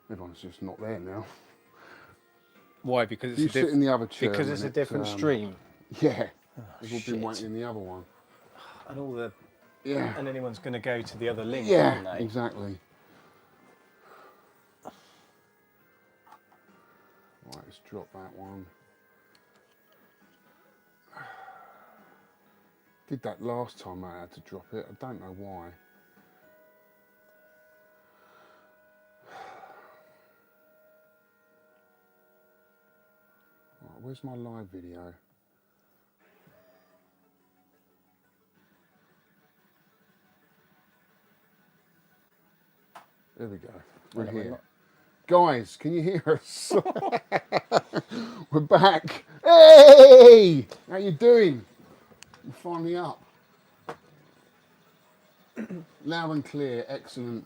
Everyone's just not there now. Why? Because You it's sit in the other chair. because it's a different stream. Yeah. Oh, We've all been waiting in the other one. And all the Yeah. and anyone's going to go to the other link, Yeah, aren't they? exactly. Right, let's drop that one. Did that last time I had to drop it. I don't know why. Right, where's my live video? There we go. We're here. Guys, can you hear us? We're back. Hey! How you doing? You're finally up. Loud and clear, excellent.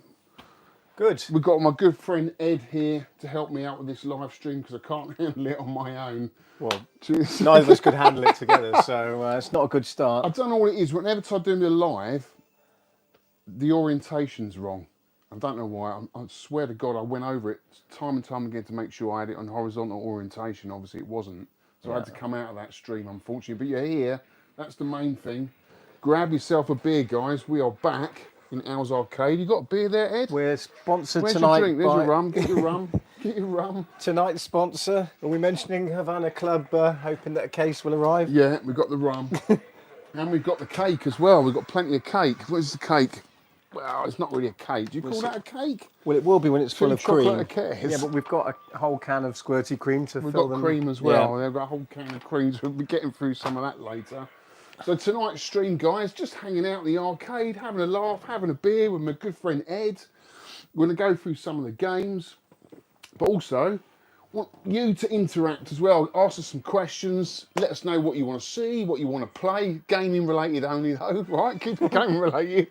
Good. We've got my good friend Ed here to help me out with this live stream because I can't handle it on my own. Well, neither of us could handle it together, so it's not a good start. I don't know what it is. Whenever I do the live, the orientation's wrong. I don't know why. I swear to God, I went over it time and time again to make sure I had it on horizontal orientation. Obviously, it wasn't. So I had to come out of that stream, unfortunately. But you're here. That's the main thing. Grab yourself a beer, guys. We are back in Al's Arcade. You got a beer there, Ed? We're sponsored Where's tonight. Your drink? There's by your rum. Get your rum. Get your rum. Tonight's sponsor. Are we mentioning Havana Club, hoping that a case will arrive? Yeah, we've got the rum. And we've got the cake as well. We've got plenty of cake. Where's the cake? Well, it's not really a cake. Do you call that a cake? Well, it will be when it's full of cream. Chocolate Yeah, but we've got a whole can of squirty cream to We've fill got them. cream as well. Yeah. They've got a whole can of cream. So we'll be getting through some of that later. So tonight's stream, guys, just hanging out in the arcade, having a laugh, having a beer with my good friend Ed. We're going to go through some of the games, but also want you to interact as well. Ask us some questions. Let us know what you want to see, what you want to play. Gaming related only, though, right? Keep it gaming related.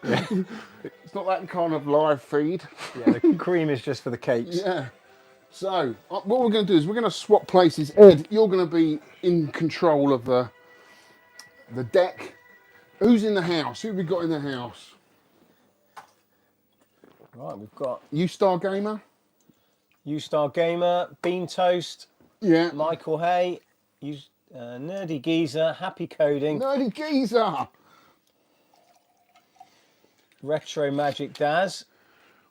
It's not that kind of live feed. Yeah, the cream is just for the cakes. Yeah. So what we're going to do is we're going to swap places. Ed, you're going to be in control of the deck. Who's in the house? Who have we got in the house? Right, we've got You Star Gamer? U-Star Gamer, Bean Toast, Yeah. Michael Hay, Nerdy Geezer, Happy Coding, Nerdy Geezer. Retro Magic Daz.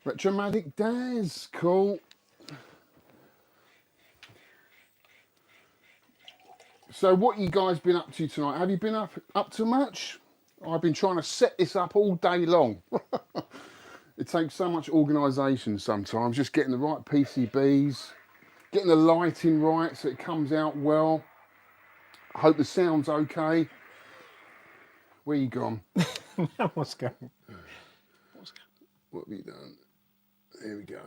Retromatic Daz. Cool. So what you guys been up to tonight? Have you been up to much? I've been trying to set this up all day long. It takes so much organisation sometimes, just getting the right PCBs, getting the lighting right so it comes out well. I hope the sound's okay. Where you gone? What's going? What have you done? There we go.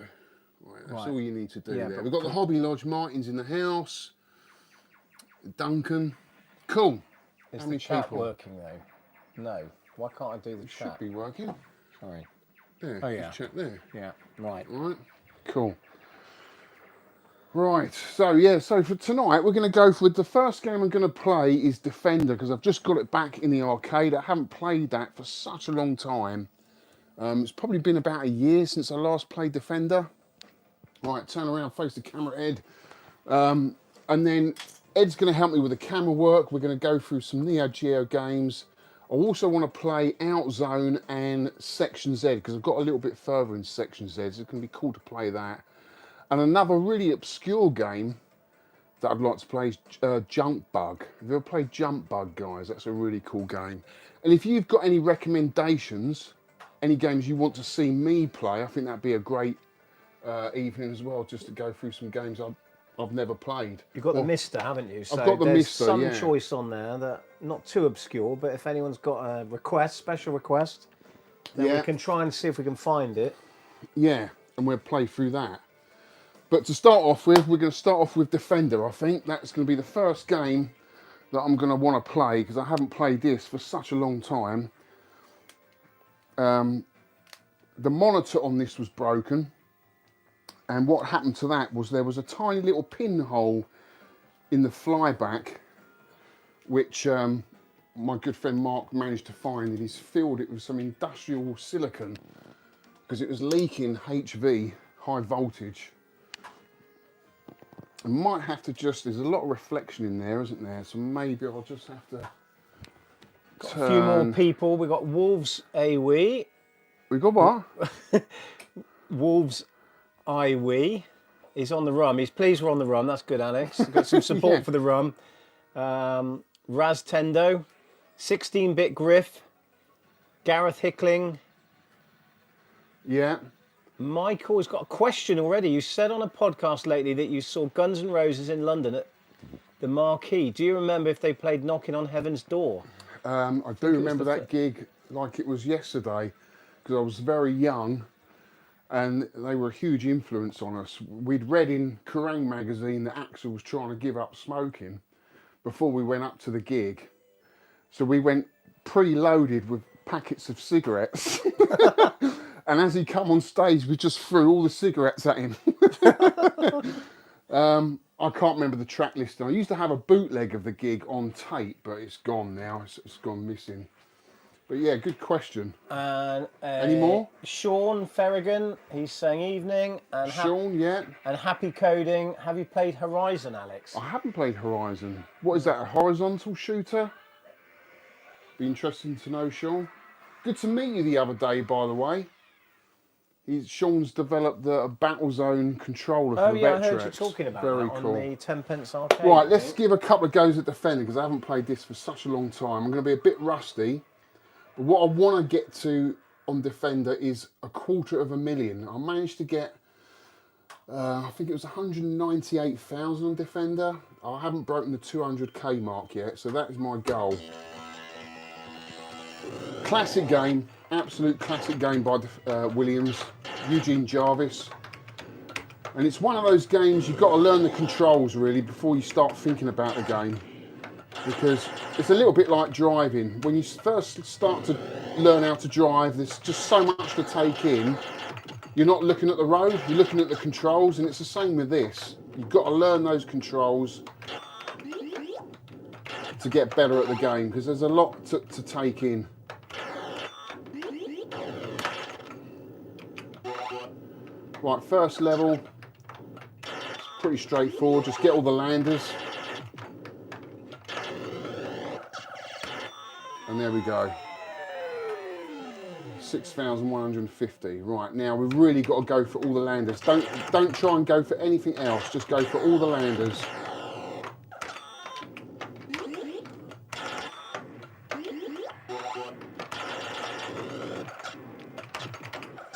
Right, that's Right. all you need to do Yeah, there. but We've got the Hobby Lodge, Martin's in the house. Duncan. Cool. Is How the many chat people? working though? No. Why can't I do the It chat? should be working. Sorry. There, Oh, yeah. just check there. Yeah. Right. Right, cool. Right, so yeah, so for tonight we're going to go for the first game I'm going to play is Defender because I've just got it back in the arcade. I haven't played that for such a long time. It's probably been about a year since I last played Defender. Right, turn around, face the camera, Ed. And then Ed's going to help me with the camera work. We're going to go through some Neo Geo games. I also want to play Outzone and Section Z because I've got a little bit further in Section Z, so it's going to be cool to play that. And another really obscure game that I'd like to play is Jump Bug. Have you ever played Jump Bug, guys? That's a really cool game. And if you've got any recommendations, any games you want to see me play, I think that'd be a great evening as well, just to go through some games I've never played. You've got the Mister, haven't you? So I've got the there's Mister, some yeah. choice on there that not too obscure, but if anyone's got a request, special request, then we can try and see if we can find it. Yeah, and we'll play through that. But to start off with, we're going to start off with Defender, I think. That's going to be the first game that I'm going to want to play because I haven't played this for such a long time. The monitor on this was broken. And what happened to that was there was a tiny little pinhole in the flyback, which my good friend Mark managed to find, and he's filled it with some industrial silicone because it was leaking HV, high voltage. I might have to just, there's a lot of reflection in there, isn't there? So maybe I'll just have to Got a few more people. We've got Wolves AWE. We got what? Wolves IWE. He's on the rum. He's pleased we're on the rum. That's good, Alex. Got some support for the rum. Raz Tendo. 16-bit Griff. Gareth Hickling. Yeah. Michael's got a question already. You said on a podcast lately that you saw Guns N' Roses in London at the Marquee. Do you remember if they played Knocking on Heaven's Door? I do remember that gig like it was yesterday, because I was very young and they were a huge influence on us. We'd read in Kerrang magazine that Axl was trying to give up smoking before we went up to the gig. So we went preloaded with packets of cigarettes. And as he come on stage, we just threw all the cigarettes at him. I can't remember the track listing. I used to have a bootleg of the gig on tape, but it's gone now. It's gone missing. But yeah, good question. Any more? Sean Ferrigan, he's saying evening. And Sean, yeah. And Happy Coding. Have you played Horizon, Alex? I haven't played Horizon. What is that, a horizontal shooter? Be interesting to know, Sean. Good to meet you the other day, by the way. Sean's developed a Battlezone controller for the Vectrex. I heard you talking about Very that cool. on the 10pence arcade. Right, let's give a couple of goes at Defender, because I haven't played this for such a long time. I'm going to be a bit rusty. But what I want to get to on Defender is 250,000. I managed to get, I think it was 198,000 on Defender. I haven't broken the 200k mark yet, so that is my goal. Classic game, absolute classic game by Williams, Eugene Jarvis. And it's one of those games you've got to learn the controls really before you start thinking about the game. Because it's a little bit like driving. When you first start to learn how to drive, there's just so much to take in. You're not looking at the road, you're looking at the controls, and it's the same with this. You've got to learn those controls to get better at the game, because there's a lot to take in. Right, first level, it's pretty straightforward, just get all the landers. And there we go. 6,150. Right, now we've really got to go for all the landers. Don't try and go for anything else, just go for all the landers.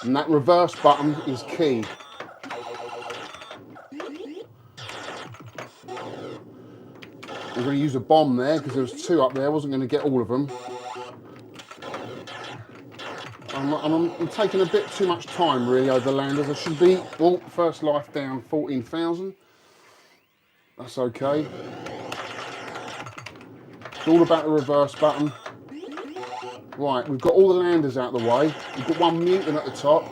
And that reverse button is key. We're going to use a bomb there because there was 2 up there. I wasn't going to get all of them. I'm taking a bit too much time really over the landers. I should be, well, first life down 14,000. That's okay. It's all about the reverse button. Right, we've got all the landers out of the way. We've got one mutant at the top.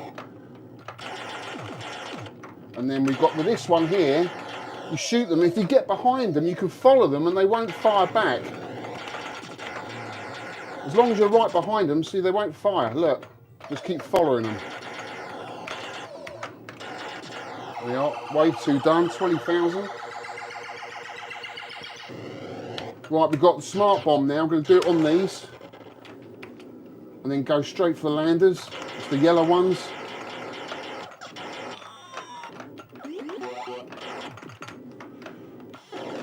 And then we've got this one here. You shoot them, if you get behind them, you can follow them and they won't fire back. As long as you're right behind them, see, they won't fire. Look, just keep following them. There we are, wave 2 done, 20,000. Right, we've got the smart bomb now. I'm going to do it on these. And then go straight for the landers. It's the yellow ones.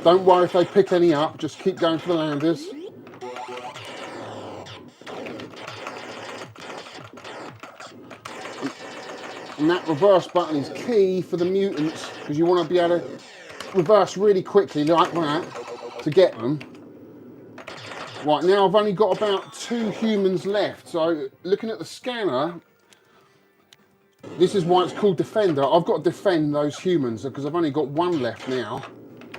Don't worry if they pick any up, just keep going for the landers. And that reverse button is key for the mutants, because you want to be able to reverse really quickly like that to get them. Right, now I've only got about 2 humans left, so looking at the scanner, this is why it's called Defender. I've got to defend those humans because I've only got 1 left now.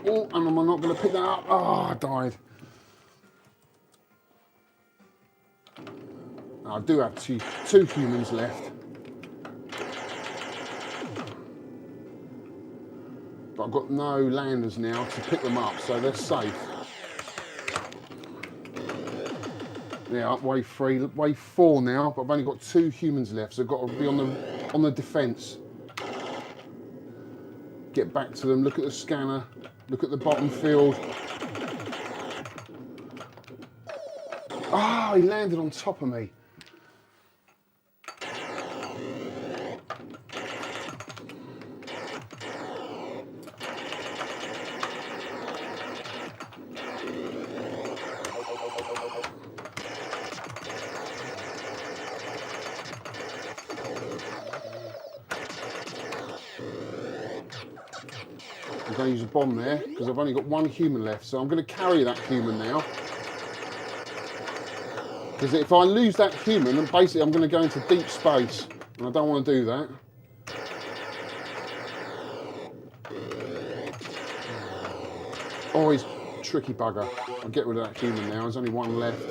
Oh, and I'm not going to pick that up. Oh, I died. I do have two humans left. But I've got no landers now to pick them up, so they're safe. Yeah, up wave 3, wave 4 now, but I've only got 2 humans left, so I've got to be on the defence. get back to them. Look at the scanner. Look at the bottom field. Ah, he landed on top of me. I'm going to use a bomb there because I've only got one human left, so I'm going to carry that human now. Because if I lose that human, then basically I'm going to go into deep space, and I don't want to do that. Oh, he's a tricky bugger. I'll get rid of that human now. There's only one left.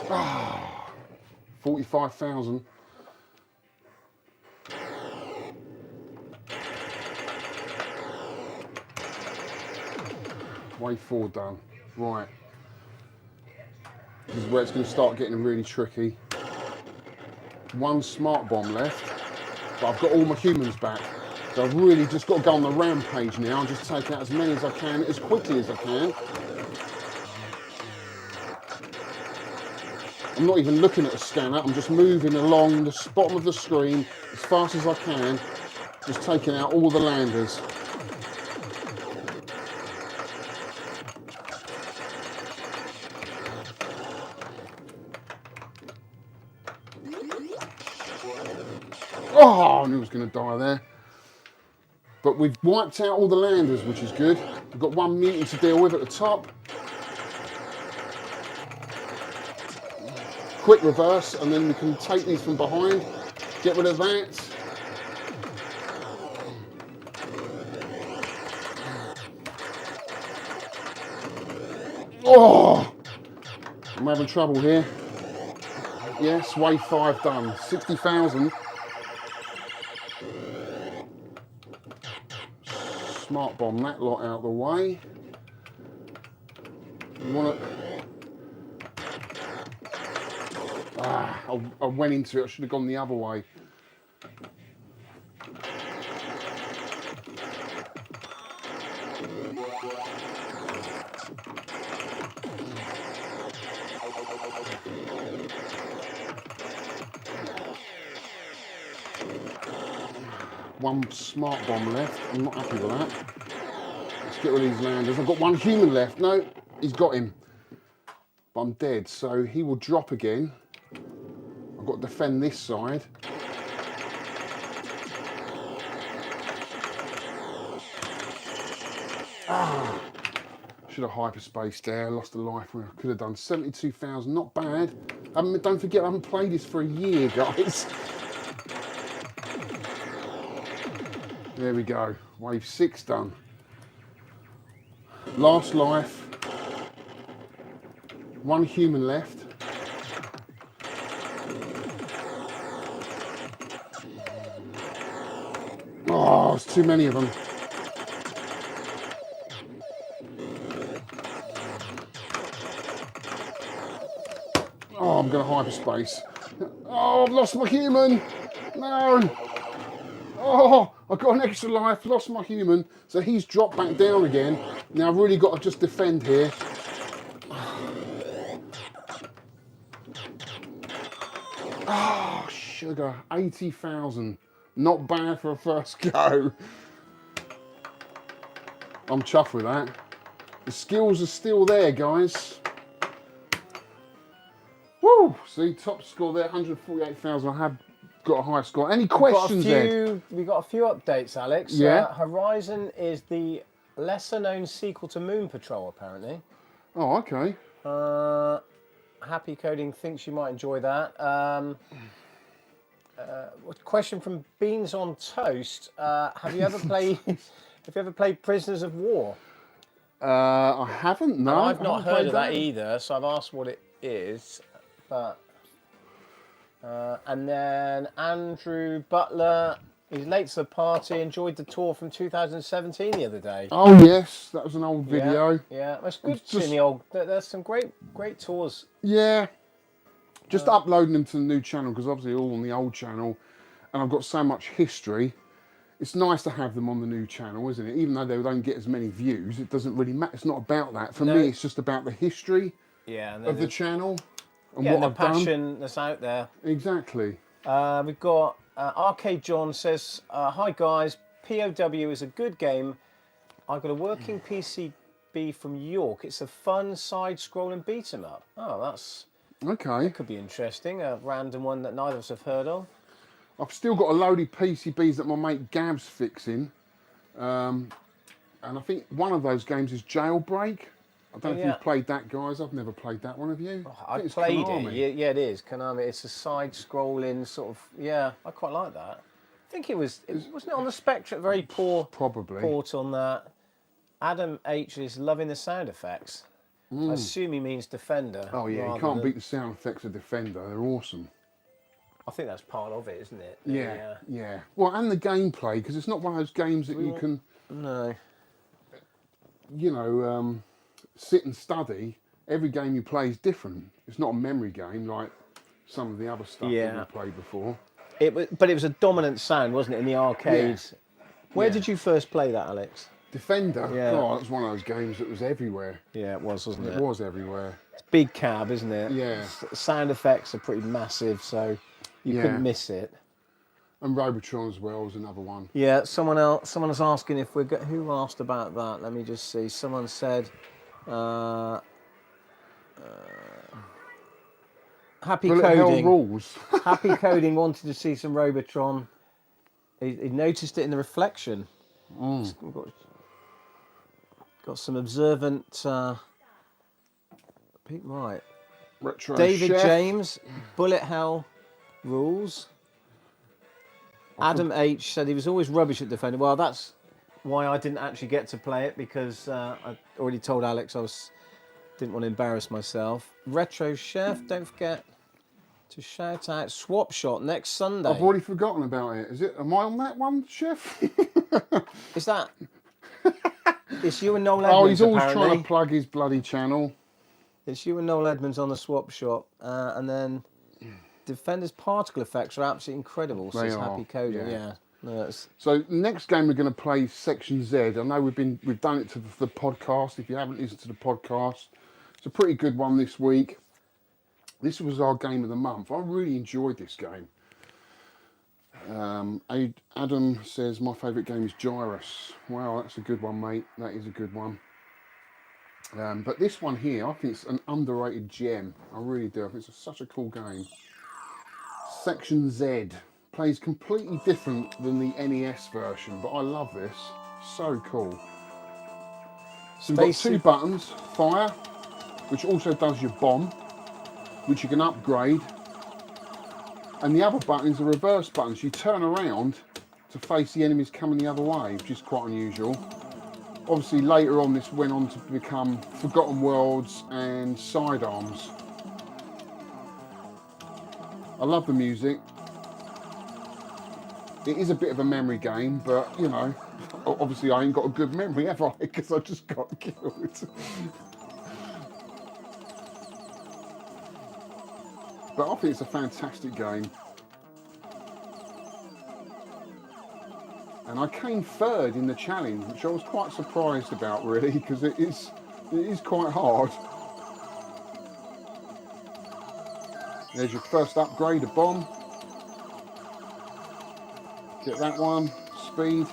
Ah, 45,000. Wave 4 done. Right. This is where it's going to start getting really tricky. One smart bomb left, but I've got all my humans back. So I've really just got to go on the rampage now and just take out as many as I can, as quickly as I can. I'm not even looking at a scanner, I'm just moving along the bottom of the screen as fast as I can, just taking out all the landers. Oh, I knew I was going to die there. But we've wiped out all the landers, which is good. We've got one mutant to deal with at the top. Quick reverse, and then we can take these from behind. Get rid of that. Oh! I'm having trouble here. Yes, wave 5 done. 60,000. Smart bomb that lot out of the way. You want to... Ah, I went into it. I should have gone the other way. One smart bomb left. I'm not happy with that. Let's get rid of these landers. I've got one human left. No, he's got him. But I'm dead, so he will drop again. I've got to defend this side. Ah, should have hyperspaced there. Lost a life where I could have done 72,000. Not bad. Don't forget, I haven't played this for a year, guys. There we go. Wave 6 done. Last life. One human left. Oh, there's too many of them. Oh, I'm going to hyperspace. Oh, I've lost my human. No. Oh, I've got an extra life, lost my human. So he's dropped back down again. Now I've really got to just defend here. Oh, sugar. 80,000. Not bad for a first go. I'm chuffed with that. The skills are still there, guys. Woo! See, top score there, 148,000. I have got a high score. Any questions, Ed? We've got a few updates, Alex. Yeah. Horizon is the lesser-known sequel to Moon Patrol, apparently. Oh, okay. Happy Coding thinks you might enjoy that. Question from Beans on Toast: Have you ever played? Have you ever played Prisoners of War? I haven't. No, I've not heard of that either, so I've asked what it is. But and then Andrew Butler, he's late to the party. Enjoyed the tour from 2017 the other day. Oh yes, that was an old video. Yeah, that's good. Seeing the old. There's some great tours. Yeah, just uploading them to the new channel because obviously all on the old channel, and I've got so much history. it's nice to have them on the new channel, isn't it? Even though they don't get as many views, it doesn't really matter. It's not about that. For me, it's just about the history of the channel and what and the I've done. passion that's out there. Exactly. We've got Arcade John says, "Hi guys, POW is a good game. I got a working PCB from York. It's a fun side-scrolling beat 'em up." Oh, Okay. that could be interesting. A random one that neither of us have heard of. I've still got a load of PCBs that my mate Gav's fixing. And I think one of those games is Jailbreak. I don't know if you've played that, guys. I've never played that one, have you? I played it. Yeah, it is. Konami. It's a side-scrolling sort of... Yeah, I quite like that. I think wasn't it on the Spectrum? Very poor port on that. Adam H is loving the sound effects. I assume he means Defender. Oh, yeah. You can't beat the sound effects of Defender. They're awesome. I think that's part of it, isn't it? Yeah. Well, and the gameplay, because it's not one of those games that you can... No. You know, sit and study. Every game you play is different. It's not a memory game like some of the other stuff that we played before. But it was a dominant sound, wasn't it, in the arcades? Where did you first play that, Alex? Defender. Yeah. Oh, it was one of those games that was everywhere. Yeah, it was, wasn't it? It was everywhere. It's big cab, isn't it? Yeah. Sound effects are pretty massive, so you couldn't miss it. And Robotron as well was another one. Yeah, someone was asking if who asked about that? Let me just see. Someone said, Happy Coding. Rules. Happy Coding wanted to see some Robotron. He noticed it in the reflection. Got some observant. Right. Retro David Chef. James, Bullet Hell rules. Adam H said he was always rubbish at Defender. Well, that's why I didn't actually get to play it, because I already told Alex didn't want to embarrass myself. Retro Chef, don't forget to shout out Swap Shot next Sunday. I've already forgotten about it. Am I on that one, Chef? Is that? It's you and Noel Edmonds. Oh, he's always apparently. trying to plug his bloody channel. It's you and Noel Edmonds on the Swap Shot, and then Defender's particle effects are absolutely incredible. Says Happy Coding. Yeah. No, so next game we're going to play Section Z. I know we've done it to the podcast. If you haven't listened to the podcast, it's a pretty good one this week. This was our game of the month. I really enjoyed this game. Adam says my favourite game is Gyrus. Wow, that's a good one, mate. That is a good one. But this one here, I think it's an underrated gem. I really do. I think it's such a cool game. Section Z plays completely different than the NES version, but I love this. So cool. So you've got two buttons, fire, which also does your bomb, which you can upgrade. And the other button is the reverse button. So you turn around to face the enemies coming the other way, which is quite unusual. Obviously later on this went on to become Forgotten Worlds and Sidearms. I love the music. It is a bit of a memory game, but you know, obviously I ain't got a good memory, have I? Because I just got killed. But I think it's a fantastic game. And I came third in the challenge, which I was quite surprised about, really, because it is quite hard. There's your first upgrade, a bomb. Get that one, speed.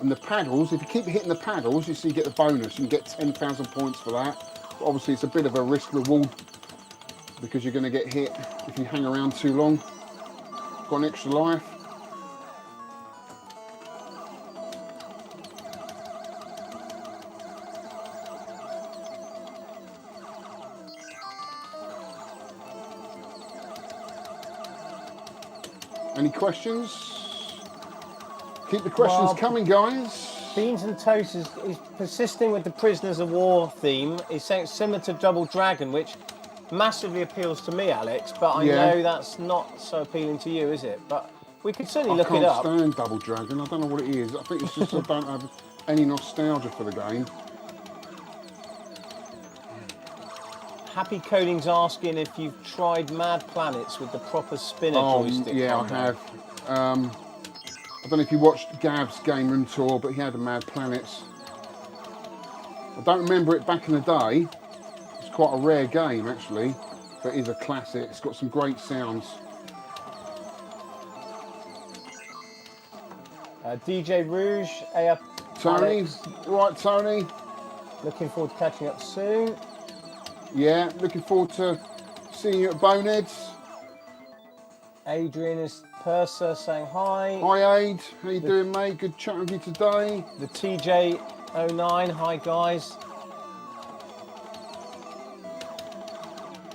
And the paddles, if you keep hitting the paddles, you see you get the bonus. You can get 10,000 points for that. But obviously it's a bit of a risk reward because you're going to get hit if you hang around too long. Got an extra life. Any questions? Keep the questions coming, guys. Beans and Toast is persisting with the Prisoners of War theme. He's saying it's similar to Double Dragon, which massively appeals to me, Alex, but I know that's not so appealing to you, is it? But we could certainly look it up. I can't stand Double Dragon. I don't know what it is. I think it's just I don't have any nostalgia for the game. Happy Coding's asking if you've tried Mad Planets with the proper spinner joystick. Yeah, combo. I have. I don't know if you watched Gav's Game Room Tour, but he had a Mad Planets. I don't remember it back in the day. It's quite a rare game, actually, but it is a classic. It's got some great sounds. DJ Rouge, hey up, Tony, Alex. right, Tony? Looking forward to catching up soon. Yeah, looking forward to seeing you at Boneheads. Adrian is Purser saying hi. Hi, Aid. How you doing, mate? Good chatting with you today. The TJ09, hi guys.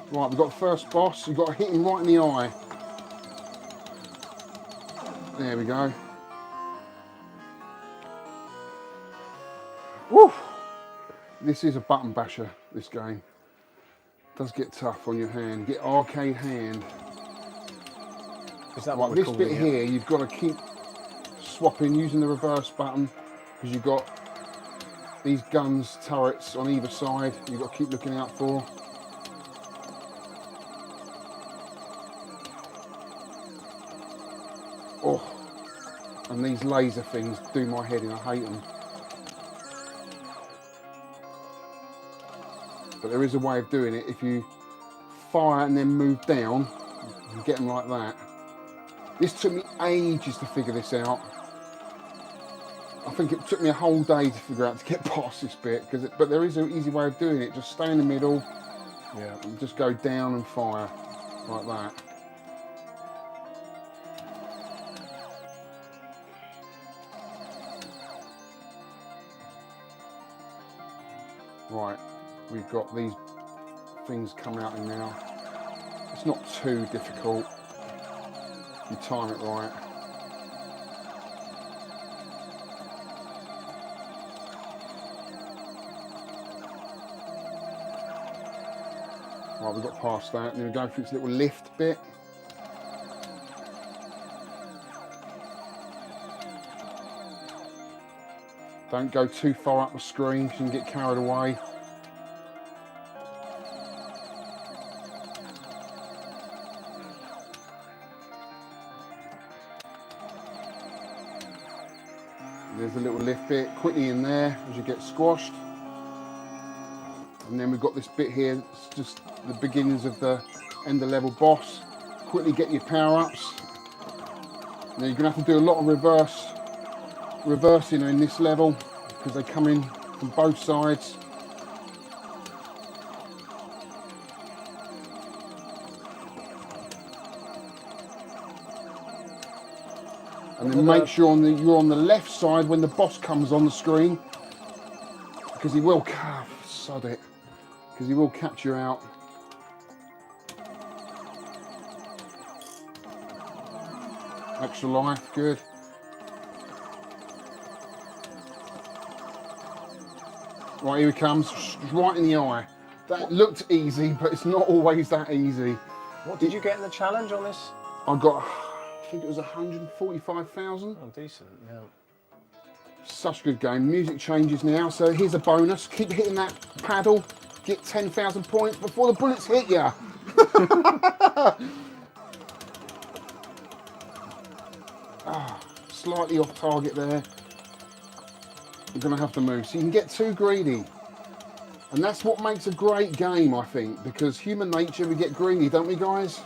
Right, we've got first boss. You've got to hit him right in the eye. There we go. Woo! This is a button basher, this game. Does get tough on your hand. Get arcade hand. Is that what Right, we're this calling bit it? here, you've got to keep swapping using the reverse button because you've got these guns, turrets on either side. You've got to keep looking out for. Oh, and these laser things do my head in. I hate them. But there is a way of doing it. If you fire and then move down, you can get them like that. This took me ages to figure this out. I think it took me a whole day to figure out to get past this bit. But there is an easy way of doing it. Just stay in the middle, and just go down and fire like that. Right, we've got these things coming out in now. It's not too difficult. You time it right. Right, we got past that, and then we go through this little lift bit. Don't go too far up the screen, because you can get carried away. There's a little lift bit, quickly in there as you get squashed. And then we've got this bit here, it's just the beginnings of the end of level boss. Quickly get your power-ups. Now you're gonna have to do a lot of reversing in this level because they come in from both sides. And then make sure you're on the left side when the boss comes on the screen, because he will sod it, because he will catch you out. Extra life, good. Right, here he comes, right in the eye. That looked easy, but it's not always that easy. What did you get in the challenge on this? I got, I think it was 145,000. Oh, decent, yeah. Such a good game. Music changes now, so here's a bonus. Keep hitting that paddle. Get 10,000 points before the bullets hit you. Slightly off target there. You're going to have to move. So you can get too greedy. And that's what makes a great game, I think, because human nature, we get greedy, don't we, guys?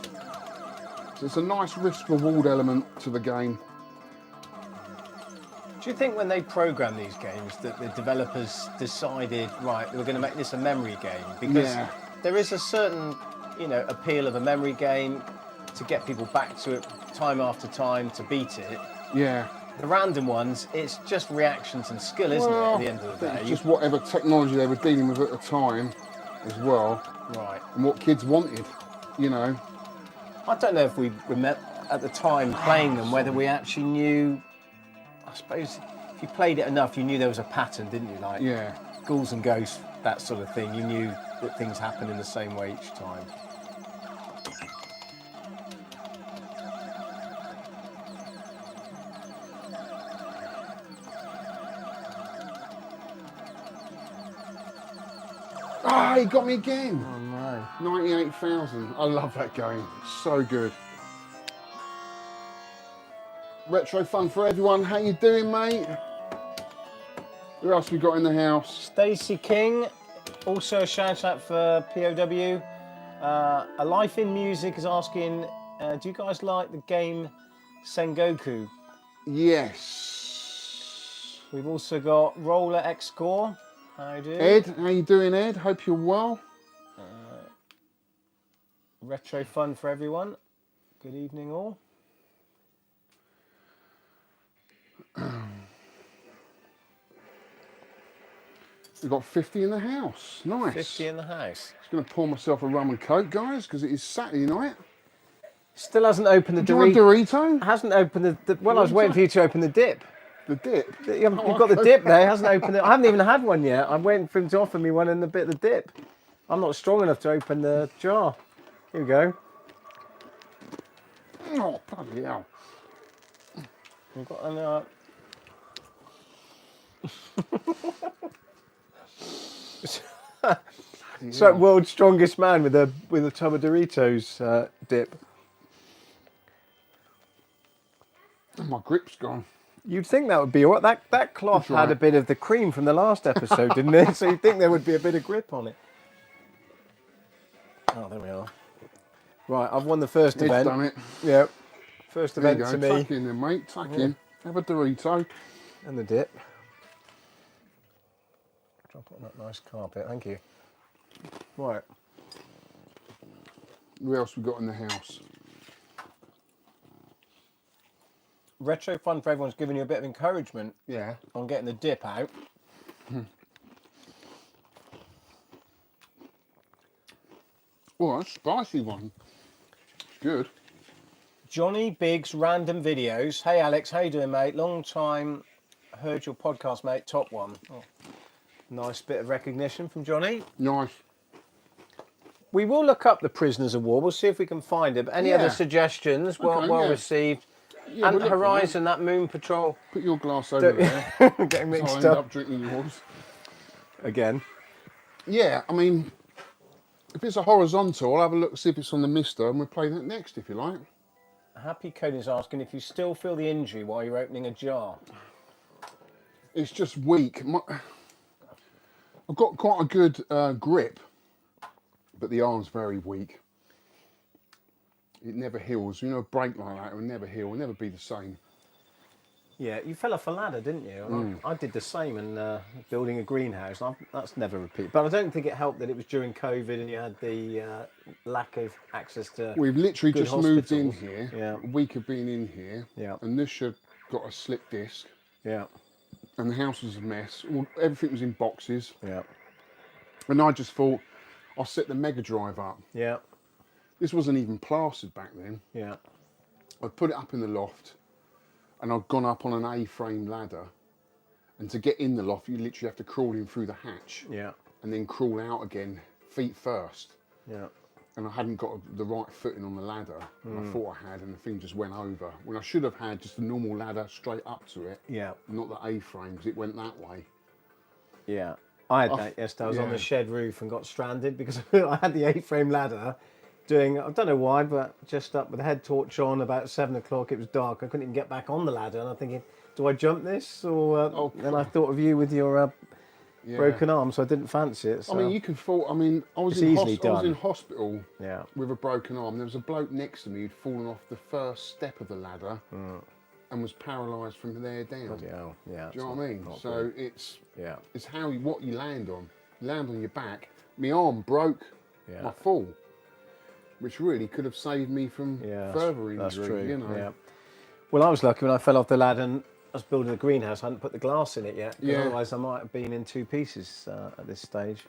So it's a nice risk-reward element to the game. Do you think when they programmed these games that the developers decided, right, we're going to make this a memory game? Because there is a certain, appeal of a memory game to get people back to it time after time to beat it. Yeah. The random ones, it's just reactions and skill, isn't it, at the end of the day? It's just whatever technology they were dealing with at the time as well. Right. And what kids wanted, I don't know if we remember at the time playing them, whether we actually knew. I suppose if you played it enough, you knew there was a pattern, didn't you? Like ghouls and ghosts, that sort of thing. You knew that things happen in the same way each time. Ah, he got me again. Oh no. 98,000. I love that game. So good. Retro fun for everyone. How you doing, mate? Who else we got in the house? Stacey King, also a shout out for POW. A Life in Music is asking, do you guys like the game Sengoku? Yes. We've also got Roller X Score. How do you do? Ed, how you doing, Ed? Hope you're well. Retro fun for everyone. Good evening, all. We've got 50 in the house. Nice. 50 in the house. Just going to pour myself a rum and coke, guys, because it is Saturday night. Still hasn't opened the Do you want Dorito? Hasn't opened the well, I was waiting for you to open the dip. The dip? You've got the dip there, hasn't opened it. I haven't even had one yet. I'm waiting for him to offer me one and a bit of the dip. I'm not strong enough to open the jar. Here we go. Oh, bloody hell. We've got an, So world's strongest man with a tub of Doritos dip. Oh, my grip's gone. You'd think that would be all right. That cloth That's right. had a bit of the cream from the last episode, didn't it? So you'd think there would be a bit of grip on it. Oh, there we are. Right, I've won the first It's event. done it. Yeah, first There you event go. to me. Tuck in then, mate. Tuck in. Have a Dorito. And the dip. Drop it on that nice carpet, thank you. Right. Who else we got in the house? Retro Fun for everyone's giving you a bit of encouragement Yeah. on getting the dip out. Oh, that's a spicy one. Good. Johnny Biggs Random Videos. Hey Alex, how you doing, mate? Long time heard your podcast, mate. Top one. Oh, nice bit of recognition from Johnny. Nice. We will look up the Prisoners of War. We'll see if we can find it. But any other suggestions? Well, Okay, well yeah. received. Yeah, And we'll look for Horizon, that Moon Patrol. Put your glass over there. Getting So I mixed end up up drinking yours. again. Yeah, I mean, if it's a horizontal, I'll have a look, see if it's on the Mister, and we'll play that next if you like. Happy Cody's asking if you still feel the injury while you're opening a jar. It's just weak. I've got quite a good grip, but the arm's very weak. It never heals. You know, a break like that, it will never heal. It'll never be the same. Yeah, you fell off a ladder, didn't you? And I did the same in building a greenhouse. That's never repeated. But I don't think it helped that it was during COVID and you had the lack of access to. We've literally good just moved in hospitals. here. Yeah. A week of being in here. Yeah. And this should got a slip disc. Yeah, And the house was a mess. Everything was in boxes. yeah, And I just thought, I'll set the Mega Drive up. yeah, This wasn't even plastered back then. yeah. I put it up in the loft, and I'd gone up on an A-frame ladder. And to get in the loft, you literally have to crawl in through the hatch. Yeah, And then crawl out again, feet first. yeah. And I hadn't got the right footing on the ladder. And I thought I had, and the thing just went over. When I should have had just a normal ladder straight up to it. Yeah, Not the A-frame, because it went that way. yeah. I had that yesterday. I was on yeah. the shed roof and got stranded because I had the A-frame ladder doing, I don't know why, but just up with the head torch on about 7 o'clock. It was dark. I couldn't even get back on the ladder. And I'm thinking, do I jump this? Or then I thought of you with your Yeah. broken arm, so I didn't fancy it. So. I mean, you can fall. I mean, I was It's in easily done. hospital Yeah. with a broken arm. There was a bloke next to me who'd fallen off the first step of the ladder and was paralysed from there down. Bloody hell. Yeah. Do you know what I mean? So it's Yeah. what you land on. You land on your back. My arm broke Yeah. my fall, which really could have saved me from Yeah, further injury. that's true. You know. Yeah. Well, I was lucky when I fell off the ladder and I was building a greenhouse. I hadn't put the glass in it yet. 'Cause Yeah. Otherwise, I might have been in two pieces at this stage.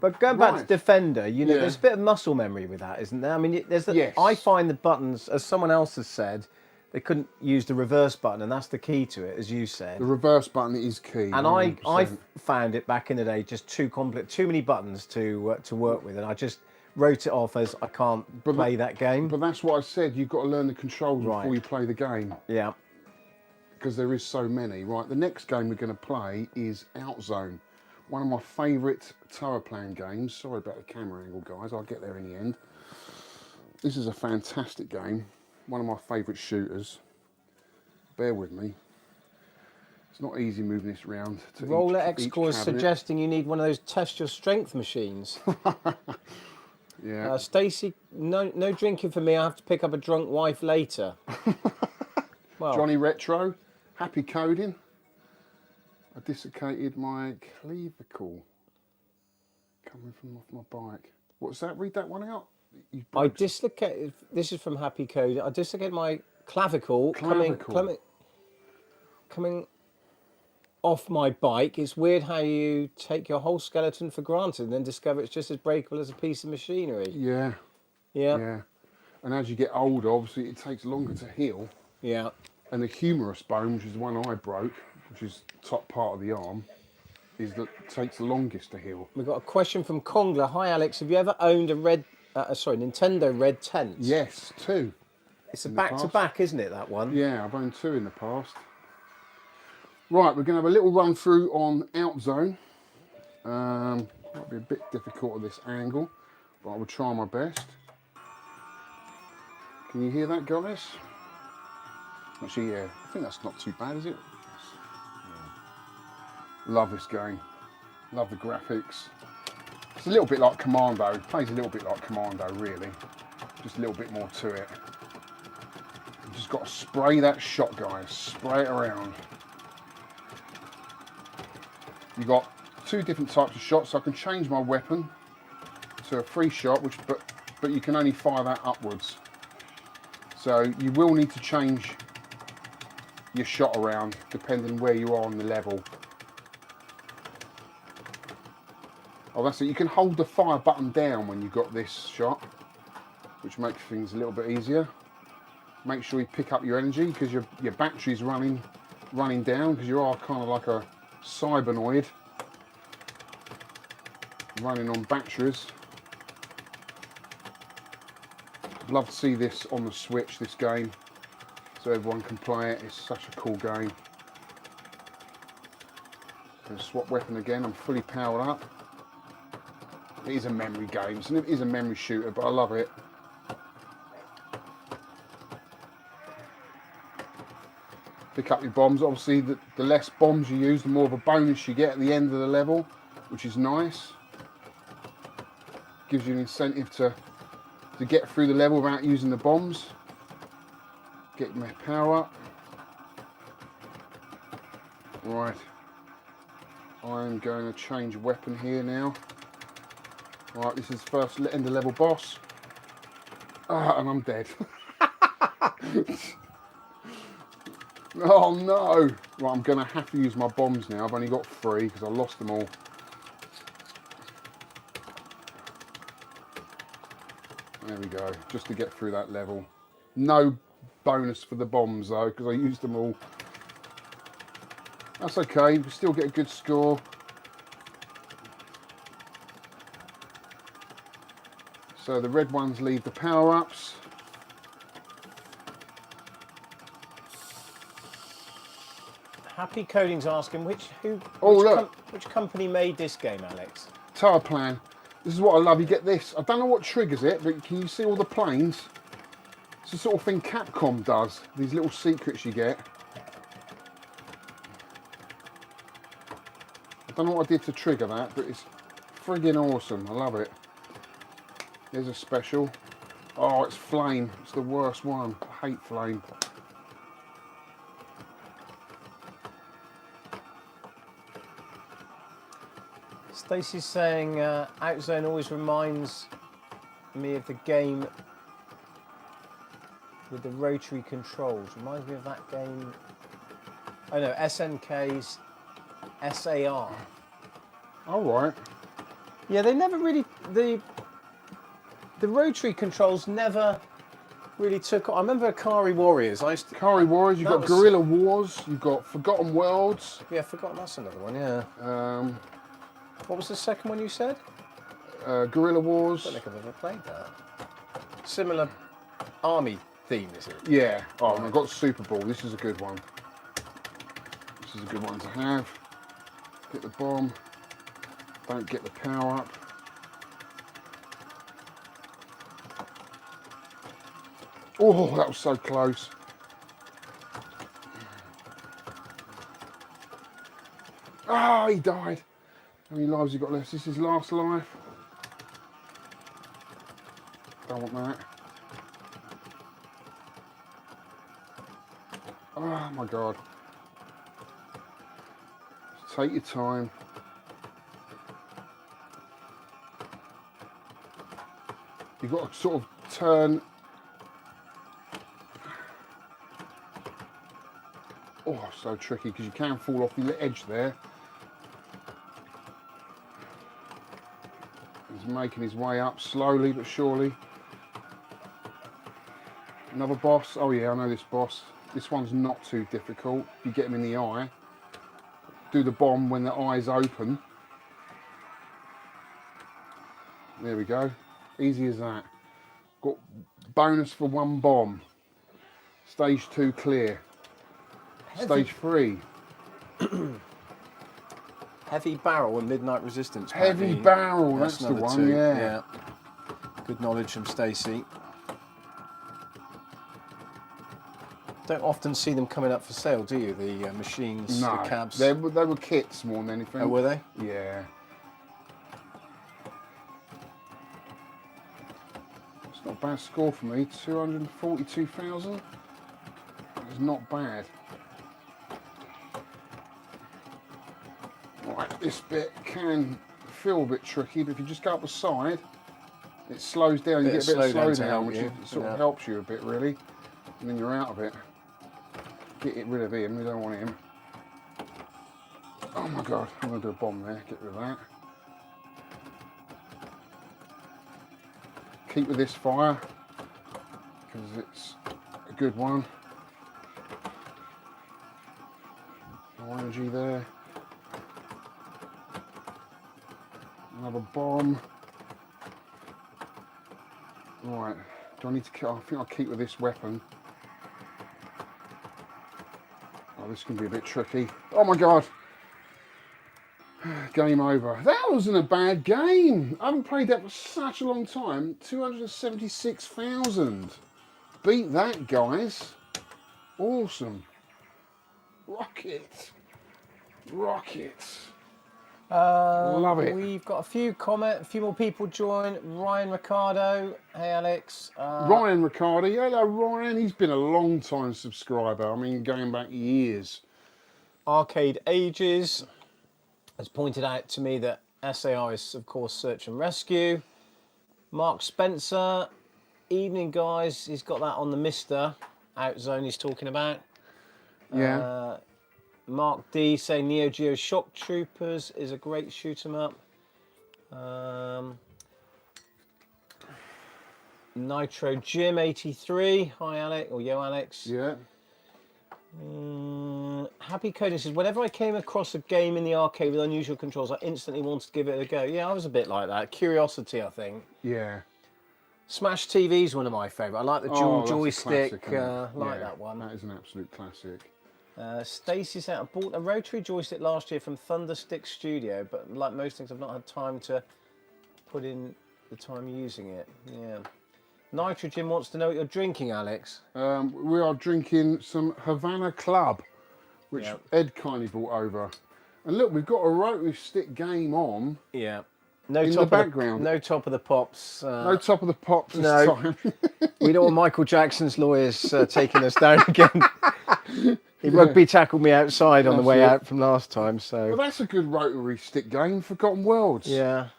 But going back to Right. Defender, you know, Yeah. there's a bit of muscle memory with that, isn't there? I mean, Yes. I find the buttons, as someone else has said, they couldn't use the reverse button, and that's the key to it, as you said. The reverse button is key. And I 100%. found it back in the day just too many buttons to work with, and I just wrote it off as I can't play that game. But that's what I said. You've got to learn the controls Right. before you play the game. Yeah, Because there is so many. Right, the next game we're going to play is Outzone, one of my favourite tower plan games. Sorry about the camera angle, guys. I'll get there in the end. This is a fantastic game. One of my favourite shooters. Bear with me. It's not easy moving this around to Roller each X-Core is cabinet. suggesting you need one of those test your strength machines. Yeah. Stacey, no drinking for me. I have to pick up a drunk wife later. Well, Johnny Retro, happy coding. I dislocated my clavicle coming from off my bike. What's that? Read that one out. I dislocated. This is from Happy Code. I dislocated my clavicle. Coming off my bike. It's weird how you take your whole skeleton for granted and then discover it's just as breakable as a piece of machinery. Yeah. Yeah. Yeah. And as you get older, obviously it takes longer to heal. Yeah. And the humerus bone, which is the one I broke, which is the top part of the arm, takes the longest to heal. We've got a question from Kongler. Hi Alex, have you ever owned a Nintendo Red Tent? Yes, 2. It's a back-to-back, isn't it, that one? Yeah, I've owned 2 in the past. Right, we're going to have a little run through on Outzone. Might be a bit difficult at this angle, but I will try my best. Can you hear that, guys? Actually, yeah, I think that's not too bad, is it? Yeah. Love this game. Love the graphics. It's a little bit like Commando. It plays a little bit like Commando, really. Just a little bit more to it. You've just got to spray that shot, guys. Spray it around. You've got 2 different types of shots. So I can change my weapon to a free shot, but you can only fire that upwards. So you will need to change your shot around depending where you are on the level. Oh, that's it. You can hold the fire button down when you've got this shot, which makes things a little bit easier. Make sure you pick up your energy because your battery's running down, because you are kind of like a cybernoid running on batteries. I'd love to see this on the Switch, this game, so everyone can play it. It's such a cool game. Gonna swap weapon again. I'm fully powered up. It is a memory game, so it is a memory shooter, but I love it. Pick up your bombs. Obviously, the less bombs you use, the more of a bonus you get at the end of the level, which is nice. Gives you an incentive to get through the level without using the bombs. Get my power up. Right. I'm going to change weapon here now. Right, this is the first end of level boss. And I'm dead. Oh no! Right, I'm going to have to use my bombs now. I've only got 3 because I lost them all. There we go, just to get through that level. No bonus for the bombs though, because I used them all. That's okay, we still get a good score. So the red ones leave the power-ups. Happy Coding's asking which company made this game, Alex? Tower Plan. This is what I love. You get this. I don't know what triggers it, but can you see all the planes? It's the sort of thing Capcom does. These little secrets you get. I don't know what I did to trigger that, but it's friggin' awesome. I love it. There's a special. Oh, it's flame. It's the worst one. I hate flame. Stacey's saying Outzone always reminds me of the game with the rotary controls. Reminds me of that game. Oh no, SNK's SAR. All right. Yeah, they never really the rotary controls never really took. I remember Akari Warriors. Akari Warriors. You've got Guerrilla Wars. You've got Forgotten Worlds. Yeah, Forgotten. That's another one. Yeah. What was the second one you said? Guerrilla Wars. I don't think I've ever played that. Similar army theme, is it? Yeah. Oh, and I've got Super Ball. This is a good one. This is a good one to have. Get the bomb. Don't get the power up. Oh, that was so close. Ah, he died. How many lives he got left? This is his last life. Don't want that. Oh my God. Just take your time. You've got to sort of turn. Oh, so tricky because you can fall off the edge there. He's making his way up slowly but surely. Another boss. Oh yeah, I know this boss. This one's not too difficult. You get him in the eye. Do the bomb when the eye's open. There we go. Easy as that. Got bonus for one bomb. Stage 2 clear. Stage 3. Heavy Barrel and Midnight Resistance. Heavy Barrel, that's the one, two. yeah. Good knowledge from Stacey. Don't often see them coming up for sale, do you? The machines, No, the cabs. they were kits more than anything. Oh, were they? Yeah. It's not a bad score for me. 242,000. It's not bad. Right, this bit can feel a bit tricky, but if you just go up the side, it slows down. You get a bit of slowdown, which sort of helps you a bit, really. And then you're out of it. Get rid of him. We don't want him. Oh my God! I'm gonna do a bomb there. Get rid of that. Keep with this fire because it's a good one. No energy there. Another bomb. Right. Do I need to kill? I think I'll keep with this weapon. Oh, this can be a bit tricky. Oh my God. Game over. That wasn't a bad game. I haven't played that for such a long time. 276,000. Beat that, guys. Awesome. Rocket. Rocket. Love it. We've got a few more people join. Ryan Ricardo. Hey, Alex. Ryan Ricardo. Hello, Ryan. He's been a long time subscriber. I mean, going back years. Arcade Ages has pointed out to me that SAR is, of course, Search and Rescue. Mark Spencer. Evening, guys. He's got that on the Mister out zone he's talking about. Yeah. Mark D saying Neo Geo Shock Troopers is a great shoot 'em up. Nitro Jim 83. Hi Alex, or yo Alex. Yeah. Happy Coding says, whenever I came across a game in the arcade with unusual controls, I instantly wanted to give it a go. Yeah, I was a bit like that. Curiosity, I think. Yeah. Smash TV is one of my favourite. I like the dual joystick. Classic, that one. That is an absolute classic. Stacey said, I bought a rotary joystick last year from Thunderstick Studio, but like most things, I've not had time to put in the time using it. Yeah. Nitrogen wants to know what you're drinking, Alex. We are drinking some Havana Club, which Ed kindly brought over. And look, we've got a rotary stick game on. Yeah. In the background. No top of the pops. No top of the pops this time. We don't want Michael Jackson's lawyers taking us down again. He rugby tackled me outside on the way out from last time. So. Well, that's a good rotary stick game, Forgotten Worlds. Yeah.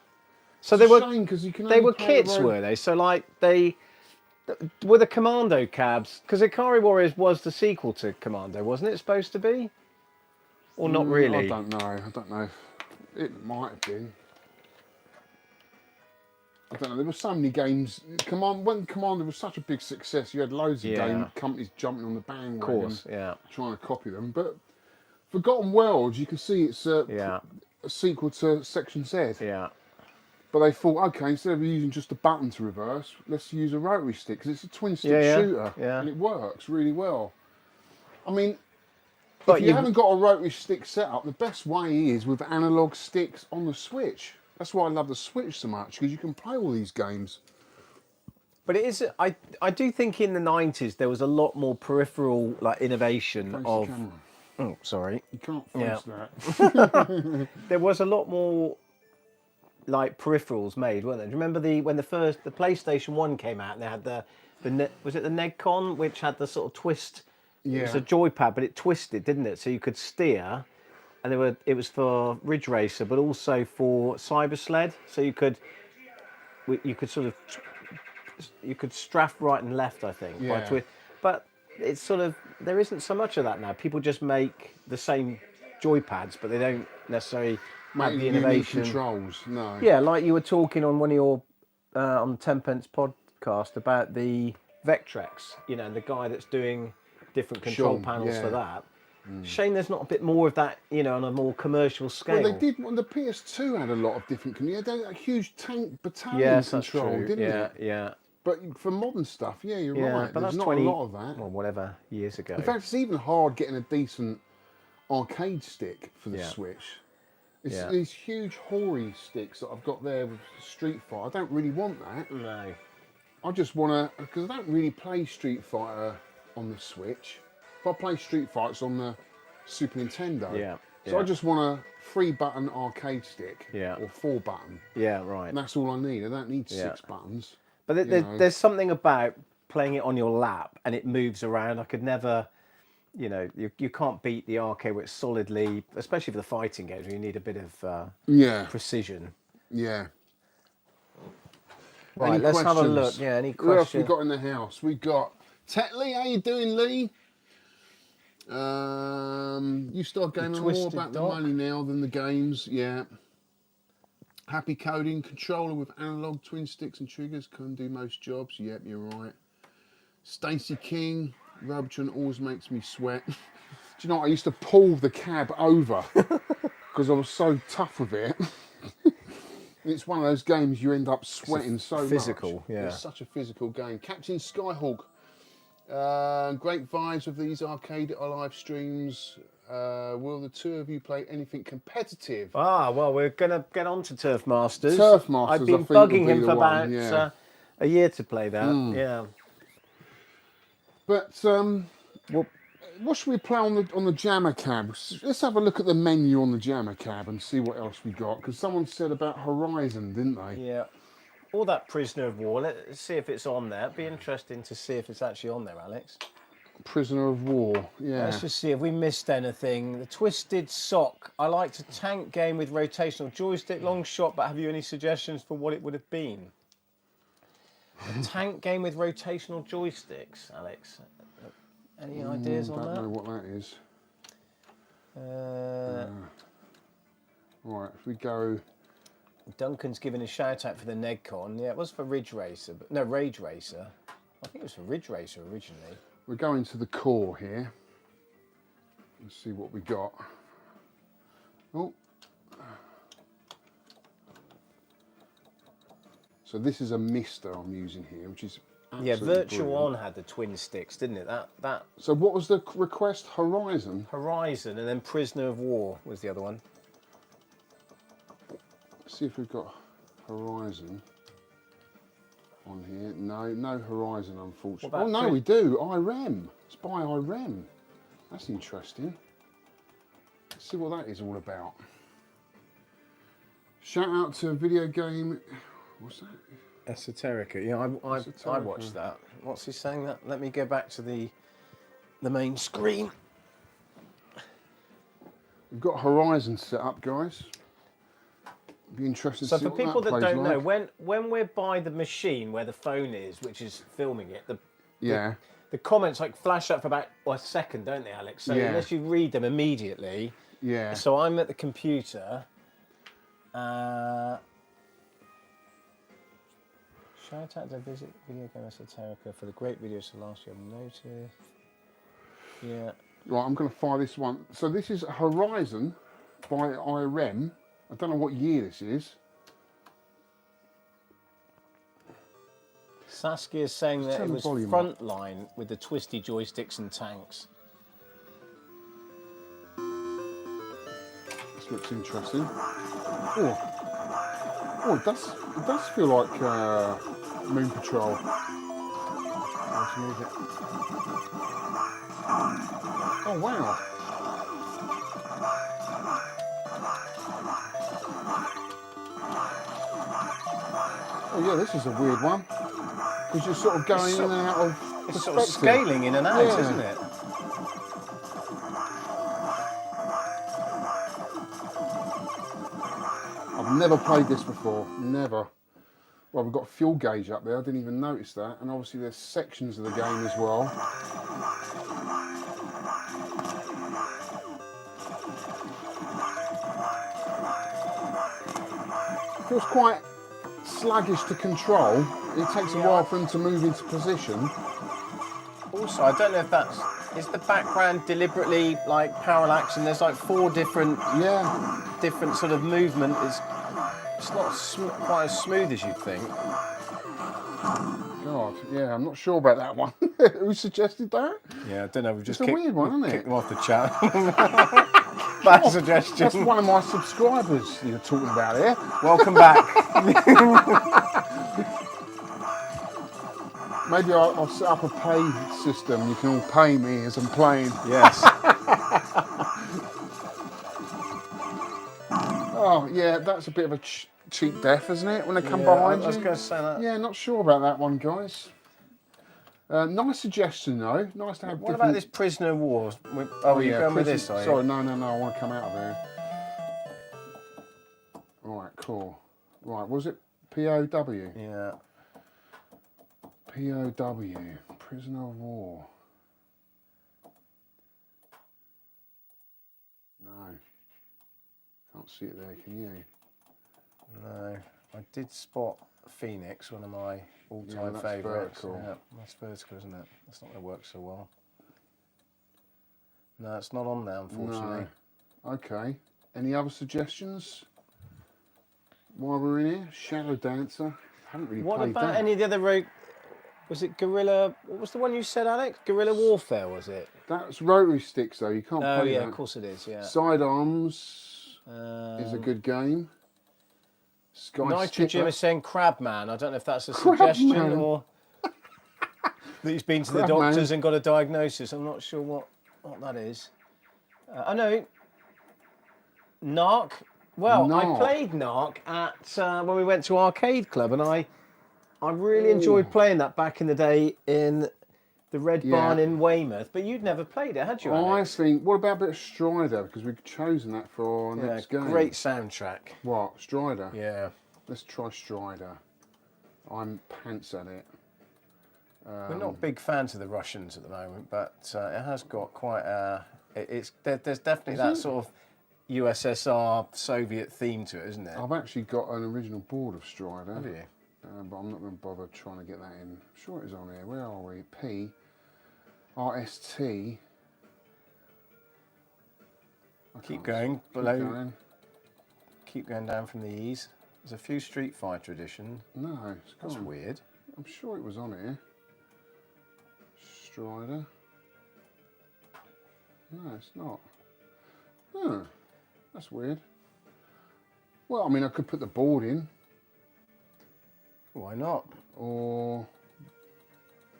So it's they a were. shame, 'cause you can they only were play kits, were they? So like they were the Commando cabs, because Ikari Warriors was the sequel to Commando, wasn't it supposed to be? Or not really? I don't know. It might have been. I don't know. There were so many games. When Commander was such a big success, you had loads of game companies jumping on the bandwagon, trying to copy them. But Forgotten Worlds, you can see it's a sequel to Section Z. Yeah. But they thought, okay, instead of using just a button to reverse, let's use a rotary stick because it's a twin stick shooter and it works really well. I mean, if you haven't got a rotary stick setup, the best way is with analog sticks on the Switch. That's why I love the Switch so much, because you can play all these games. But it is. I do think in the 90s there was a lot more peripheral like innovation Face of. the camera. Oh, sorry. You can't face Yeah. that. There was a lot more like peripherals made, weren't there? Do you remember when the PlayStation 1 came out and they had was it the Negcon, which had the sort of twist? Yeah. It was a joypad, but it twisted, didn't it? So you could steer, and it was for Ridge Racer, but also for Cyber Sled. So you could sort of you could strafe right and left, I think, by Yeah. twist. But it's sort of there isn't so much of that now. People just make the same joypads, but they don't necessarily have the Unique innovation. controls, no. Yeah, like you were talking on one of your on the 10 Pence podcast about the Vectrex, the guy that's doing different control Sean, panels yeah. for that. Shame there's not a bit more of that, on a more commercial scale. Well, they did. The PS2 had a lot of different. They had a huge tank battalion yes, control, that's true. didn't Yeah, it? yeah. But for modern stuff, yeah, you're right. But There's that's not 20, a lot of that. well, whatever years ago. In fact, it's even hard getting a decent arcade stick for the Yeah. Switch. It's Yeah. these huge Hori sticks that I've got there with Street Fighter. I don't really want that. No. I just want to, because I don't really play Street Fighter on the Switch. If I play Street Fighter, it's on the Super Nintendo. Yeah. So I just want a 3-button arcade stick. Yeah. Or 4-button. Yeah, right. And that's all I need. I don't need Yeah. 6 buttons. But there's something about playing it on your lap and it moves around. I could never, you can't beat the arcade where it's solidly, especially for the fighting games, where you need a bit of precision. Yeah. Right, Any let's have a questions? look. Yeah, any Who else we questions? got in the house? We got Tetley. How you doing, Lee? You start gaming more Twisted about the Dog. money now than the games. Yeah. Happy coding controller with analog twin sticks and triggers can do most jobs. Yep, you're right. Stacey King, Robotron always makes me sweat. Do you know what? I used to pull the cab over because I was so tough with it. It's one of those games you end up sweating so much. Physical, yeah. It's such a physical game. Captain Skyhawk. Great vibes with these arcade live streams. Will the two of you play anything competitive? Well, we're going to get on to Turf Masters. Turf Masters, I've been I think, will bugging be him the for one, about yeah. a year to play that. Yeah. But what should we play on the Jammer Cab? Let's have a look at the menu on the Jammer Cab and see what else we got. Because someone said about Horizon, didn't they? Yeah. Or that Prisoner of War. Let's see if it's on there. It'd be interesting to see if it's actually on there, Alex. Prisoner of War, yeah. Let's just see if we missed anything. The Twisted Sock. I liked a tank game with rotational joystick, long shot, but have you any suggestions for what it would have been? A tank game with rotational joysticks, Alex. Any ideas on I that? don't know what that is. Right, if we go... Duncan's given a shout out for the Negcon. Yeah, it was for Ridge Racer, but no, Rage Racer. I think it was for Ridge Racer originally. We're going to the core here. Let's see what we got. Oh. So this is a mister I'm using here, which is Yeah, absolutely Virtual brilliant. On had the twin sticks, didn't it? That So what was the request? Horizon? Horizon, and then Prisoner of War was the other one. Let's see if we've got Horizon on here. No Horizon, unfortunately. What Oh about no, we do. IREM. It's by IREM. That's interesting. Let's see what that is all about. Shout out to a video game. What's that? Esoterica. Yeah, I Esoterica. watched that. What's he saying? That? Let me go back to the main screen. We've got Horizon set up, guys. Be interested So to see for what people that plays don't know, like. when we're by the machine where the phone is, which is filming it, Yeah. the comments like flash up for about a second, don't they, Alex? So Yeah. unless you read them immediately. Yeah. So I'm at the computer. Shout out to Visit Video Game Esoterica for the great videos for last year. I've noticed. Yeah. Right, I'm going to fire this one. So this is Horizon by IREM. I don't know what year this is. Saskia is saying that turn it the was volume up. Frontline with the twisty joysticks and tanks. This looks interesting. Oh, it does feel like Moon Patrol. Let's move it. Oh wow. Oh yeah, this is a weird one. Because you're sort of going in and out of perspective. It's sort of scaling in and out, isn't it? I've never played this before, never. Well, we've got a fuel gauge up there, I didn't even notice that. And obviously there's sections of the game as well. Feels quite sluggish to control. It takes a while for him to move into position. Also, I don't know if is the background deliberately like parallax, and there's like 4 different sort of movement. It's not quite as smooth as you'd think. God, yeah, I'm not sure about that one. Who suggested that? Yeah, I don't know. We've just it's a weird one, isn't it? Kicked them off the chat. Bad suggestion. That's one of my subscribers you're talking about here. Welcome back. Maybe I'll set up a pay system. You can all pay me as I'm playing. Yes. Oh, yeah, that's a bit of a cheap death, isn't it? When they come behind you. I was going to say that. Yeah, not sure about that one, guys. Nice suggestion, though. Nice to have. What about this Prisoner of War? You're going with this, are you? Sorry, no. I want to come out of there. All right, cool. Right, was it POW? Yeah. POW, Prisoner of War. No. Can't see it there, can you? No. I did spot Phoenix, one of my all-time favourites. Vertical. Yeah, that's vertical, isn't it? That's not going to work so well. No, it's not on there, unfortunately. No. Okay. Any other suggestions while we're in here? Shadow Dancer. Haven't really played that. What about any of the other was it Guerrilla? What was the one you said, Alex? Guerrilla Warfare, was it? That's rotary sticks, though. You can't play that. Oh, yeah, of course it is, yeah. Sidearms is a good game. Nitrogen is saying Crabman. I don't know if that's a suggestion or that he's been to the doctors and got a diagnosis. I'm not sure what that is. I know. Narc. Well, I played Narc at when we went to Arcade Club, and I really enjoyed playing that back in the day in the Red Barn in Weymouth. But you'd never played it, had you, Alex? I think, what about a bit of Strider? Because we've chosen that for our next game. Great soundtrack. What, Strider? Yeah. Let's try Strider. I'm pants at it. We're not big fans of the Russians at the moment, but it has got quite a... There's definitely that sort of USSR Soviet theme to it, isn't there? I've actually got an original board of Strider. Have you? But I'm not going to bother trying to get that in. I'm sure it is on here. Where are we? P. RST. Keep going. Below. Keep going down from the E's. There's a few Street Fighter edition. No, it's gone. That's weird. I'm sure it was on here. Strider. No, it's not. Huh. That's weird. Well, I mean, I could put the board in. Why not? Or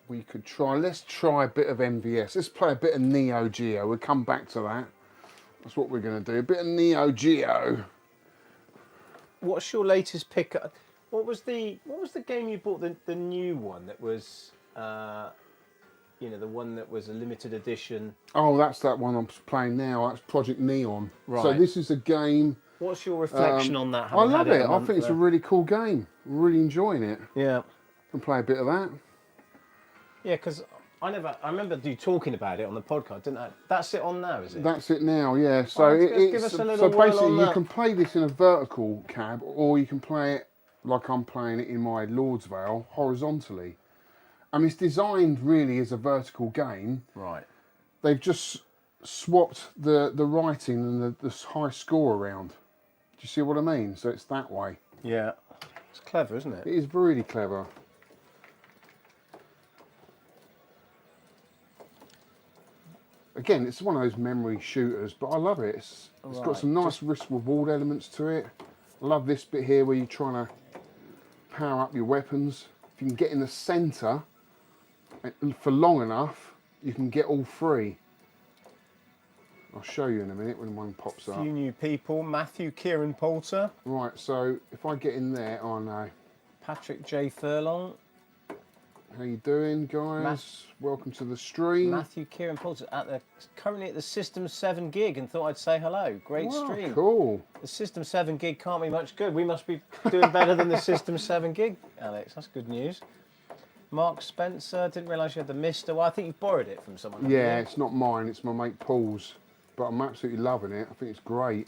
we could try, let's try a bit of MVS. Let's play a bit of Neo Geo. We'll come back to that. That's what we're going to do. A bit of Neo Geo. What's your latest pick? What was the game you bought? The new one that was, you know, the one that was a limited edition. Oh, that's that one I'm playing now. That's Project Neon. Right. So this is a game. What's your reflection on that? I love it. I think it's a really cool game. Really enjoying it. Yeah. Can play a bit of that. Yeah, because I remember you talking about it on the podcast, didn't I? That's it on now, is it? That's it now, yeah. So give us a little so basically on you that. can play this in a vertical cab, or you can play it like I'm playing it in my Lord's Vale, horizontally. I mean, it's designed really as a vertical game. Right. They've just swapped the writing and the high score around. Do you see what I mean? So it's that way. Yeah. It's clever, isn't it? It is really clever. again, it's one of those memory shooters, but I love it. It's got some nice risk-reward elements to it. I love this bit here where you're trying to power up your weapons. If you can get in the centre for long enough, you can get all three. I'll show you in a minute when one pops up. A few new people. Matthew Kieran Poulter. Right, so if I get in there, oh no. Patrick J. Furlong. How you doing, guys? Welcome to the stream. Matthew Kieran Poulter currently at the System 7 gig and thought I'd say hello. Great stream. Cool. The System 7 gig can't be much good. We must be doing better than the System 7 gig, Alex. That's good news. Mark Spencer, didn't realise you had the Mister. Well, I think you borrowed it from someone. Yeah, it's not mine. It's my mate Paul's. But I'm absolutely loving it. I think it's great.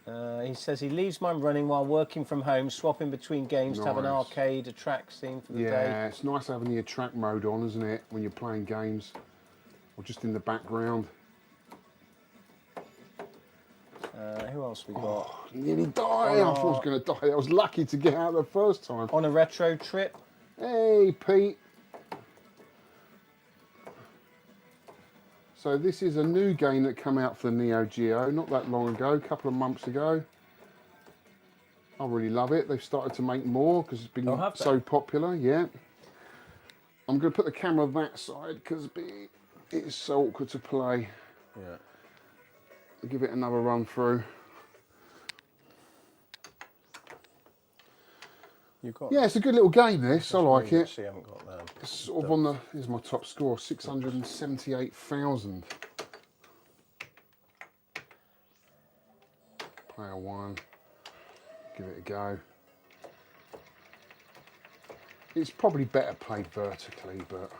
He says he leaves mine running while working from home, swapping between games to have an arcade, a track scene for the day. Yeah, it's nice having the attract mode on, isn't it, when you're playing games, or just in the background. Who else we got? Oh, nearly died. I thought I was going to die. I was lucky to get out the first time. On a retro trip. Hey, Pete. So this is a new game that came out for Neo Geo not that long ago, a couple of months ago. I really love it. They've started to make more because it's been so popular, yeah. I'm going to put the camera that side because it's so awkward to play. Yeah. I'll give it another run through. Yeah, it's a good little game, this. I like it. Actually, haven't got that. It's sort of on the... Here's my top score, 678,000. Player one. Give it a go. It's probably better played vertically, but...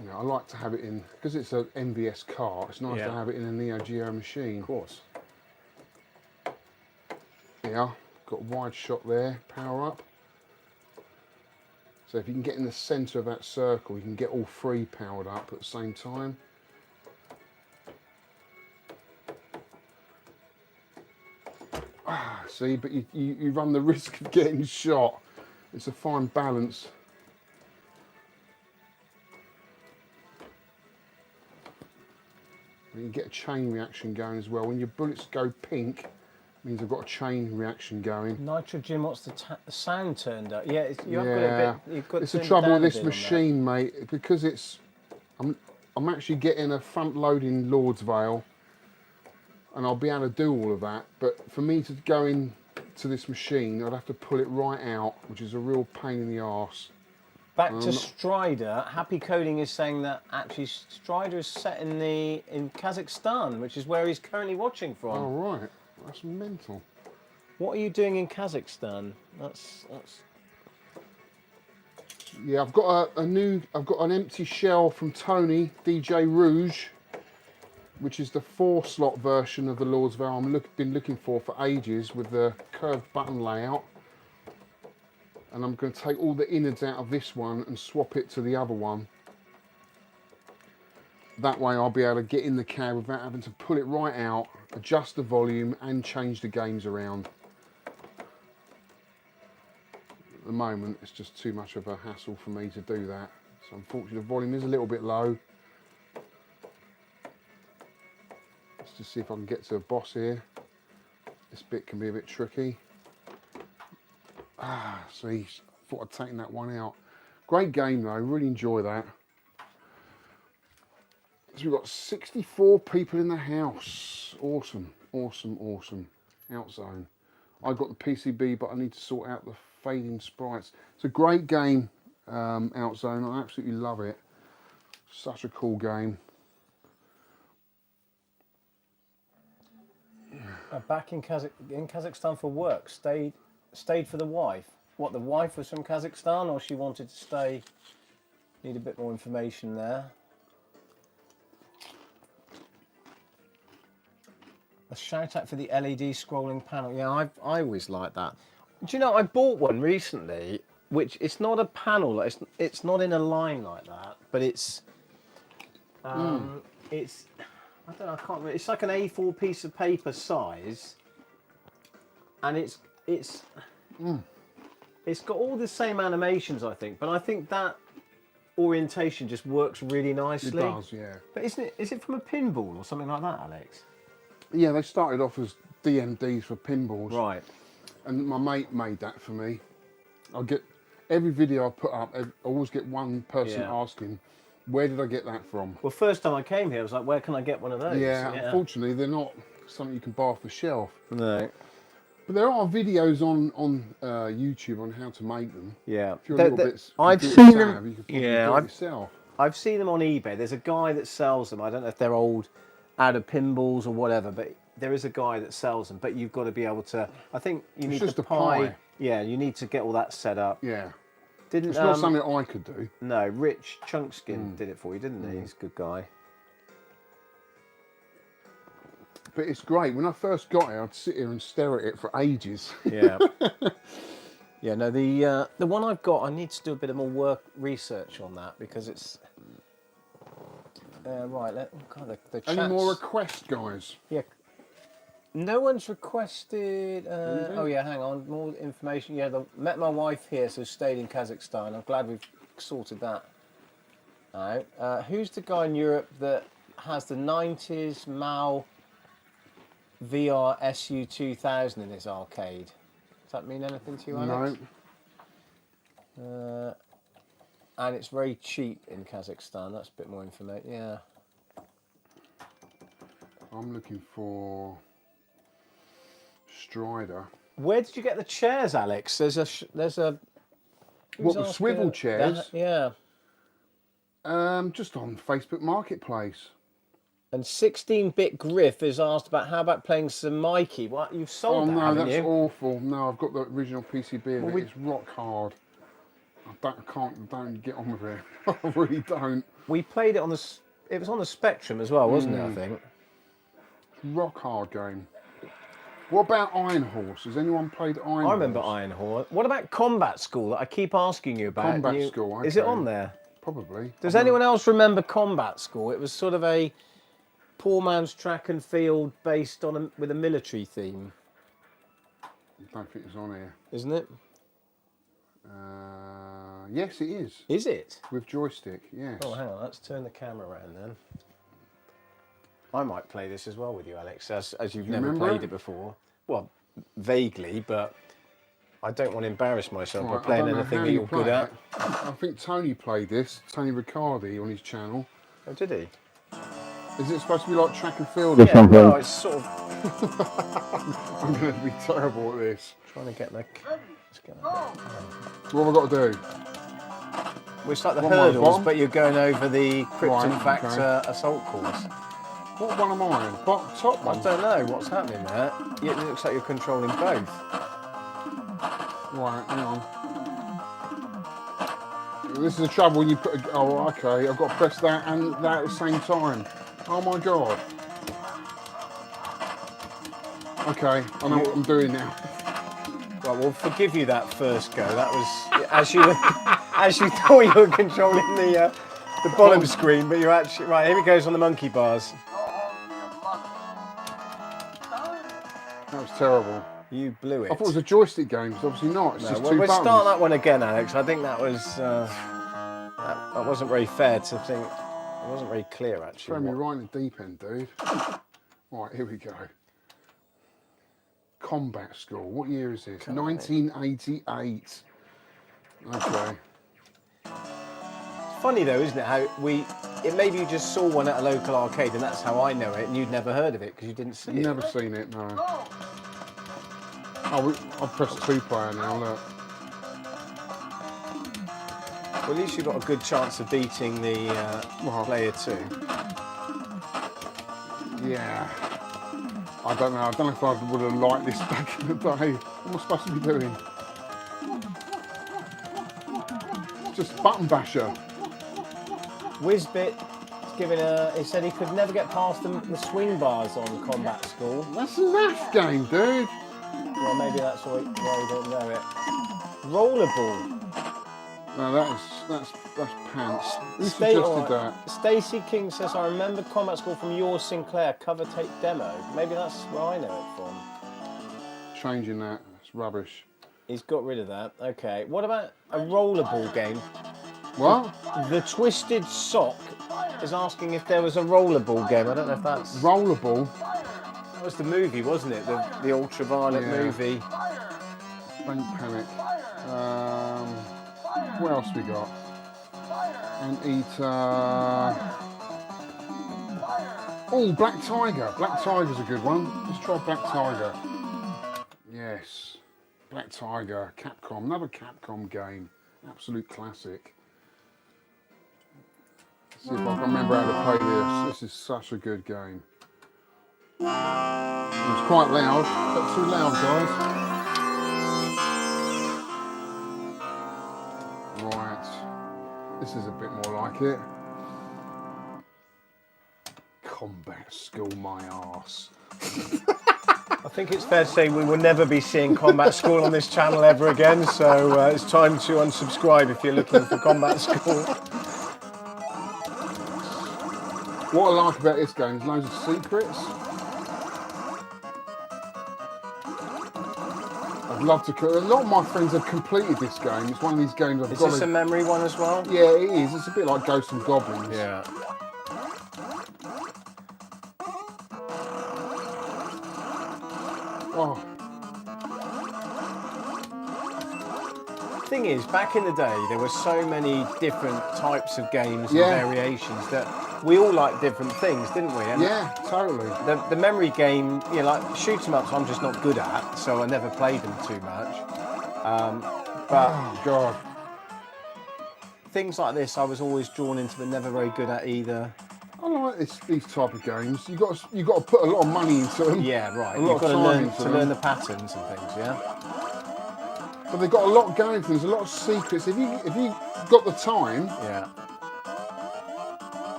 You know, I like to have it in... Because it's an NVS car, it's nice to have it in a Neo Geo machine. Of course. Yeah. Got a wide shot there, power up. So if you can get in the centre of that circle, you can get all three powered up at the same time. See, but you run the risk of getting shot. It's a fine balance. You can get a chain reaction going as well. When your bullets go pink, means I've got a chain reaction going. Nitrogen, what's the sound turned up? Yeah, you have got a bit. You've got it's the trouble with this machine, mate, because it's. I'm actually getting a front-loading Lord's Veil, and I'll be able to do all of that. But for me to go in to this machine, I'd have to pull it right out, which is a real pain in the arse. Back to Strider. Happy Coding is saying that actually Strider is set in Kazakhstan, which is where he's currently watching from. Oh right. That's mental. What are you doing in Kazakhstan? That's. Yeah, I've got I've got an empty shell from Tony DJ Rouge, which is the 4-slot version of the Lord's Veil been looking for ages with the curved button layout. And I'm going to take all the innards out of this one and swap it to the other one. That way I'll be able to get in the cab without having to pull it right out, adjust the volume and change the games around. At the moment it's just too much of a hassle for me to do that. So unfortunately the volume is a little bit low. Let's just see if I can get to a boss here. This bit can be a bit tricky. See, I thought I'd taken that one out. Great game though, really enjoy that. So we've got 64 people in the house. Awesome, awesome, awesome. Outzone. I got the PCB, but I need to sort out the fading sprites. It's a great game, Outzone. I absolutely love it. Such a cool game. Back in Kazakhstan for work. Stayed for the wife. What, the wife was from Kazakhstan, or she wanted to stay? Need a bit more information there. A shout out for the LED scrolling panel. Yeah, I always like that. Do you know, I bought one recently, which it's not a panel. It's not in a line like that, but it's I don't know. I can't remember. It's like an A4 piece of paper size, and it's got all the same animations, I think. But I think that orientation just works really nicely. It does, yeah. But is it from a pinball or something like that, Alex? Yeah, they started off as DMDs for pinballs. Right. And my mate made that for me. I get every video I put up, I always get one person asking, where did I get that from? Well, first time I came here, I was like, where can I get one of those? Yeah, unfortunately, they're not something you can buy off the shelf. No. But there are videos on YouTube on how to make them. Yeah. If you're a little bit I've savvy, seen them. you can probably do it yourself. I've seen them on eBay. There's a guy that sells them. I don't know if they're old, out of pinballs or whatever, but there is a guy that sells them. But you've got to be able to. I think you need just the a pie. Yeah, you need to get all that set up. Yeah. It's not something I could do. No, Rich Chunkskin did it for you, didn't he? He's a good guy. But it's great. When I first got it, I'd sit here and stare at it for ages. Yeah. Yeah, no, the one I've got, I need to do a bit of more research on that because it's... right, the chat's... Any more requests, guys? Yeah. No one's requested... oh, yeah, hang on. More information. Yeah, met my wife here, so stayed in Kazakhstan. I'm glad we've sorted that out. Who's the guy in Europe that has the 90s Mao VR SU2000 in his arcade? Does that mean anything to you, Alex? No. And it's very cheap in Kazakhstan. That's a bit more information. Yeah. I'm looking for Strider. Where did you get the chairs, Alex? There's a. What, the swivel chairs? Yeah. Just on Facebook Marketplace. And 16-bit Griff is asked about how about playing some Mikey? What, you've sold that, haven't you? That's awful. No, I've got the original PCB of it. It's rock hard. I don't get on with it. I really don't. We played it on the. It was on the Spectrum as well, wasn't it? I think. Rock hard game. What about Iron Horse? Has anyone played Iron Horse? I remember Iron Horse. What about Combat School that I keep asking you about? Combat School. Okay. Is it on there? Probably. Does anyone else remember Combat School? It was sort of a poor man's track and field based on with a military theme. I don't think it's on here. Isn't it? Yes, it is. Is it? With joystick, yes. Oh, hang on. Let's turn the camera around then. I might play this as well with you, Alex, as you've never played it before. Well, vaguely, but I don't want to embarrass myself by playing anything that you're good at. I think Tony played this, Tony Riccardi, on his channel. Oh, did he? Is it supposed to be like track and field or something? No, it's sort of... I'm going to be terrible at this. Trying to get the... What have I got to do? Well, it's like the hurdles, but you're going over the Krypton Factor assault course. What one am I in? Top one? I don't know what's happening there. It looks like you're controlling both. Right, hang on. This is the trouble when you put a... Oh, okay, I've got to press that and that at the same time. Oh my God. Okay, I know what I'm doing now. Right, we'll forgive you that first go. That was as you thought you were controlling the bottom screen, but you're actually right. Here it goes on the monkey bars. That was terrible. You blew it. I thought it was a joystick game. It's obviously not. It's just two we'll buttons. start that one again, Alex. I think that was that wasn't very fair to think. It wasn't very clear actually. Throw me right in the deep end, dude. Right, here we go. Combat School. What year is this? 1988. Okay. It's funny though, isn't it? How maybe you just saw one at a local arcade, and that's how I know it, and you'd never heard of it because you didn't see it. Never seen it, no. Oh, I've pressed 2-player now. Look. Well, at least you've got a good chance of beating the player 2. Yeah. I don't know. I don't know if I would have liked this back in the day. What am I supposed to be doing? Just button basher. Whizbit giving he said he could never get past the swing bars on Combat School. That's a naff game, dude. Well, maybe that's why you don't know it. Rollerball. No, that's pants. Who suggested that? Stacey King says, I remember Combat School from your Sinclair cover tape demo. Maybe that's where I know it from. Changing that. It's rubbish. He's got rid of that. Okay. What about a rollerball game? What? The Twisted Sock is asking if there was a rollerball game. I don't know if that's... Rollerball. That was the movie, wasn't it? The Ultraviolet movie. Don't panic. What else we got? Anteater. Oh, Black Tiger. Black Tiger's a good one. Let's try Black Tiger. Yes. Black Tiger. Capcom. Another Capcom game. Absolute classic. Let's see if I can remember how to play this. This is such a good game. It was quite loud. Not too loud, guys. Right. This is a bit more like it. Combat School, my arse. I think it's fair to say we will never be seeing Combat School on this channel ever again, so it's time to unsubscribe if you're looking for Combat School. What I like about this game is loads of secrets. I'd love to. A lot of my friends have completed this game. It's one of these games I've got. Is this a memory one as well? Yeah, it is. It's a bit like Ghosts and Goblins. Yeah. Oh. Thing is, back in the day, there were so many different types of games and variations that we all liked different things, didn't we? And yeah, totally. The memory game, you know, like shoot 'em ups, I'm just not good at, so I never played them too much. But oh God, things like this, I was always drawn into, but never very good at either. I like these type of games. You got to put a lot of money into them. Yeah, right. You've got to learn the patterns and things. Yeah. But they've got a lot going for them. There's a lot of secrets. If you got the time. Yeah.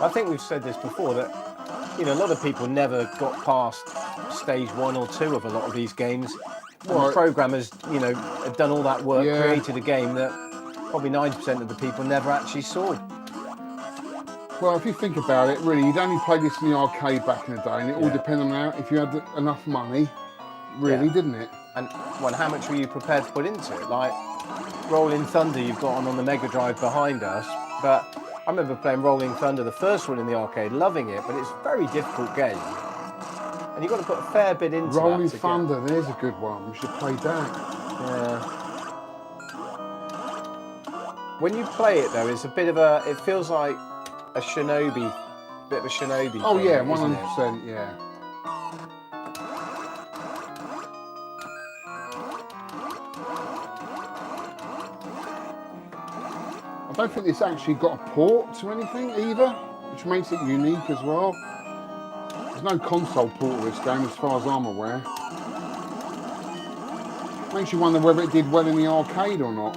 I think we've said this before that, you know, a lot of people never got past stage 1 or 2 of a lot of these games. And the programmers, you know, had done all that work, created a game that probably 90% of the people never actually saw. Well, if you think about it, really, you'd only play this in the arcade back in the day, and it all depended on if you had enough money, really, didn't it? And well, how much were you prepared to put into it? Like Rolling Thunder, you've got on the Mega Drive behind us, but I remember playing Rolling Thunder, the first one in the arcade, loving it, but it's a very difficult game. And you've got to put a fair bit into Rolling Thunder, there's a good one. We should play that. Yeah. When you play it though, it's a bit of it feels like a shinobi, bit of a shinobi. Oh thing, yeah, 100%, yeah. I don't think this actually got a port to anything either, which makes it unique as well. There's no console port of this game as far as I'm aware. Makes you wonder whether it did well in the arcade or not.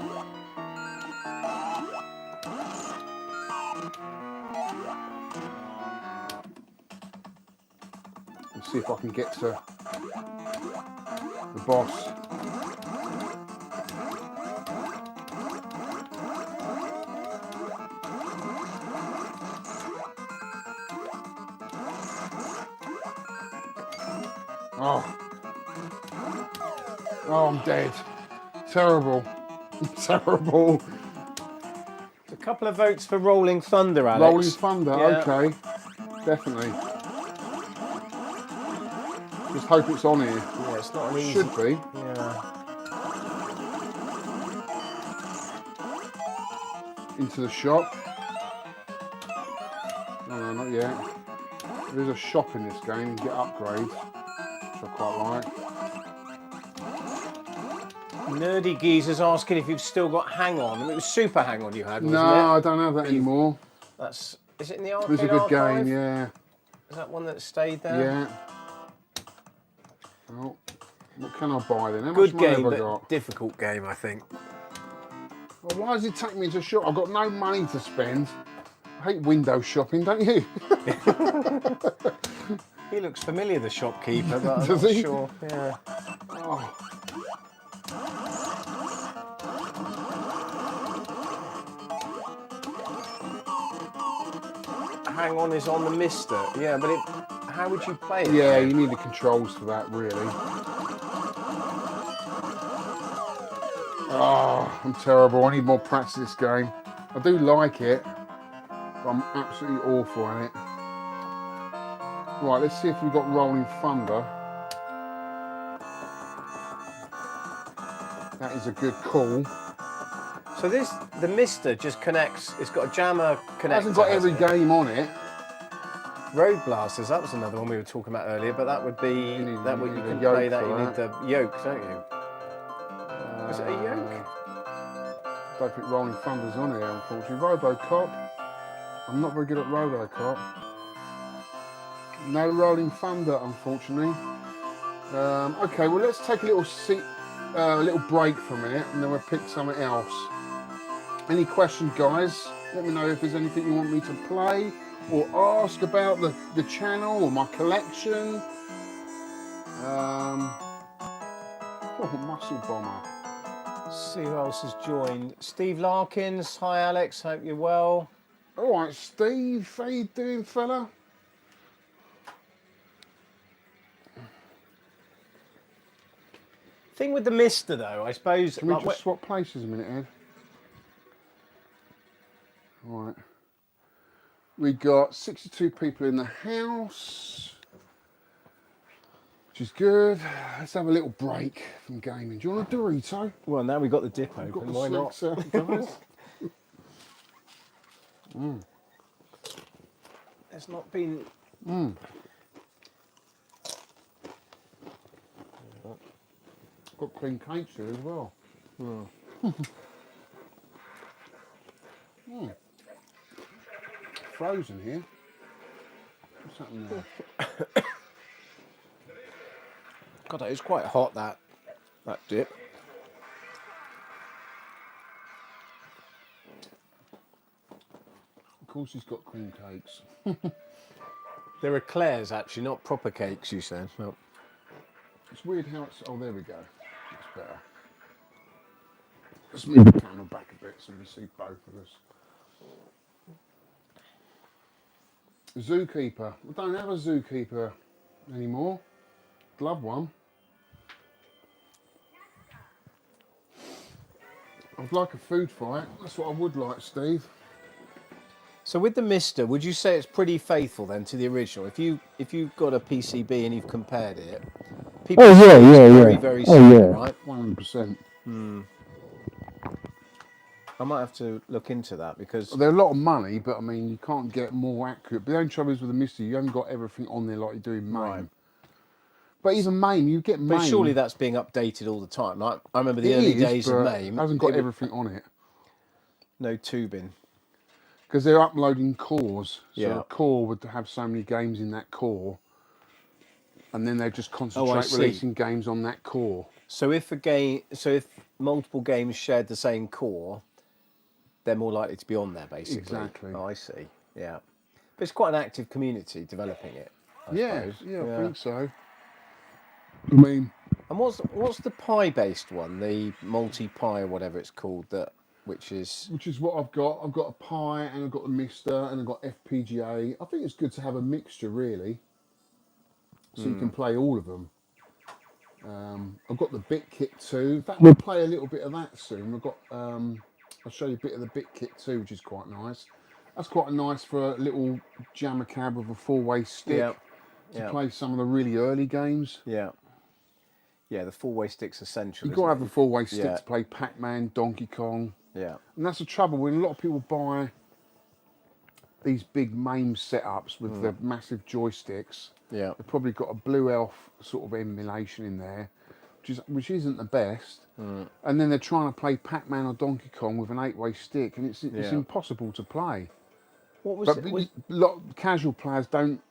Let's see if I can get to the boss. Oh, I'm dead. Terrible. Terrible. A couple of votes for Rolling Thunder, Alex. Rolling Thunder, okay. Definitely. Just hope it's on here. Yeah, it's not an easy... Should be. Yeah. Into the shop. No, not yet. There is a shop in this game. You get upgrades, which I quite like. Nerdy Geezer's asking if you've still got Hang On. I mean, it was Super Hang On you had, wasn't it? No, I don't have that anymore. Is it in the arcade? It was a good archive? game, yeah. Is that one that stayed there? Yeah. Oh, what can I buy then? How Good much money game, have I but got? difficult game, I think. Well, why does it take me to shop? I've got no money to spend. I hate window shopping, don't you? He looks familiar, the shopkeeper, but I'm Does not he? sure. Yeah. Oh. Hang On is on the Mister. Yeah, but how would you play it? Yeah, you need the controls for that, really. Oh, I'm terrible. I need more practice this game. I do like it, but I'm absolutely awful at it. Right, let's see if we've got Rolling Thunder. That is a good call. So the Mister just connects. It's got a jammer connector. It hasn't got every game on it. Road Blasters. That was another one we were talking about earlier, but that would be you can play that. You need the yoke, don't you? Is it a yoke? I don't think Rolling Thunder's on here, unfortunately. Robocop. I'm not very good at Robocop. No Rolling Thunder, unfortunately. Okay, well let's take a little break for a minute, and then we'll pick something else. Any questions, guys? Let me know if there's anything you want me to play or ask about the channel or my collection. Muscle Bomber. Let's see who else has joined. Steve Larkins. Hi, Alex. Hope you're well. All right, Steve. How you doing, fella? Thing with the Mister, though, I suppose. Can we just swap places a minute, Ed? All right. We got 62 people in the house, which is good. Let's have a little break from gaming. Do you want a Dorito? Well, now we've got the dip open. Why not? Guys? There's not been. Got clean cakes here as well. Frozen here. What's happening there? God, it is quite hot, that dip. Of course he's got cream cakes. They're eclairs, actually, not proper cakes, you said. No. It's weird how it's... Oh, there we go. That's better. Let's move the camera back a bit so we see both of us. Zookeeper. We don't have a zookeeper anymore. Love one. I'd like a food fight. That's what I would like, Steve. So with the Mister, would you say it's pretty faithful then to the original? If you've got a PCB and you've compared it, people say it's very, very similar, right? 100%. I might have to look into that because They're a lot of money, but I mean, you can't get more accurate. But the only trouble is with the Mister, you haven't got everything on there like you do in MAME. Right. But even MAME, you get MAME. But surely that's being updated all the time. Like, I remember the early days of MAME. It hasn't got everything on it. No tubing. Because they're uploading cores. So Yeah. a core would have so many games in that core. And then they just concentrate releasing games on that core. So if if multiple games shared the same core, they're more likely to be on there, basically. Exactly. Oh, I see. Yeah. But it's quite an active community developing it. I suppose. Yeah, I think so. I mean, and what's the Pi-based one? The multi-Pi or whatever it's called, which is what I've got. I've got a Pi and I've got the Mister and I've got FPGA. I think it's good to have a mixture, really, so you can play all of them. I've got the bit kit too. In fact, we'll play a little bit of that soon. We've got. I'll show you a bit of the bit kit too, which is quite nice. That's quite nice for a little jammer cab with a 4-way stick to play some of the really early games. Yeah. Yeah, the 4-way stick's essential. You've got to have a 4-way stick to play Pac-Man, Donkey Kong. Yeah. And that's the trouble when a lot of people buy these big MAME setups with the massive joysticks. Yeah. They've probably got a Blue Elf sort of emulation in there, which isn't the best. And then they're trying to play Pac-Man or Donkey Kong with an 8-way stick, and it's impossible to play. What was but it? A lot of casual players don't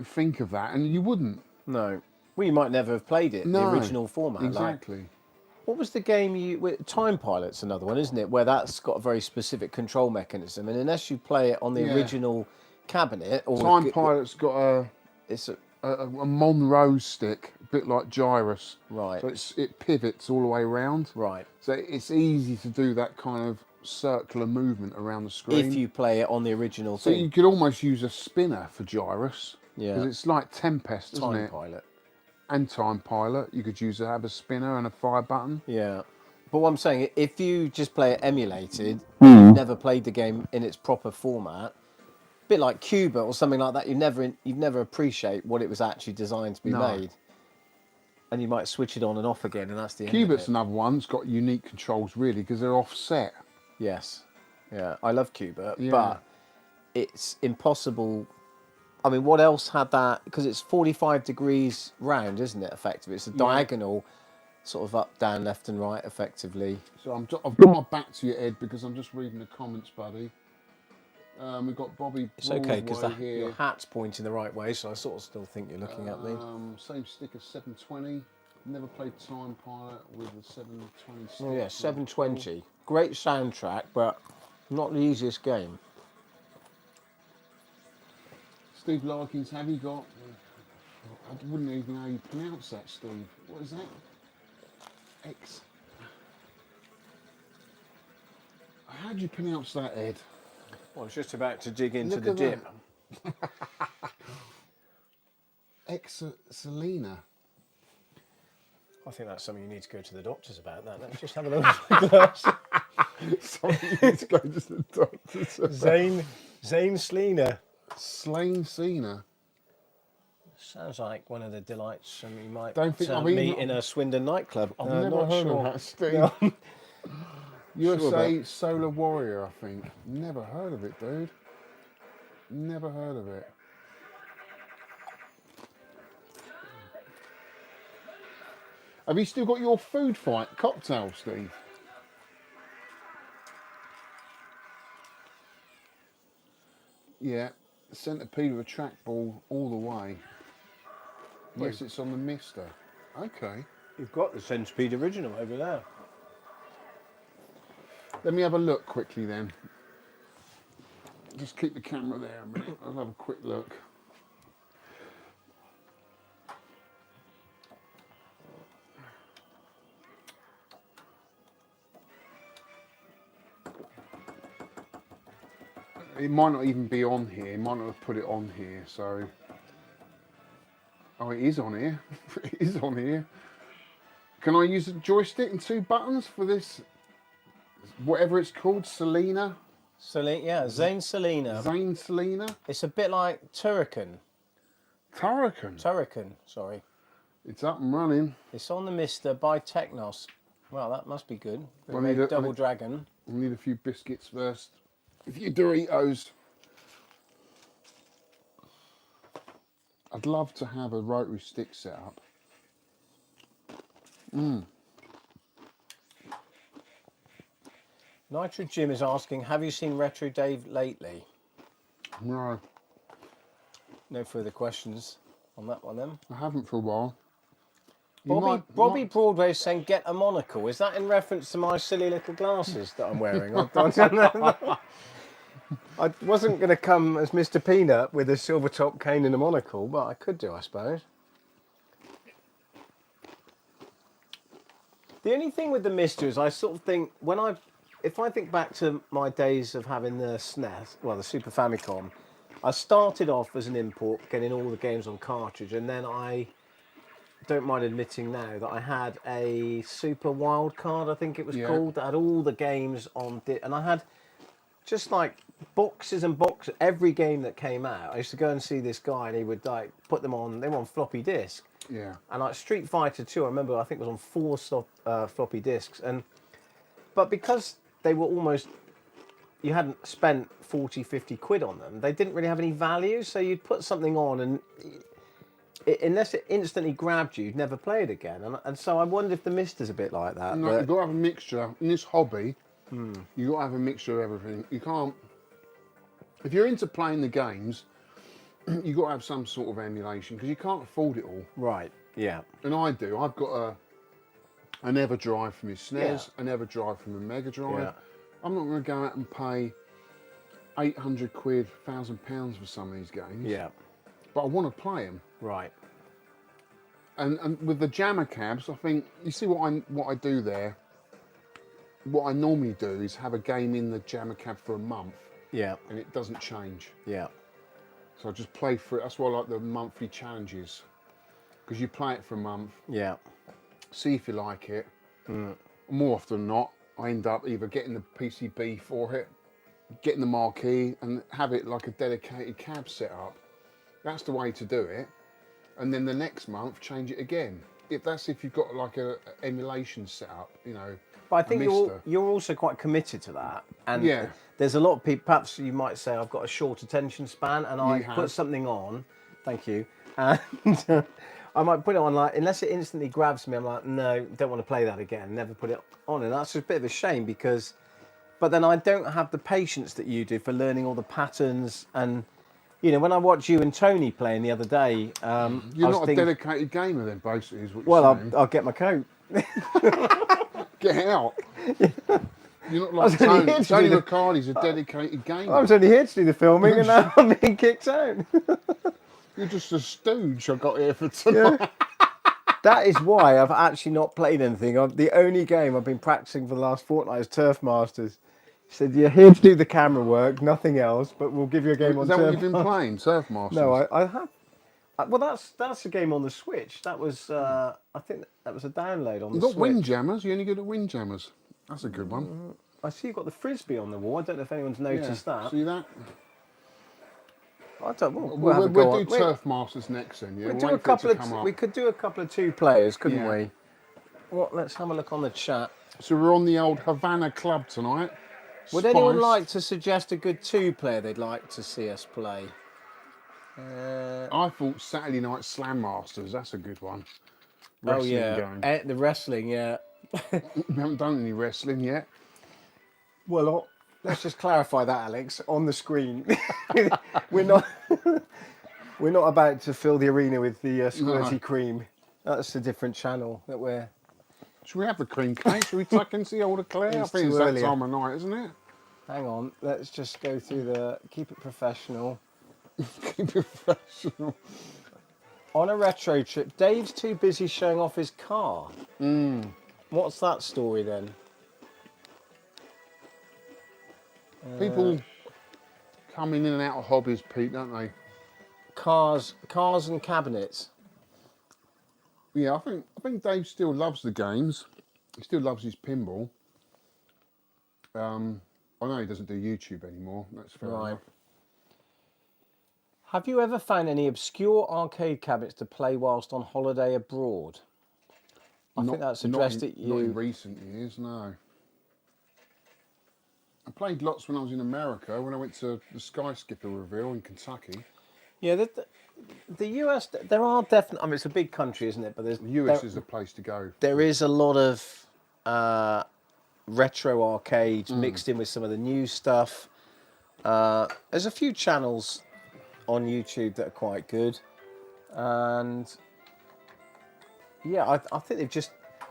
think of that, and you wouldn't. No. Well, you might never have played it in the original format. Exactly. What was the game Time Pilot's another one, isn't it? Where that's got a very specific control mechanism, and unless you play it on the original cabinet, or Time Pilot's got a Monroe stick, a bit like Gyrus. Right. So it pivots all the way around. Right. So it's easy to do that kind of circular movement around the screen. If you play it on the original So thing. you could almost use a spinner for Gyrus. Yeah. Because it's like Tempest, isn't Time it? Pilot. And Time Pilot. You could use have a spinner and a fire button. Yeah. But what I'm saying, if you just play it emulated, and you've never played the game in its proper format, a bit like Cuba or something like that, you'd never appreciate what it was actually designed to be No. made. And you might switch it on and off again, and that's the end Cubit's of it. another one. It's got unique controls, really, because they're offset. Yes. Yeah, I love Cuba, Yeah. but it's impossible. I mean, what else had that? Because it's 45 degrees round, isn't it, effectively? It's a diagonal, sort of up, down, left and right, effectively. So I've got my back to your Ed because I'm just reading the comments, buddy. We've got Bobby It's okay, because Broadway your here. hat's pointing the right way, so I sort of still think you're looking at me. Same stick as 720. Never played Time Pilot with the 720 stick. Oh yeah, 720. Great soundtrack, but not the easiest game. Steve Larkins, have you got... I wouldn't even know how you pronounce that, Steve. What is that? X... How do you pronounce that, Ed? Well, I was just about to dig into Look the at dip. X Selena. I think that's something you need to go to the doctors about. That. Let's just have a look at my glass. Sorry, let's go to the doctors. Zan Selena. Slain Cena. Sounds like one of the delights you might Don't think I've even- meet in a Swindon nightclub. I've never heard of that, Steve. USA Solar Warrior, I think. Never heard of it, dude. Never heard of it. Have you still got your food fight cocktail, Steve? Yeah. Centipede with a trackball all the way. Yes, it's on the Mister. Okay. You've got the Centipede original over there. Let me have a look quickly then. Just keep the camera there a minute. I'll have a quick look. It might not even be on here. It might not have put it on here, so... Oh, it is on here. It is on here. Can I use a joystick and 2 buttons for this? Whatever it's called, Selena? Yeah, Zan Selena. Zan Selena? It's a bit like Turrican. Turrican. Sorry. It's up and running. It's on the Mister by Technos. Well, that must be good. I need a- Double Dragon. We'll need a few biscuits first. A few Doritos. I'd love to have a rotary stick set up. Nitro Jim is asking, have you seen Retro Dave lately? No, No further questions on that one then. I haven't for a while. You Bobby might- Broadway is saying, get a monocle. Is that in reference to my silly little glasses that I'm wearing? I don't know. I wasn't going to come as Mr. Peanut with a silver top cane and a monocle, but I could do, I suppose. The only thing with the Mister is I sort of think, if I think back to my days of having the SNES, well, the Super Famicom, I started off as an import, getting all the games on cartridge, and then I don't mind admitting now that I had a Super Wildcard, I think it was called, that had all the games on, and I had just like boxes and boxes, every game that came out. I used to go and see this guy, and he would like put them on. They were on floppy disk. Yeah. And like Street Fighter 2, I remember I think it was on 4 floppy disks, but because they were almost, you hadn't spent 40, 50 quid on them, they didn't really have any value. So you'd put something on, and unless it instantly grabbed you, you'd never play it again. And so I wonder if the Mister's a bit like that. No, you've got to have a mixture. In this hobby, you've got to have a mixture of everything. You can't... If you're into playing the games, you've got to have some sort of emulation, because you can't afford it all. Right, yeah. And I do. I've got an EverDrive from his SNES, Yeah. an EverDrive from a Mega Drive. Yeah. I'm not going to go out and pay 800 quid, £1,000 for some of these games. Yeah, But I want to play them. right. And with the jammer cabs, I think, you see what I do there? What I normally do is have a game in the jammer cab for a month, Yeah, and it doesn't change. yeah. So I just play for it. That's why I like the monthly challenges, because you play it for a month, Yeah. see if you like it. More often than not, I end up either getting the PCB for it, getting the marquee, and have it like a dedicated cab set up. That's the way to do it. And then the next month, change it again. If you've got like a emulation set up, you know. But I think you're also quite committed to that. And Yeah. there's a lot of people, perhaps you might say, I've got a short attention span, and I put have. something on, thank you, and I might put it on, like, unless it instantly grabs me, I'm like, no, don't want to play that again, never put it on. And that's just a bit of a shame, because, but then I don't have the patience that you do for learning all the patterns. And, you know, when I watched you and Tony playing the other day, You're not a dedicated gamer then, basically, is what you're well, saying. I'll get my coat. Get out. You're not like Tony. Tony Riccardi's a dedicated gamer. I was only here to do the filming, and now I'm being kicked out. You're just a stooge I got here for tonight. Yeah. That is why I've actually not played anything. The only game I've been practicing for the last fortnight is Turf Masters. He said, you're here to do the camera work, nothing else, but we'll give you a game on Is that Turf what you've been playing, Turf Masters? No, I have. Well, that's a game on the Switch. That was, I think that was a download on the Switch. You've got Windjammers. You're only good at Windjammers. That's a good one. I see you've got the Frisbee on the wall. I don't know if anyone's noticed that. See that? I don't. We'll do Turf Masters next then. Yeah, we could do a couple of two players, couldn't we? Well, let's have a look on the chat. So we're on the old Havana Club tonight. Would anyone like to suggest a good two-player they'd like to see us play? I thought Saturday Night Slam Masters. That's a good one. Wrestling game. The wrestling, yeah. We haven't done any wrestling yet. Well, let's just clarify that, Alex, on the screen. we're not about to fill the arena with the squirty cream. That's a different channel that we're. Should we have the cream cake? Should we tuck and see all the Claire? I think it's that time of night, isn't it? Hang on, let's just go through keep it professional. Keep it professional. On a retro trip, Dave's too busy showing off his car. What's that story then? People come in and out of hobbies, Pete, don't they? Cars and cabinets. Yeah, I think Dave still loves the games. He still loves his pinball. I know he doesn't do YouTube anymore. That's fair enough. Have you ever found any obscure arcade cabinets to play whilst on holiday abroad? I think that's addressed at you. Not in recent years, no. I played lots when I was in America, when I went to the Sky Skipper reveal in Kentucky. Yeah, the US, there are definitely, I mean, it's a big country, isn't it? But the US is the place to go. There is a lot of retro arcades mixed in with some of the new stuff. There's a few channels on YouTube that are quite good. And yeah, I think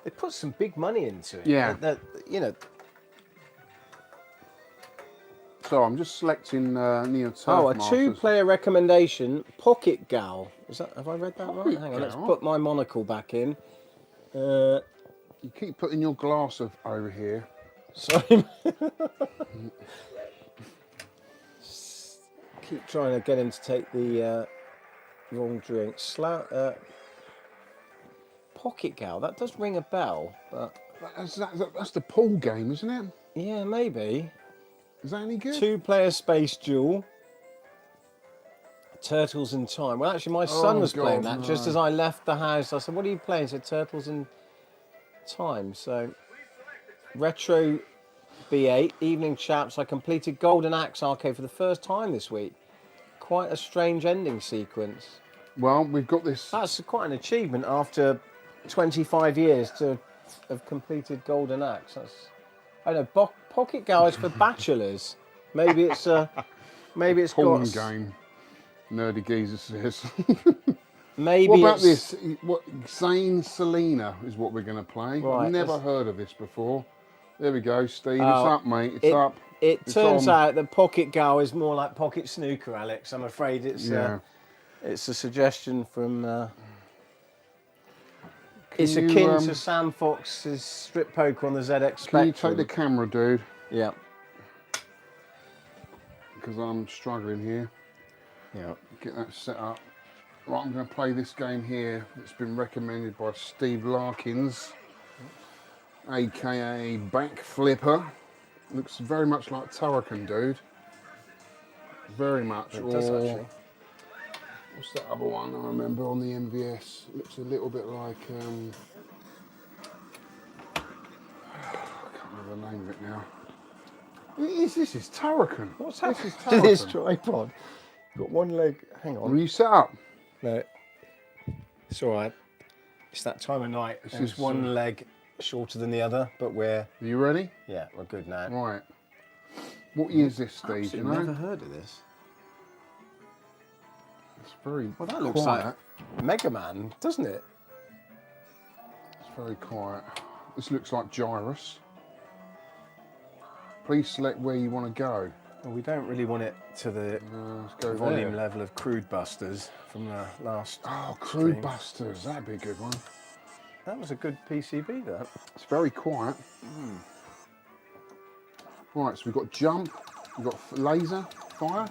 they put some big money into it. Yeah. You know. So I'm just selecting Neo Turf Masters. Two-player recommendation, Pocket Gal. Have I read that right? Hang on, let's put my monocle back in. You keep putting your glass over here. Sorry. Keep trying to get him to take the wrong drink. Pocket Gal, that does ring a bell, but that's the pool game, isn't it? Yeah, maybe. Is that any good? Two-player space duel. Turtles in Time. Well, actually, my son was playing that just as I left the house. I said, "What are you playing?" He said, "Turtles in Time." So, retro B8 evening chaps. I completed Golden Axe Arcade for the first time this week. Quite a strange ending sequence. Well, we've got this. That's quite an achievement after 25 years to have completed Golden Axe. I don't know. Pocket Gal is for bachelors. Maybe it's porn game. Nerdy geezer says. Maybe. What about this? Zan Selena is what we're going to play. Right, I've never heard of this before. There we go, Steve. It's up, mate. It's up. It turns out that Pocket Gal is more like Pocket Snooker, Alex. I'm afraid it's a suggestion from. It's akin to Sam Fox's strip poker on the ZX Spectrum. Can you take the camera, dude? Yeah. Because I'm struggling here. Yeah. Get that set up. Right, I'm going to play this game here that's been recommended by Steve Larkins, aka Backflipper. Looks very much like Turrican, dude. Very much. It does actually. What's that other one I remember on the MVS? Looks a little bit like. I can't remember the name of it now. This is Turrican. What's this happening is to this Turrican. tripod? Got one leg. Hang on. Are you set up? No. It's all right. It's that time of night. This There's is, one leg shorter than the other, but Are you ready? yeah, we're good now. Right. What year is this, Steve? Do you know? Never heard of this. It's very Well, that looks quiet. like Mega Man, doesn't it? It's very quiet. This looks like Gyrus. Please select where you want to go. Well, we don't really want it to the Let's go volume there. level of Crude Busters from the last. Oh, Crude stream. Busters. That'd be a good one. That was a good PCB, that. It's very quiet. Right, so we've got jump, we've got laser, fire.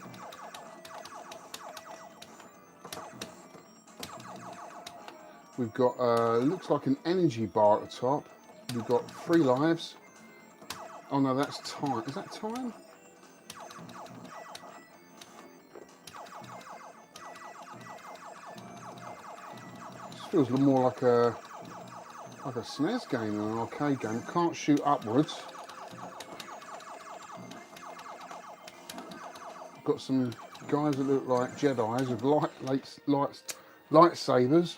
We've got, looks like an energy bar at the top. We've got 3 lives. Oh no, that's time. Is that time? This feels more like a SNES game than an arcade game. Can't shoot upwards. Got some guys that look like Jedis with lightsabers.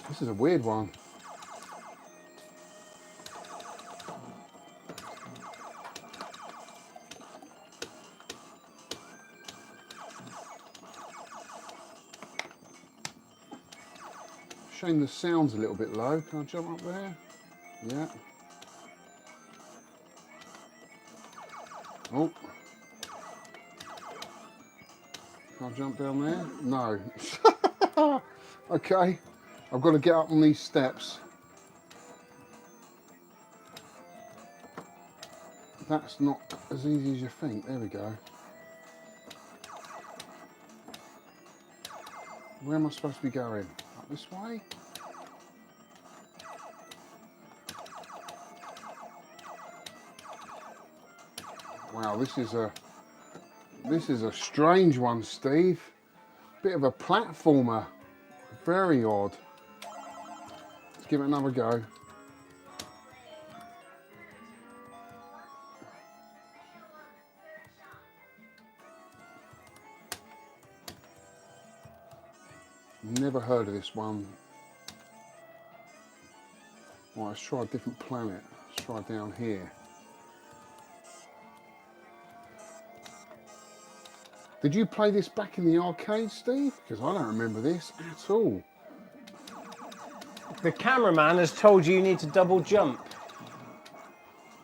This is a weird one. Shame the sound's a little bit low. Can I jump up there? Yeah. Oh. Can I jump down there? No. Okay. I've got to get up on these steps. That's not as easy as you think. There we go. Where am I supposed to be going? Up this way? Wow, this is a strange one, Steve. Bit of a platformer. Very odd. Let's give it another go. Never heard of this one. Right, let's try a different planet. Let's try down here. Did you play this back in the arcade, Steve? Because I don't remember this at all. The cameraman has told you need to double jump.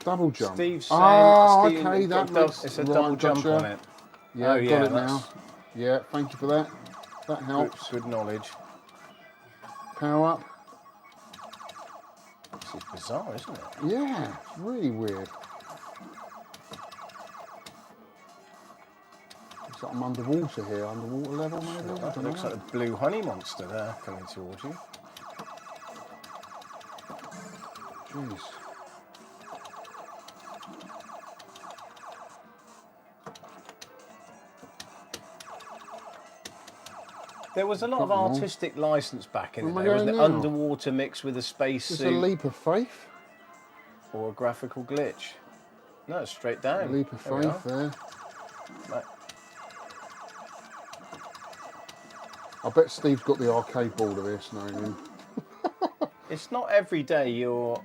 Double jump. Steve's saying. Oh, Steve, okay, that makes it's a right, double jump gotcha. on it. Yeah, Oh, got yeah, it now. Yeah, thank you for that. That helps. Good knowledge. Power up. This is bizarre, isn't it? Yeah, it's really weird. Looks like I'm underwater here, underwater level maybe. I That don't looks know. like a blue honey monster there coming towards you. Jeez. There was a lot of Got them all. artistic license back in Where the am I day, wasn't it? going now? Underwater mixed with a space Just a suit leap of faith. or a graphical glitch. No, it's straight down. A leap of There we faith are. there. Right. I bet Steve's got the arcade board of this, knowing him. It's not every day you're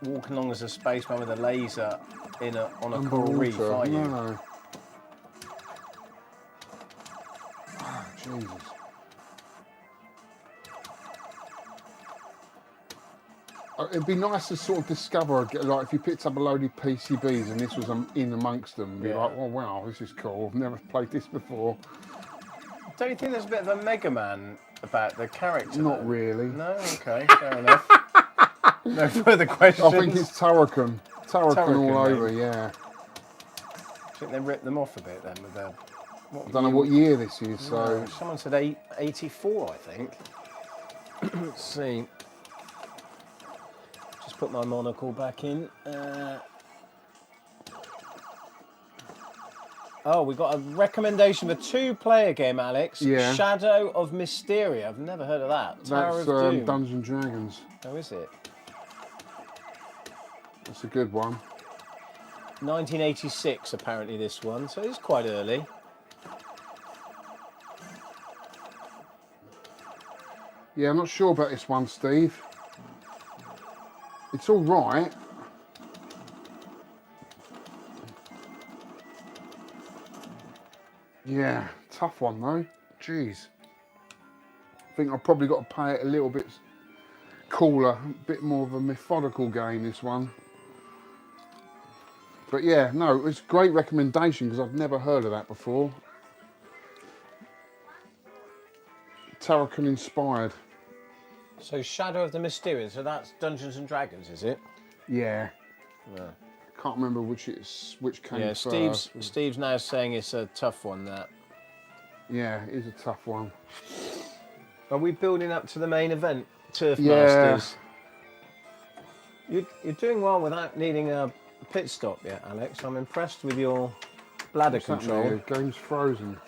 walking along as a spaceman with a laser on a coral reef, are you? No. Ah, Jesus. It'd be nice to sort of discover, like, if you picked up a load of PCBs and this was in amongst them, be Yeah. like, oh wow, this is cool. I've never played this before. Don't you think there's a bit of a Mega Man about the character? Not though? really. No? Okay, fair enough. No further questions. I think it's Turrican. Turrican all Turrican, over, yeah. I think they ripped them off a bit then with their I don't know what year this is, so... Someone said 84, I think. Let's see. Just put my monocle back in. Oh, we got a recommendation for a 2-player game, Alex. Yeah. Shadow of Mysteria. I've never heard of that. Tower That's of Doom. Dungeons and Dragons. Oh, is it? That's a good one. 1986, apparently, this one. So it's quite early. Yeah, I'm not sure about this one, Steve. It's all right. Yeah, tough one though. Jeez. I think I've probably got to play it a little bit cooler, a bit more of a methodical game, this one. But yeah, no, it's a great recommendation because I've never heard of that before. Tarracan inspired. So Shadow of the Mysterious, so that's Dungeons and Dragons, is it? Yeah. Yeah. Can't remember which came Yeah, first. Steve's now saying it's a tough one, that. Yeah, it is a tough one. Are we building up to the main event, Turf Yeah. Masters? You're doing well without needing a pit stop yet, Alex. I'm impressed with your bladder What's that control. mean? Game's frozen.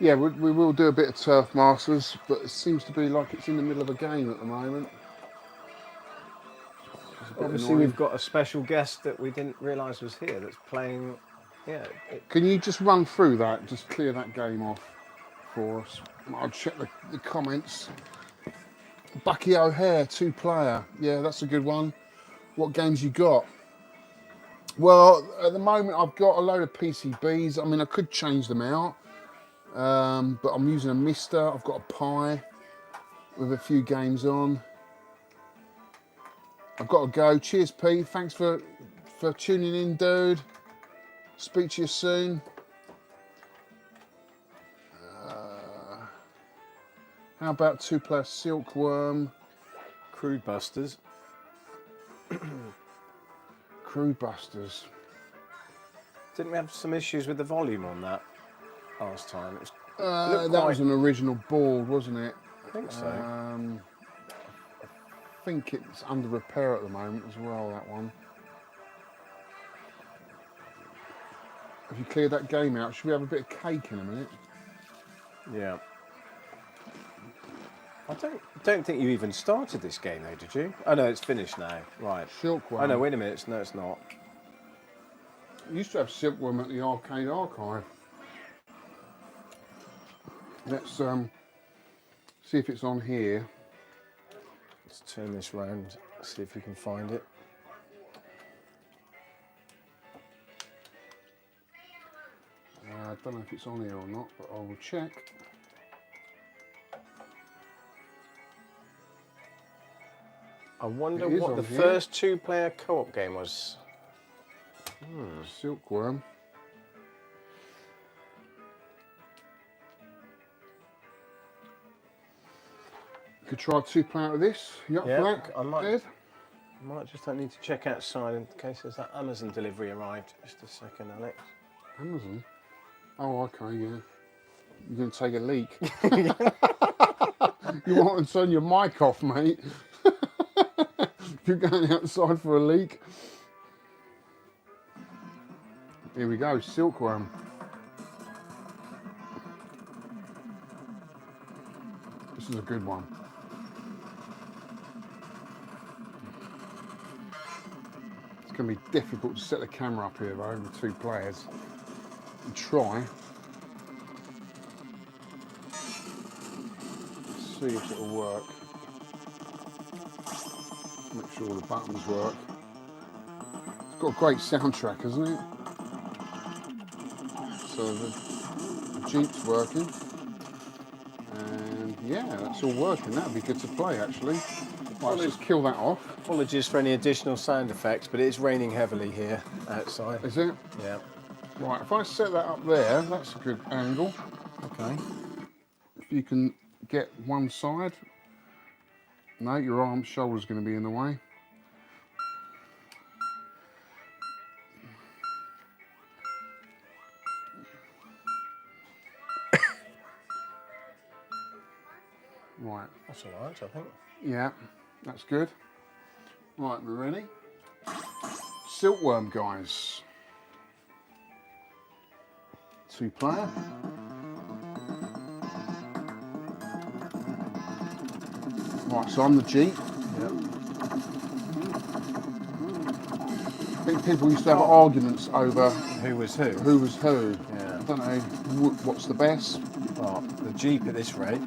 Yeah, we will do a bit of Turf Masters, but it seems to be like it's in the middle of a game at the moment. Obviously, we've got a special guest that we didn't realise was here that's playing. Yeah. Can you just run through that? Just clear that game off for us. I'll check the comments. Bucky O'Hare, 2-player. Yeah, that's a good one. What games you got? Well, at the moment I've got a load of PCBs. I mean, I could change them out. But I'm using a Mister. I've got a Pi with a few games on. I've got to go. Cheers, Pete. Thanks for tuning in, dude. Speak to you soon. How about 2-player Silkworm? Crude Busters. Crew Busters. Didn't we have some issues with the volume on that last time? It That was an original board, wasn't it? I think so. I think it's under repair at the moment as well, that one. Have you cleared that game out? Should we have a bit of cake in a minute? Yeah. I don't think you even started this game though, did you? Oh no, it's finished now. Right. Silkworm. Oh no, wait a minute. No, it's not. We used to have Silkworm at the Arcade Archive. Let's see if it's on here. Let's turn this round, see if we can find it. I don't know if it's on here or not, but I will check. I wonder It is what on the here. first 2-player co-op game was. Silkworm. Could try a 2-player of this. You up Yeah, for that, I might. Ed? I might just need to check outside in case there's that Amazon delivery arrived. Just a second, Alex. Amazon? Oh, okay, yeah. You're going to take a leak. You want to turn your mic off, mate. You're going outside for a leak. Here we go, Silkworm. This is a good one. It's going to be difficult to set the camera up here though with 2 players. And try. See if it'll work. Make sure all the buttons work. It's got a great soundtrack, hasn't it? So the Jeep's working. And yeah, that's all working. That'd be good to play actually. Right, let's just kill that off. Apologies for any additional sound effects, but it's raining heavily here outside. Is it? Yeah. Right, if I set that up there, that's a good angle. Okay. If you can get one side. No, your shoulder's going to be in the way. That's all right, I think. Yeah, that's good. Right, we're ready. Silkworm, guys. 2-player. Right, so I'm the Jeep. Yep. I think people used to have arguments over Who was who? who was who. Yeah. I don't know what's the best. Well, the Jeep at this rate.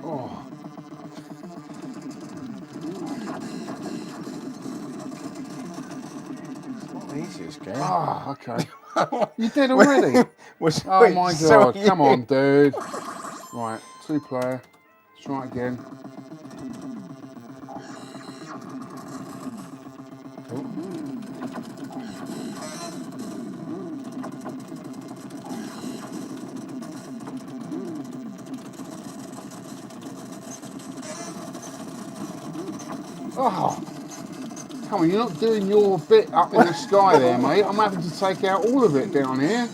Oh, Not the easiest game. ah, okay. You did already? Was, Oh wait, my so god, come on, dude. Right, 2-player. Let's try it again. Oh, come on, you're not doing your bit up in the sky there, mate. I'm having to take out all of it down here.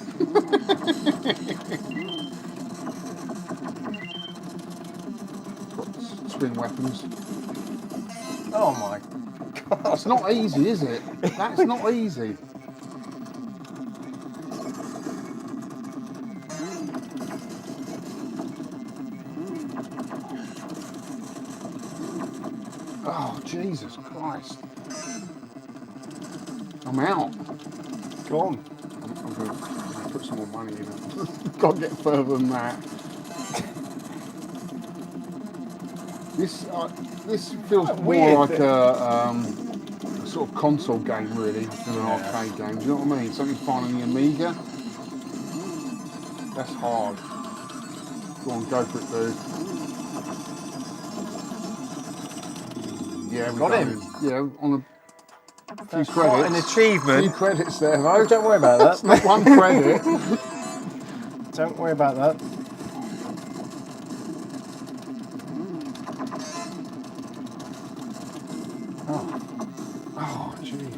Got twin weapons. Oh my god. That's not easy, is it? That's not easy. Oh, Jesus Christ. I'm out. Go on. I'm going to put some more money in it. Got to get further than that. This feels more weird like a sort of console game, really, than an arcade game. Do you know what I mean? Something you find on the Amiga. That's hard. Go on, go for it, dude. Yeah, we Got him. Yeah, on a few That's quite credits. an achievement. Few credits there, though. Don't worry about that. That's not one credit. Don't worry about that. Oh, jeez.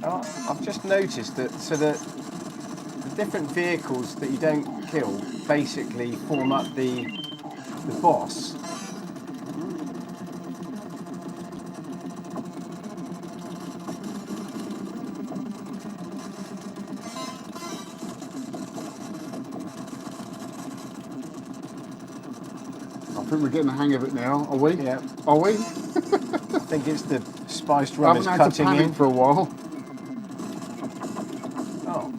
Oh, I've just noticed that the different vehicles that you don't kill basically form up the boss. I think we're getting the hang of it now, are we? Yeah. Are we? I think it's the spiced I rum is haven't had to cutting panic in. for a while. Oh,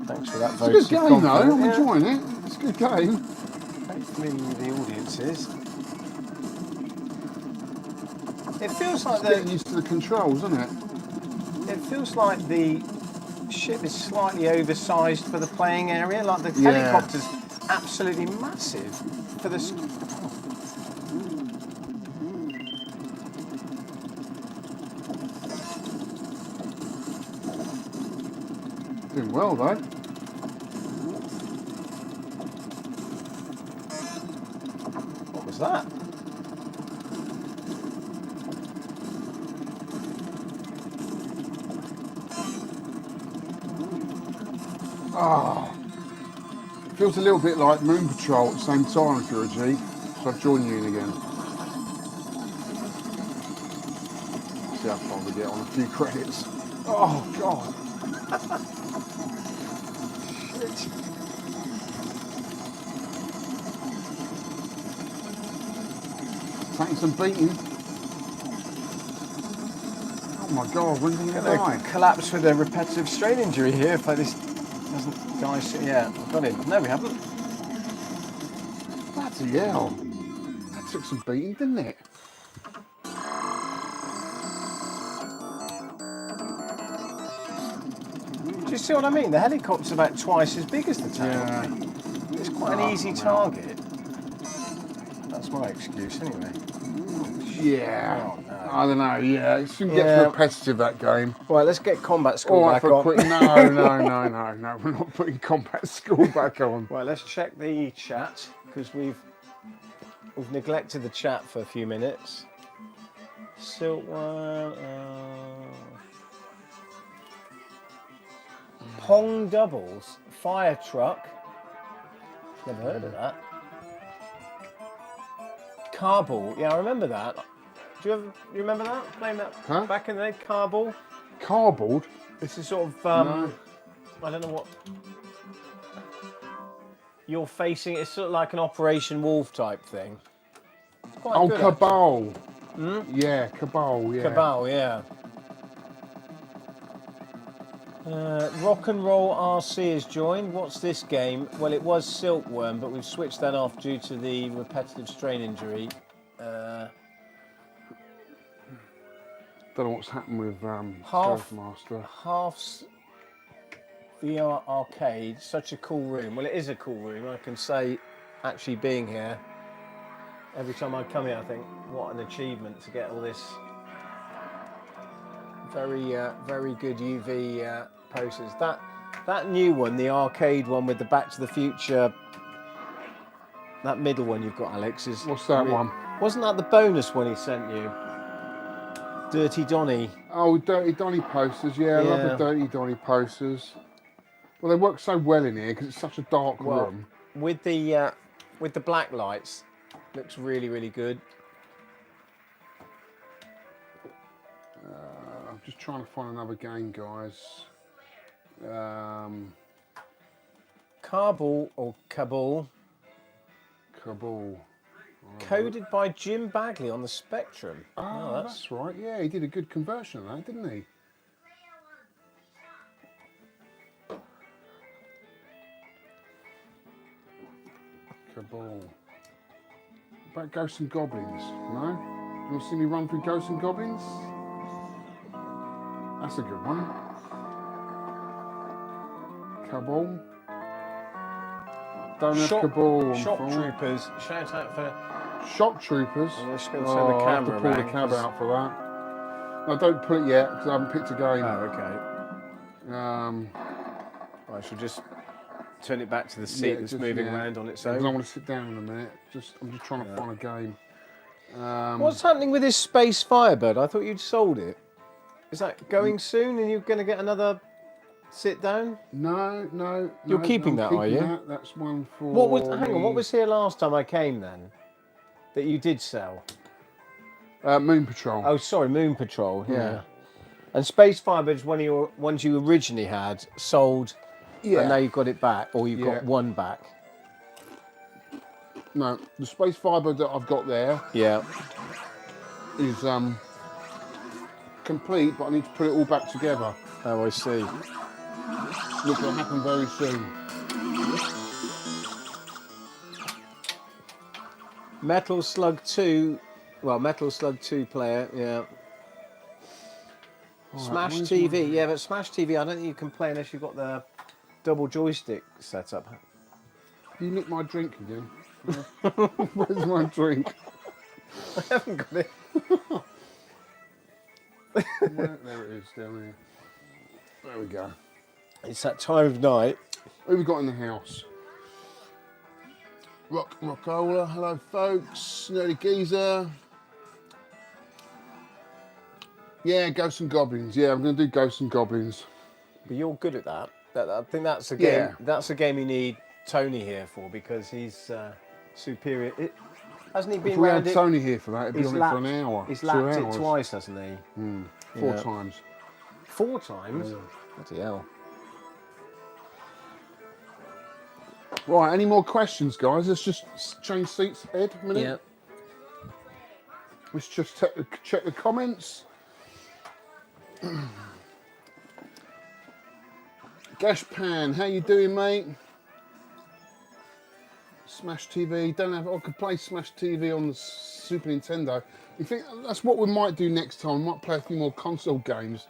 thanks for that It's a vote good of game, though. confidence. I'm Yeah. enjoying it. It's a good game. Hopefully the audience is. It feels like It's getting used to the controls, isn't it? it feels like the ship is slightly oversized for the playing area. Like the Yeah. helicopter's absolutely massive for the. Doing well, though. What was that? Oh. It feels a little bit like Moon Patrol at the same time if you're a Jeep. So I'll join you in again. See how far we get on a few credits. Oh, God. Shit. Taking some beating. Oh my God, when's he going to die? Collapse with a repetitive strain injury here if this doesn't die soon. Yeah, I've got him. No, we haven't. Bloody hell. That took some beating, didn't it? Do you see what I mean? The helicopter's about twice as big as the tank. Yeah. It's quite an easy target. That's my excuse anyway. Yeah. Oh, no. I don't know, yeah. It shouldn't Yeah. get repetitive, that game. Right, let's get combat school All right, back for a on. quick. No, we're not putting combat school back on. Right, let's check the chat because we've neglected the chat for a few minutes. Silkworm. Pong doubles Fire truck. Never heard of that. Carball. Yeah, I remember that. You remember that? Playing that back in the day? Carball. Cardboard? This is sort of No. I don't know what you're facing. It's sort of like an Operation Wolf type thing. It's quite Oh, good, Cabal. Yeah, Cabal, yeah. Cabal, yeah. Rock and Roll RC has joined. What's this game? Well, it was Silkworm, but we've switched that off due to the repetitive strain injury. Don't know what's happened with Half Master. Half's VR arcade, such a cool room. Well, it is a cool room. I can say, actually being here, every time I come here, I think, what an achievement to get all this very good UV posters. That new one, the arcade one with the Back to the Future, that middle one you've got, Alex, is... What's that one? Wasn't that the bonus one he sent you? Dirty Donny. Oh, Dirty Donny posters. Yeah, I love the Dirty Donny posters. Well, they work so well in here because it's such a dark room. With the black lights, looks really good. I'm just trying to find another game, guys. Carball or Cabal. Cabal. Coded by Jim Bagley on the Spectrum. Oh, that's right. Yeah, he did a good conversion of that, didn't he? Cabal. About Ghosts and Goblins, no? You want to see me run through Ghosts and Goblins? That's a good one. Cabal. Don't have Cabal on Shock full. Troopers. Shout out for... Shock Troopers. I'm just going to turn the camera I have to pull around, the cab out for that. No, don't pull it yet because I haven't picked a game. Oh, okay. I should just turn it back to the seat that's moving around on its own. Because I want to sit down in a minute. I'm just trying to find a game. What's happening with this Space Firebird? I thought you'd sold it. Is that going soon and you're going to get another sit down? No. You're keeping that, are you? That. That's one for... Hang on, what was here last time I came then? That you did sell? Moon Patrol. Oh, sorry, Moon Patrol, yeah. And Space Firebird is one of your ones you originally had, sold, and now you've got it back, or you've got one back. No, the Space Firebird that I've got there is complete, but I need to put it all back together. Oh, I see. Which will happen very soon. Metal Slug 2, Metal Slug 2 player, Smash TV, but Smash TV, I don't think you can play unless you've got the double joystick set up. You nicked my drink again. Where's my drink? I haven't got it. There it is, down here. There we go. It's that time of night. Who have we got in the house? Rockola, hello folks. Nerdy Geezer. Yeah, Ghosts and Goblins. Yeah, I'm going to do Ghosts and Goblins. But you're good at that. I think that's a game. Yeah. That's a game you need Tony here for because he's superior. Hasn't he been if we had Tony here for that, he'd be on it for an hour. He's lapped it twice, hasn't he? 4 times. 4 times? Yeah. Bloody hell. Right, any more questions, guys? Let's just change seats, Ed, a minute. Yeah. Let's just check the comments. Gashpan, how you doing, mate? Smash TV, I could play Smash TV on the Super Nintendo. You think that's what we might do next time? We might play a few more console games.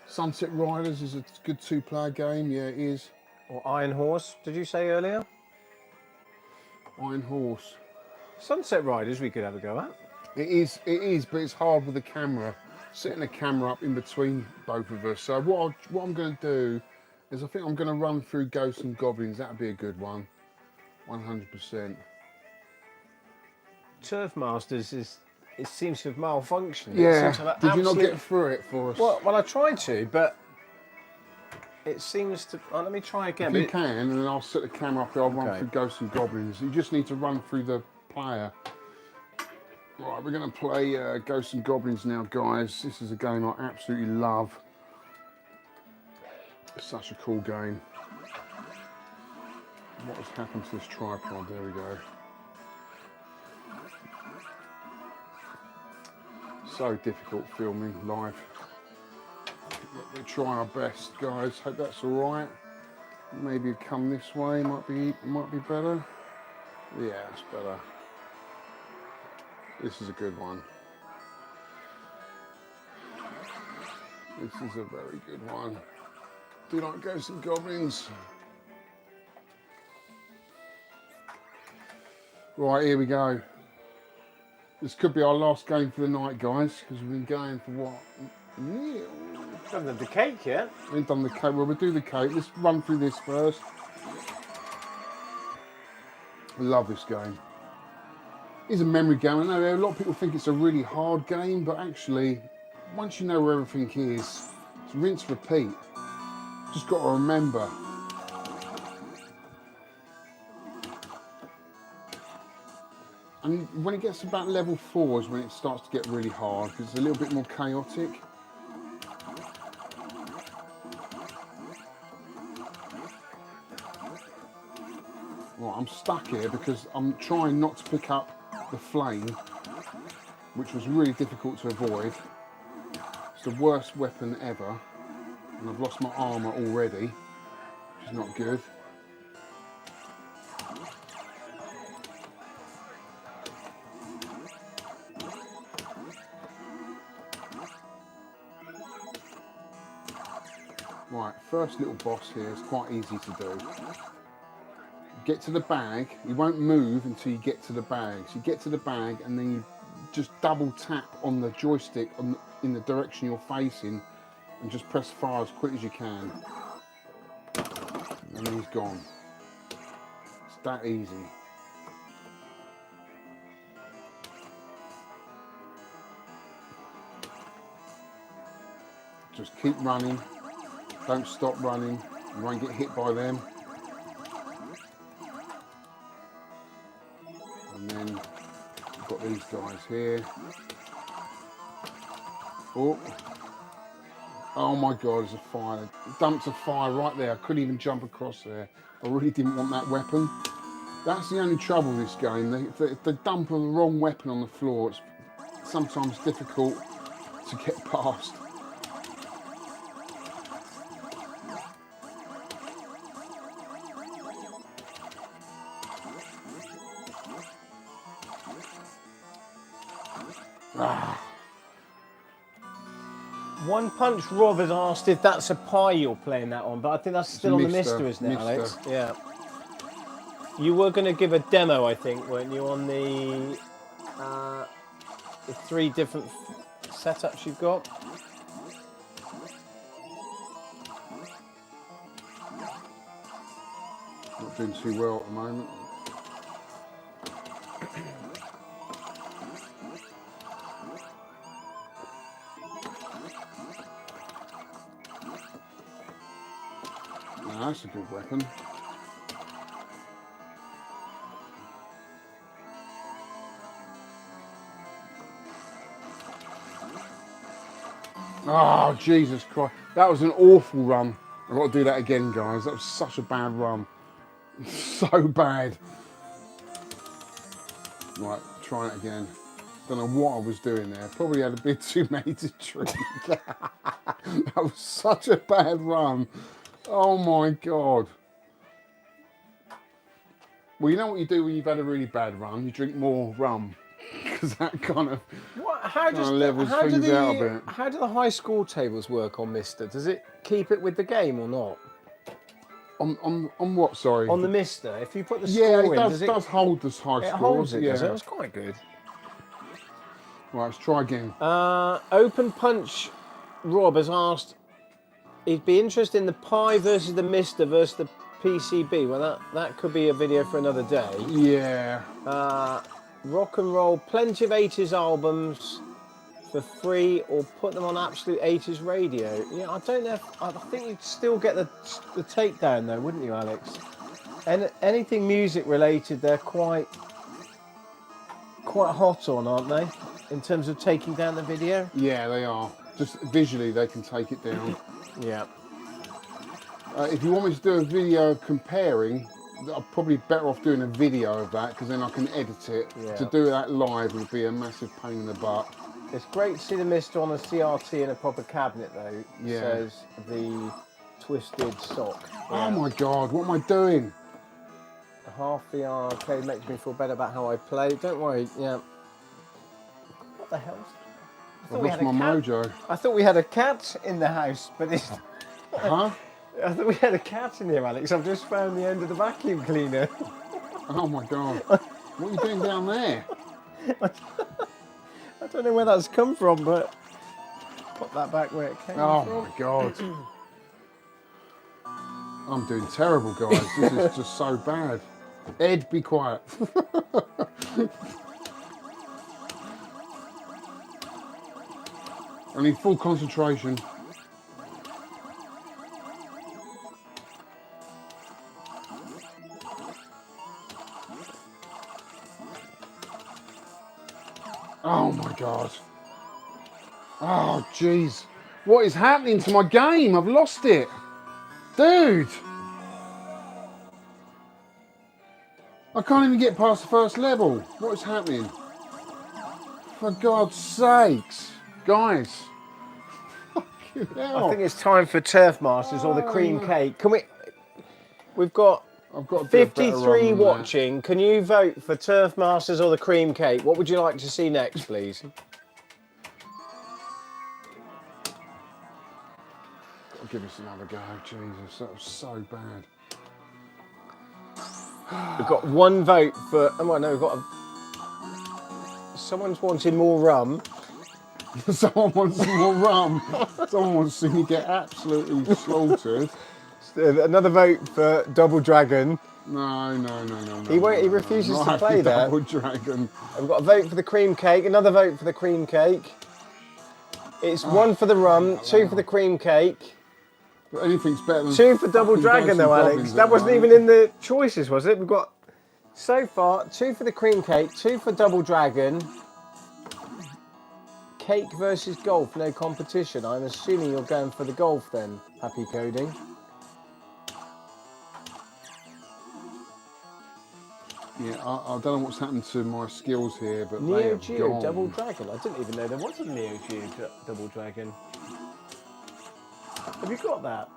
Sunset Riders is a good 2-player game. Yeah, it is. Or Iron Horse, did you say earlier? Iron Horse. Sunset Riders we could have a go at. It is, but it's hard with the camera. Setting the camera up in between both of us. So what I'm going to do is I think I'm going to run through Ghosts and Goblins. That'd be a good one. 100%. Turf Masters is it seems to have malfunctioned. It Yeah. seems to have Did you not absolute- get through it for us? Well, I tried to, but it seems to. Oh, let me try again. If but you it- can, and then I'll set the camera up here, I'll run Okay. through Ghosts and Goblins. You just need to run through the player. Right, we're going to play Ghosts and Goblins now, guys. This is a game I absolutely love. It's such a cool game. What has happened to this tripod? There we go. So difficult filming live. We're trying our best, guys. Hope that's all right. Maybe come this way. Might be better. Yeah, it's better. This is a good one. This is a very good one. Do you like Ghosts and Goblins? Right, here we go. This could be our last game for the night, guys, because we've been going for what? Haven't done the cake yet. We ain't done the cake. Well, we'll do the cake. Let's run through this first. I love this game. It's a memory game. I know a lot of people think it's a really hard game, but actually, once you know where everything is, it's rinse, repeat. Just got to remember. And when it gets to about level 4 is when it starts to get really hard, because it's a little bit more chaotic. Right, I'm stuck here because I'm trying not to pick up the flame, which was really difficult to avoid. It's the worst weapon ever, and I've lost my armour already, which is not good. Right, first little boss here is quite easy to do. Get to the bag, you won't move until you get to the bag. So you get to the bag and then you just double tap on the joystick in the direction you're facing and just press fire as quick as you can. And then he's gone. It's that easy. Just keep running. Don't stop running. You won't get hit by them. And then we've got these guys here. Oh. Oh my God, there's a fire. It dumped a fire right there. I couldn't even jump across there. I really didn't want that weapon. That's the only trouble with this game. If they dump the wrong weapon on the floor, it's sometimes difficult to get past. Ah. One Punch Rob has asked if that's a pie you're playing that on, but I think that's still on the Mister, isn't it, Alex? Yeah. You were going to give a demo, I think, weren't you, on the 3 different setups you've got? Not doing too well at the moment. That's a good weapon. Oh, Jesus Christ. That was an awful run. I've got to do that again, guys. That was such a bad run. So bad. Right, try it again. Don't know what I was doing there. Probably had a bit too many to drink. That was such a bad run. Oh my God. Well, you know what you do when you've had a really bad run? You drink more rum. Because that kind of levels things out a bit. How do the high score tables work on Mister? Does it keep it with the game or not? On what, sorry? On the Mister. If you put the score in, it does hold this high it scores. holds it, yeah. does it? That's quite good. Right, let's try again. Open Punch Rob has asked, he'd be interested in the Pi versus the Mister versus the PCB. Well, that could be a video for another day. Yeah. rock and roll, plenty of 80s albums for free, or put them on Absolute 80s radio. Yeah, I don't know. I think you'd still get the takedown though, wouldn't you, Alex? And anything music related, they're quite hot on, aren't they? In terms of taking down the video. Yeah, they are. Just visually, they can take it down. Yeah. If you want me to do a video comparing, I'm probably better off doing a video of that because then I can edit it. Yeah. To do that live would be a massive pain in the butt. It's great to see the Mist on a CRT in a proper cabinet though. Yeah. Says the Twisted Sock. Oh my God, what am I doing? Half the arcade makes me feel better about how I play. Don't worry, yeah. What the hell? I've lost my mojo. I thought we had a cat in the house, but it's... Huh? I thought we had a cat in here, Alex. I've just found the end of the vacuum cleaner. Oh my God. What are you doing down there? I don't know where that's come from, but put that back where it came from. Oh my God. I'm doing terrible, guys. This is just so bad. Ed, be quiet. I need full concentration. Oh my God. Oh jeez. What is happening to my game? I've lost it. Dude. I can't even get past the first level. What is happening? For God's sakes. Guys. Fucking hell. I think it's time for Turf Masters or the Cream Cake. Can we... We've got I've got to do a better 53 run than watching. Can you vote for Turf Masters or the Cream Cake? What would you like to see next, please? I'll give this another go. Jesus, that was so bad. We've got one vote for... Oh, well, no, we've got... Someone's wanting more rum. Someone wants some more rum. Someone wants to see me get absolutely slaughtered. Another vote for Double Dragon. No. He refuses to play that. Double Dragon. We've got a vote for the Cream Cake, another vote for the Cream Cake. It's one for the rum, two for the Cream Cake. But anything's better than... Two for Double fucking Dragon though, Goblins Alex. at That the wasn't moment. even in the choices, was it? We've got, so far, two for the Cream Cake, two for Double Dragon. Cake versus golf, no competition. I'm assuming you're going for the golf then, Happy Coding. Yeah, I don't know what's happened to my skills here, but they Neo have Geo gone. Double Dragon. I didn't even know there was a Neo Geo Double Dragon. Have you got that?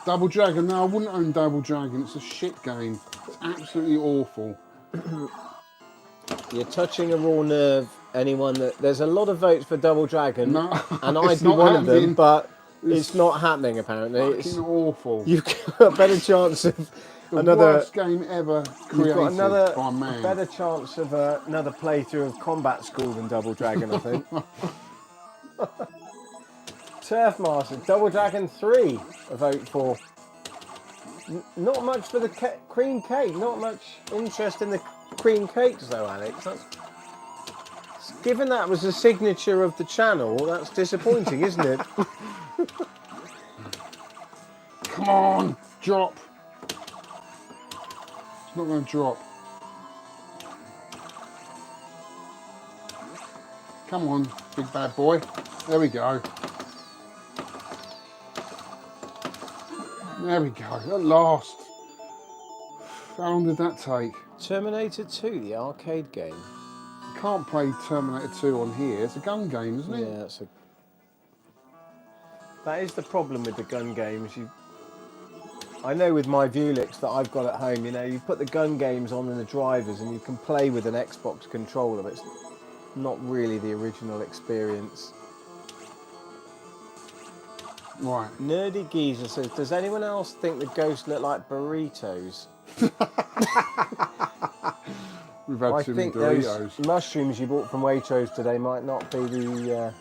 Double Dragon? No, I wouldn't own Double Dragon. It's a shit game. It's absolutely awful. You're touching a raw nerve. Anyone that there's a lot of votes for Double Dragon, No, and it's I'd be not one of them, happening. but it's not happening apparently. Fucking It's, awful. you've got a better chance of The another. worst game ever You've created got another by man. better chance of another playthrough of Combat School than Double Dragon, I think. Turf Master, Double Dragon 3, a vote for. Not much for the Cream Cake. Not much interest in the Cream Cakes though, Alex. Given that was the signature of the channel, that's disappointing, isn't it? Come on, drop. It's not going to drop. Come on, big bad boy. There we go. There we go, at last. How long did that take? Terminator 2, the arcade game. You can't play Terminator 2 on here. It's a gun game, isn't it? Yeah, that is the problem with the gun games. I know with my Vulix that I've got at home, you know, you put the gun games on in the drivers and you can play with an Xbox controller, but it's not really the original experience. Right. Nerdy Geezer says, does anyone else think the ghosts look like burritos? We've had I too many think those Doritos. mushrooms you bought from Waitrose today might not be the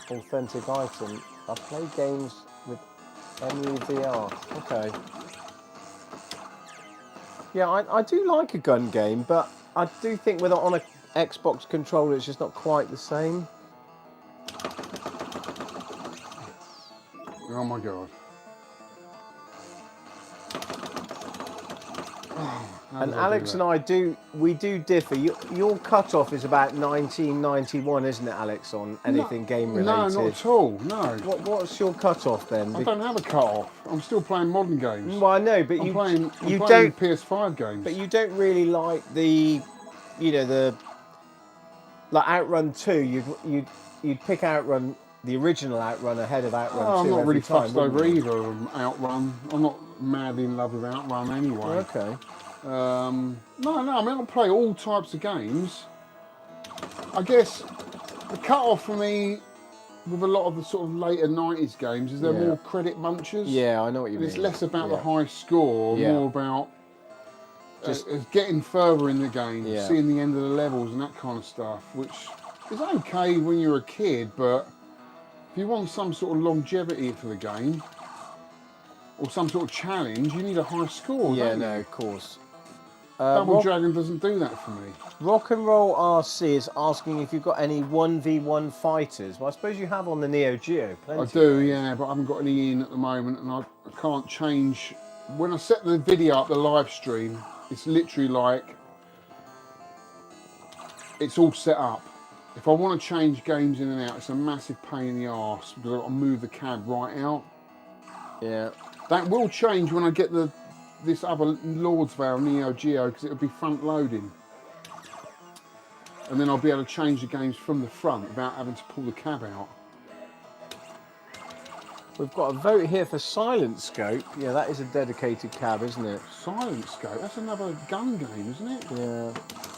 authentic item. I play games with MUVR. Okay. Yeah, I do like a gun game, but I do think with on a Xbox controller, it's just not quite the same. Oh my god. And Alex and I do differ. Your cut-off is about 1991, isn't it, Alex, on anything game related? No, not at all, no. What's your cut-off then? I don't have a cut-off. I'm still playing modern games. Well, I know, but I'm you playing don't PS5 games. But you don't really like the, like Outrun 2. You'd pick Outrun, the original Outrun, ahead of Outrun 2. I'm not really time, fussed over either of Outrun. I'm not madly in love with Outrun anyway. Okay. No, I mean, I'll play all types of games. I guess the cut-off for me with a lot of the sort of later 90s games is they're more credit munchers. Yeah, I know what you mean. It's less about the high score, more about just getting further in the game, Yeah. seeing the end of the levels and that kind of stuff, which is okay when you're a kid, but if you want some sort of longevity for the game, or some sort of challenge, you need a high score, Yeah, don't you? no, of course. Double Dragon doesn't do that for me. Rock and Roll RC is asking if you've got any 1v1 fighters. Well, I suppose you have on the Neo Geo. Plenty. I do, yeah, but I haven't got any in at the moment, and I can't change. When I set the video up, the live stream, it's literally like, it's all set up. If I want to change games in and out, it's a massive pain in the arse because I've got to move the cab right out. Yeah. That will change when I get this other Lord's Vale Neo Geo because it'll be front loading. And then I'll be able to change the games from the front without having to pull the cab out. We've got a vote here for Silent Scope. Yeah, that is a dedicated cab, isn't it? Silent Scope, that's another gun game, isn't it? Yeah.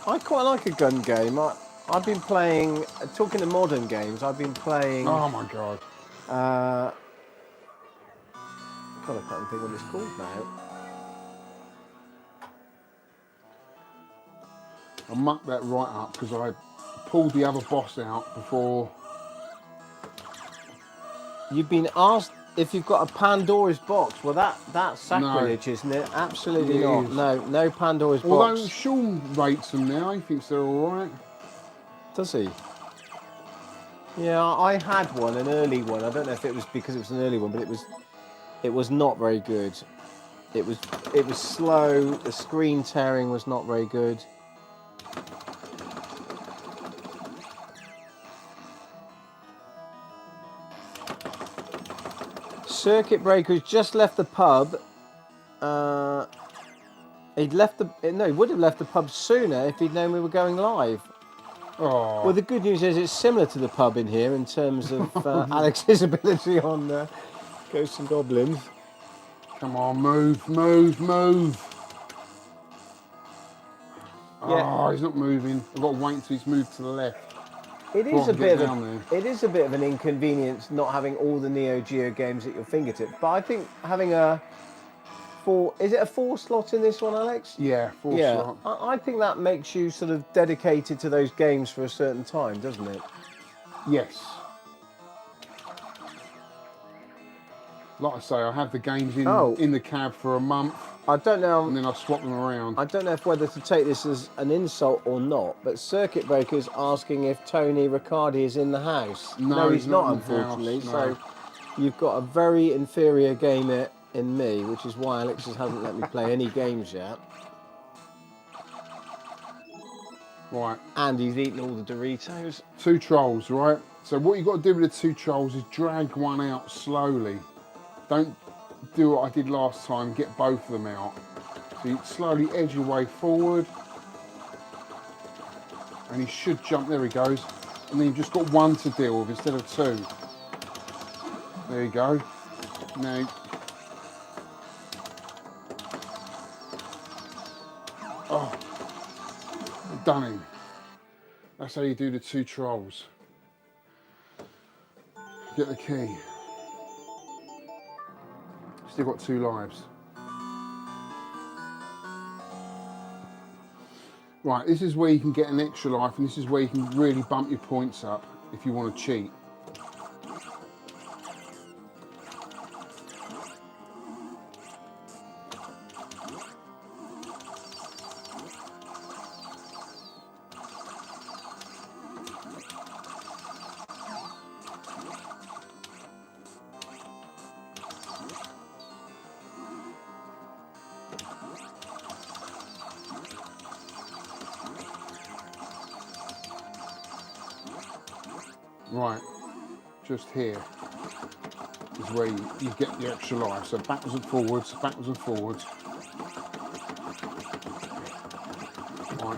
I quite like a gun game. I've been playing, talking to modern games, I've been playing... Oh my god. God, I can't think what it's called now. I mucked that right up because I pulled the other boss out before. You've been asked if you've got a Pandora's box. Well, that's sacrilege, isn't it? Absolutely It not. is. No Pandora's Although box. Sean rates them now, he thinks they're all right. Does he? Yeah, I had one, an early one. I don't know if it was because it was an early one, but it was not very good. It was slow. The screen tearing was not very good. Circuit Breaker's just left the pub. He would have left the pub sooner if he'd known we were going live. Oh. Well, the good news is it's similar to the pub in here in terms of Alex's ability on Ghosts and Goblins. Come on, move. Yeah. Oh, he's not moving. I've got to wait until he's moved to the left. It Before is I a can bit get of down there. it is a bit of an inconvenience not having all the Neo Geo games at your fingertips. But I think having is it a 4 slot in this one, Alex? Yeah, 4 slot. I think that makes you sort of dedicated to those games for a certain time, doesn't it? Yes. Like I say, I have the games in the cab for a month, I don't know. and then I swap them around. I don't know whether to take this as an insult or not, but Circuit Breaker's asking if Tony Riccardi is in the house. No, he's he's not, not in the unfortunately. house, So no. you've got a very inferior gamer in me, which is why Alex hasn't let me play any games yet. Right. And he's eaten all the Doritos. 2 trolls, right? So what you've got to do with the 2 trolls is drag one out slowly. Don't do what I did last time, get both of them out. So you slowly edge your way forward. And he should jump, there he goes. And then you've just got 1 to deal with instead of 2. There you go. Now, oh, I've done him. That's how you do the 2 trolls. Get the key. Still got 2 lives. Right, this is where you can get an extra life, and this is where you can really bump your points up if you want to cheat. Right, just here is where you get the extra life. So backwards and forwards, backwards and forwards. Right,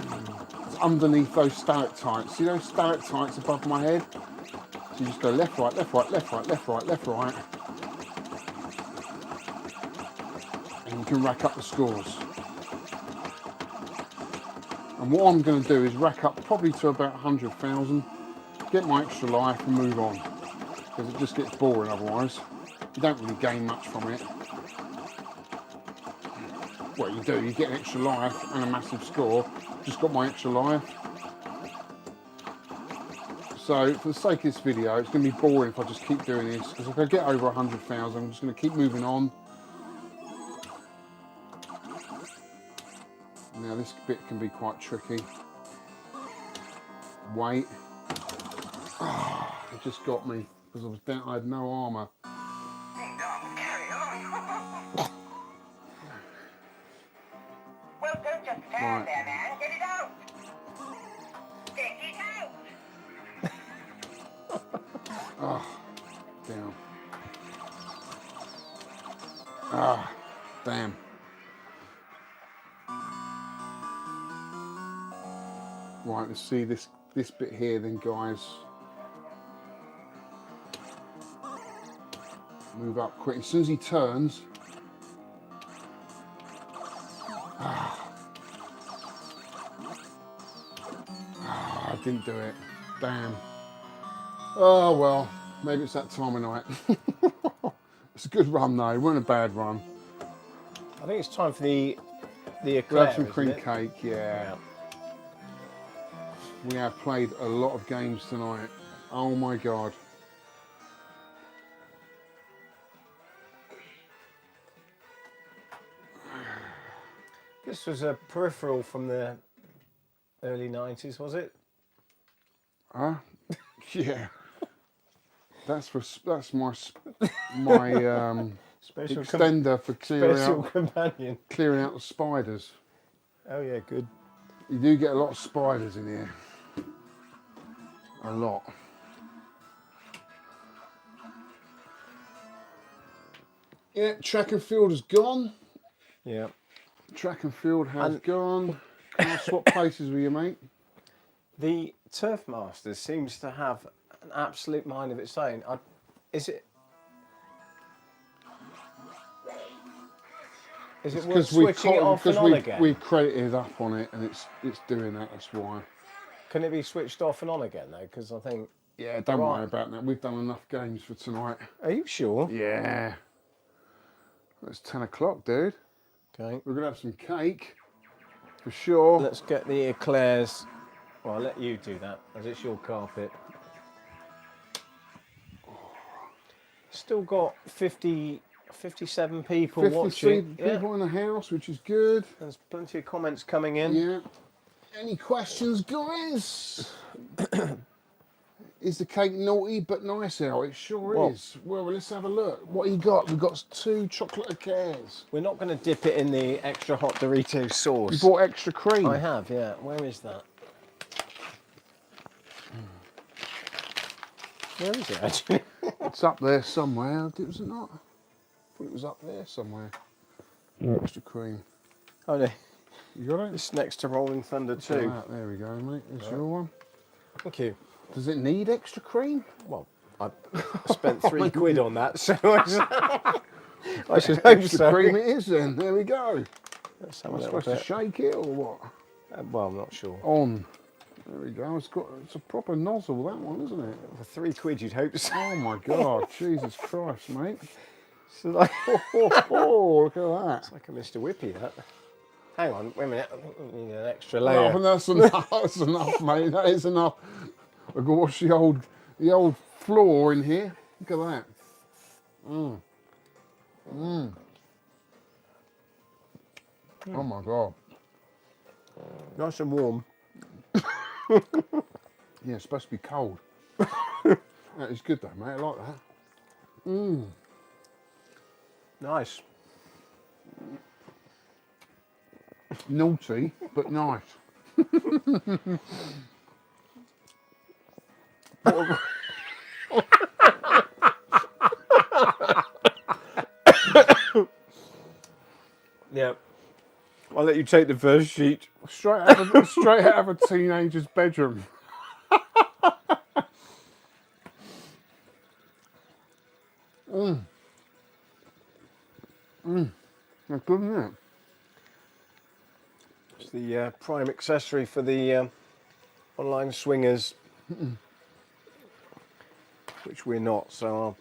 it's underneath those stalactites. See those stalactites above my head? So you just go left, right, left, right, left, right, left, right, left, right. And you can rack up the scores. And what I'm going to do is rack up probably to about 100,000, get my extra life and move on. Because it just gets boring otherwise. You don't really gain much from it. What you do, you get an extra life and a massive score. Just got my extra life. So for the sake of this video, it's going to be boring if I just keep doing this. Because if I get over 100,000, I'm just going to keep moving on. Now this bit can be quite tricky. Wait. Oh, it just got me because I was down. I had no armour. Well, don't just stand there, man. Get it out. Get it out. Oh, down. Ah, damn. Right, let's see this bit here then, guys. Move up quick. As soon as he turns. I didn't do it. Damn. Oh well, maybe it's that time of night. It's a good run though. It wasn't a bad run. I think it's time for the We'll eclair, have some isn't cream it? cake, yeah. We have played a lot of games tonight. Oh my god. This was a peripheral from the early 90s, was it? Huh? Yeah. That's my Special extender for special companion. clearing out the spiders. Oh yeah, good. You do get a lot of spiders in here. A lot. Yeah, track and field has gone. Yeah. Track and field has gone. Can I swap places with you, mate? The Turf Masters seems to have an absolute mind of its own. Is it worth switching it off and on again? We've credited up on it and it's doing that, that's why. Can it be switched off and on again though? Because I think... Yeah, don't worry about that. We've done enough games for tonight. Are you sure? Yeah. It's 10 o'clock, dude. Okay. We're going to have some cake, for sure. Let's get the eclairs. Well, I'll let you do that, as it's your carpet. Still got 57 people 53 watching. people in the house, which is good. There's plenty of comments coming in. Yeah. Any questions, guys? Is the cake naughty but nice, Al? It sure is. Well, let's have a look. What you got? We've got 2 chocolate eclairs. We're not going to dip it in the extra hot Doritos sauce. You bought extra cream. I have, yeah. Where is that? Where is it actually? It's up there somewhere. Was it not? I thought it was up there somewhere. Extra cream. Oh no. You got it? It's next to Rolling Thunder too. There we go, mate. There's your one. Thank you. Does it need extra cream? Well, I spent £3 on that, so I should hope Extra so. cream it is then. There we go. Let's have Am a I little supposed bit. to shake it or what? Well, I'm not sure. On. There we go. It's a proper nozzle, that one, isn't it? For £3 you'd hope so. Oh my God. Jesus Christ, mate. So like, Look at that. it's like a Mr. Whippy, that. Hang on, wait a minute. I need an extra layer. Oh, that's enough. That's enough, mate. That is enough. I've got to wash the old floor in here. Look at that. Oh my God. Nice and warm. Yeah, it's supposed to be cold. That is good though, mate. I like that. Nice. Naughty, but nice. Yeah. I'll let you take the first sheet. Straight out of a teenager's bedroom. That's good, isn't it? It's the prime accessory for the online swingers, which we're not, so I'll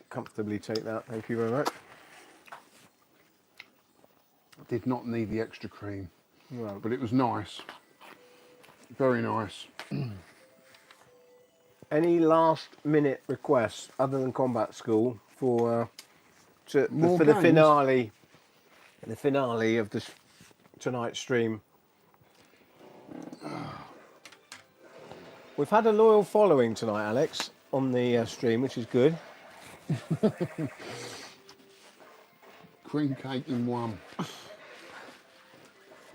comfortably take that. Thank you very much. Did not need the extra cream, Well, but it was nice. Very nice. any last minute requests other than combat school for the games? finale? The finale of this tonight's stream. We've had a loyal following tonight, Alex, on the stream, which is good. Cream cake in one.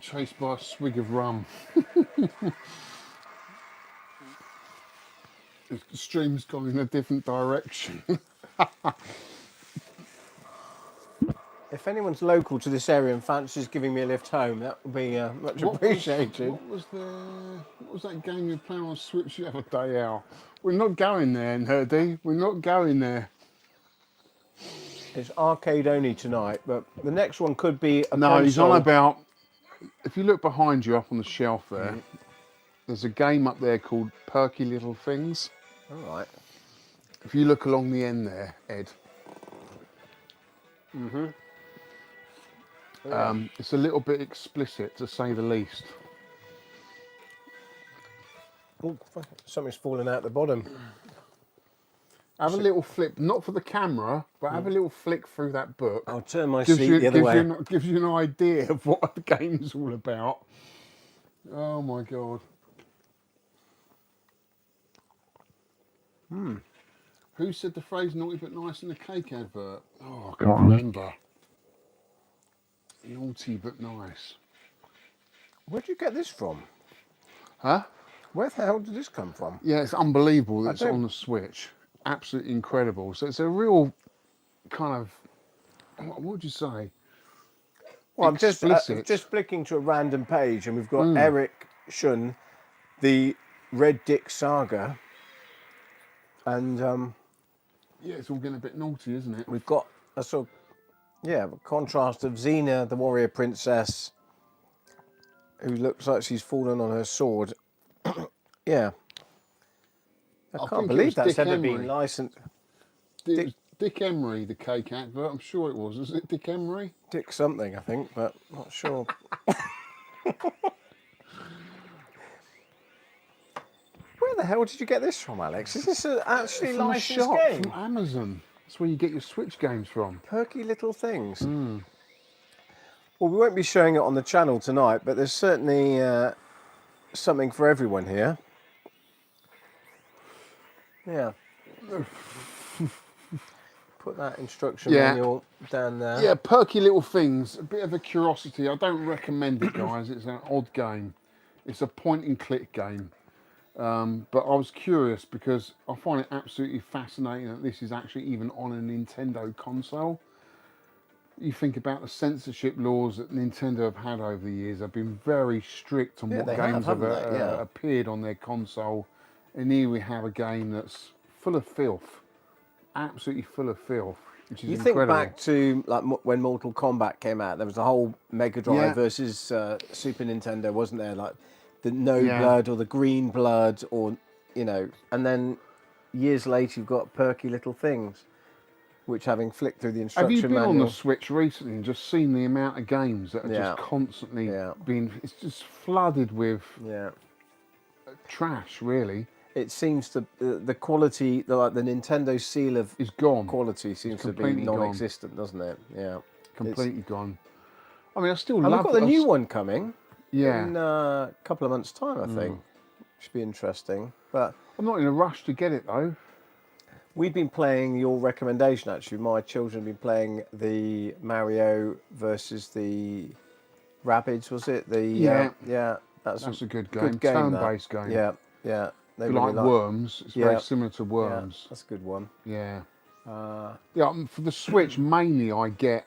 Chased by a swig of rum. The stream's gone in a different direction. If anyone's local to this area and fancies giving me a lift home, that would be much appreciated. What was that game you were playing on Switch the other day, Al? We're not going there, Nerdy. We're not going there. It's arcade only tonight, but the next one could be a No, console. he's on about. If you look behind you up on the shelf there, there's a game up there called Perky Little Things. All right. If you look along the end there, Ed. It's a little bit explicit, to say the least. Oh, something's falling out the bottom. Have a little flip, not for the camera, but have a little flick through that book. I'll turn my seat the other way. Gives you an idea of what the game's all about. Oh my God. Who said the phrase naughty but nice in the cake advert? Oh, I can't remember. Naughty but nice. Where'd you get this from? Huh? Where the hell did this come from? Yeah, it's unbelievable that it's don't- on the Switch. Absolutely incredible. So it's a real kind of, what would you say? Well, I'm just Explicit. flicking to a random page, and we've got Eric Shun, the Red Dick Saga, and Yeah, it's all getting a bit naughty, isn't it? we've got a sort of, a contrast of Xena, the warrior princess, who looks like she's fallen on her sword. Yeah. I think can't it believe was that's Dick ever Emery. been licensed. It was Dick Emery, the cake advert. I'm sure it was. Was it Dick Emery? Dick something, I think, but not sure. Where the hell did you get this from, Alex? Is this actually From a licensed shop, game? from Amazon. That's where you get your Switch games from. Perky little things. Well, we won't be showing it on the channel tonight, but there's certainly something for everyone here. Yeah. Put that instruction manual down there. Yeah, Perky Little Things. A bit of a curiosity. I don't recommend it, guys. It's an odd game. It's a point-and-click game. But I was curious because I find it absolutely fascinating that this is actually even on a Nintendo console. You think about the censorship laws that Nintendo have had over the years. They've been very strict on what they games have haven't they? Yeah. appeared on their console. And here we have a game that's full of filth. Absolutely full of filth, which is You incredible. think back to like when Mortal Kombat came out, there was a whole Mega Drive Yeah. versus Super Nintendo, wasn't there? Like the no Yeah. blood or the green blood, or and then years later you've got Perky Little Things, which, having flicked through the Have instruction you been manual, on the Switch recently and just seen the amount of games that are Yeah. just constantly Yeah. being... It's just flooded with yeah. trash, really. It seems to the quality, the Nintendo seal of It's gone. quality seems to be completely gone. non-existent, doesn't it? Yeah. Completely gone. I mean, I still And love... we've got the new one coming Yeah. in a couple of months' time, I think. Should be interesting. But I'm not in a rush to get it, though. we've been playing your recommendation, actually. My children have been playing the Mario versus the Rabbids, was it? Yeah. That's a good game. that. Turn-based game. Yeah. They Like really Worms. It's Yeah. very similar to Yeah, Worms. that's a good one. Yeah. For the Switch, mainly I get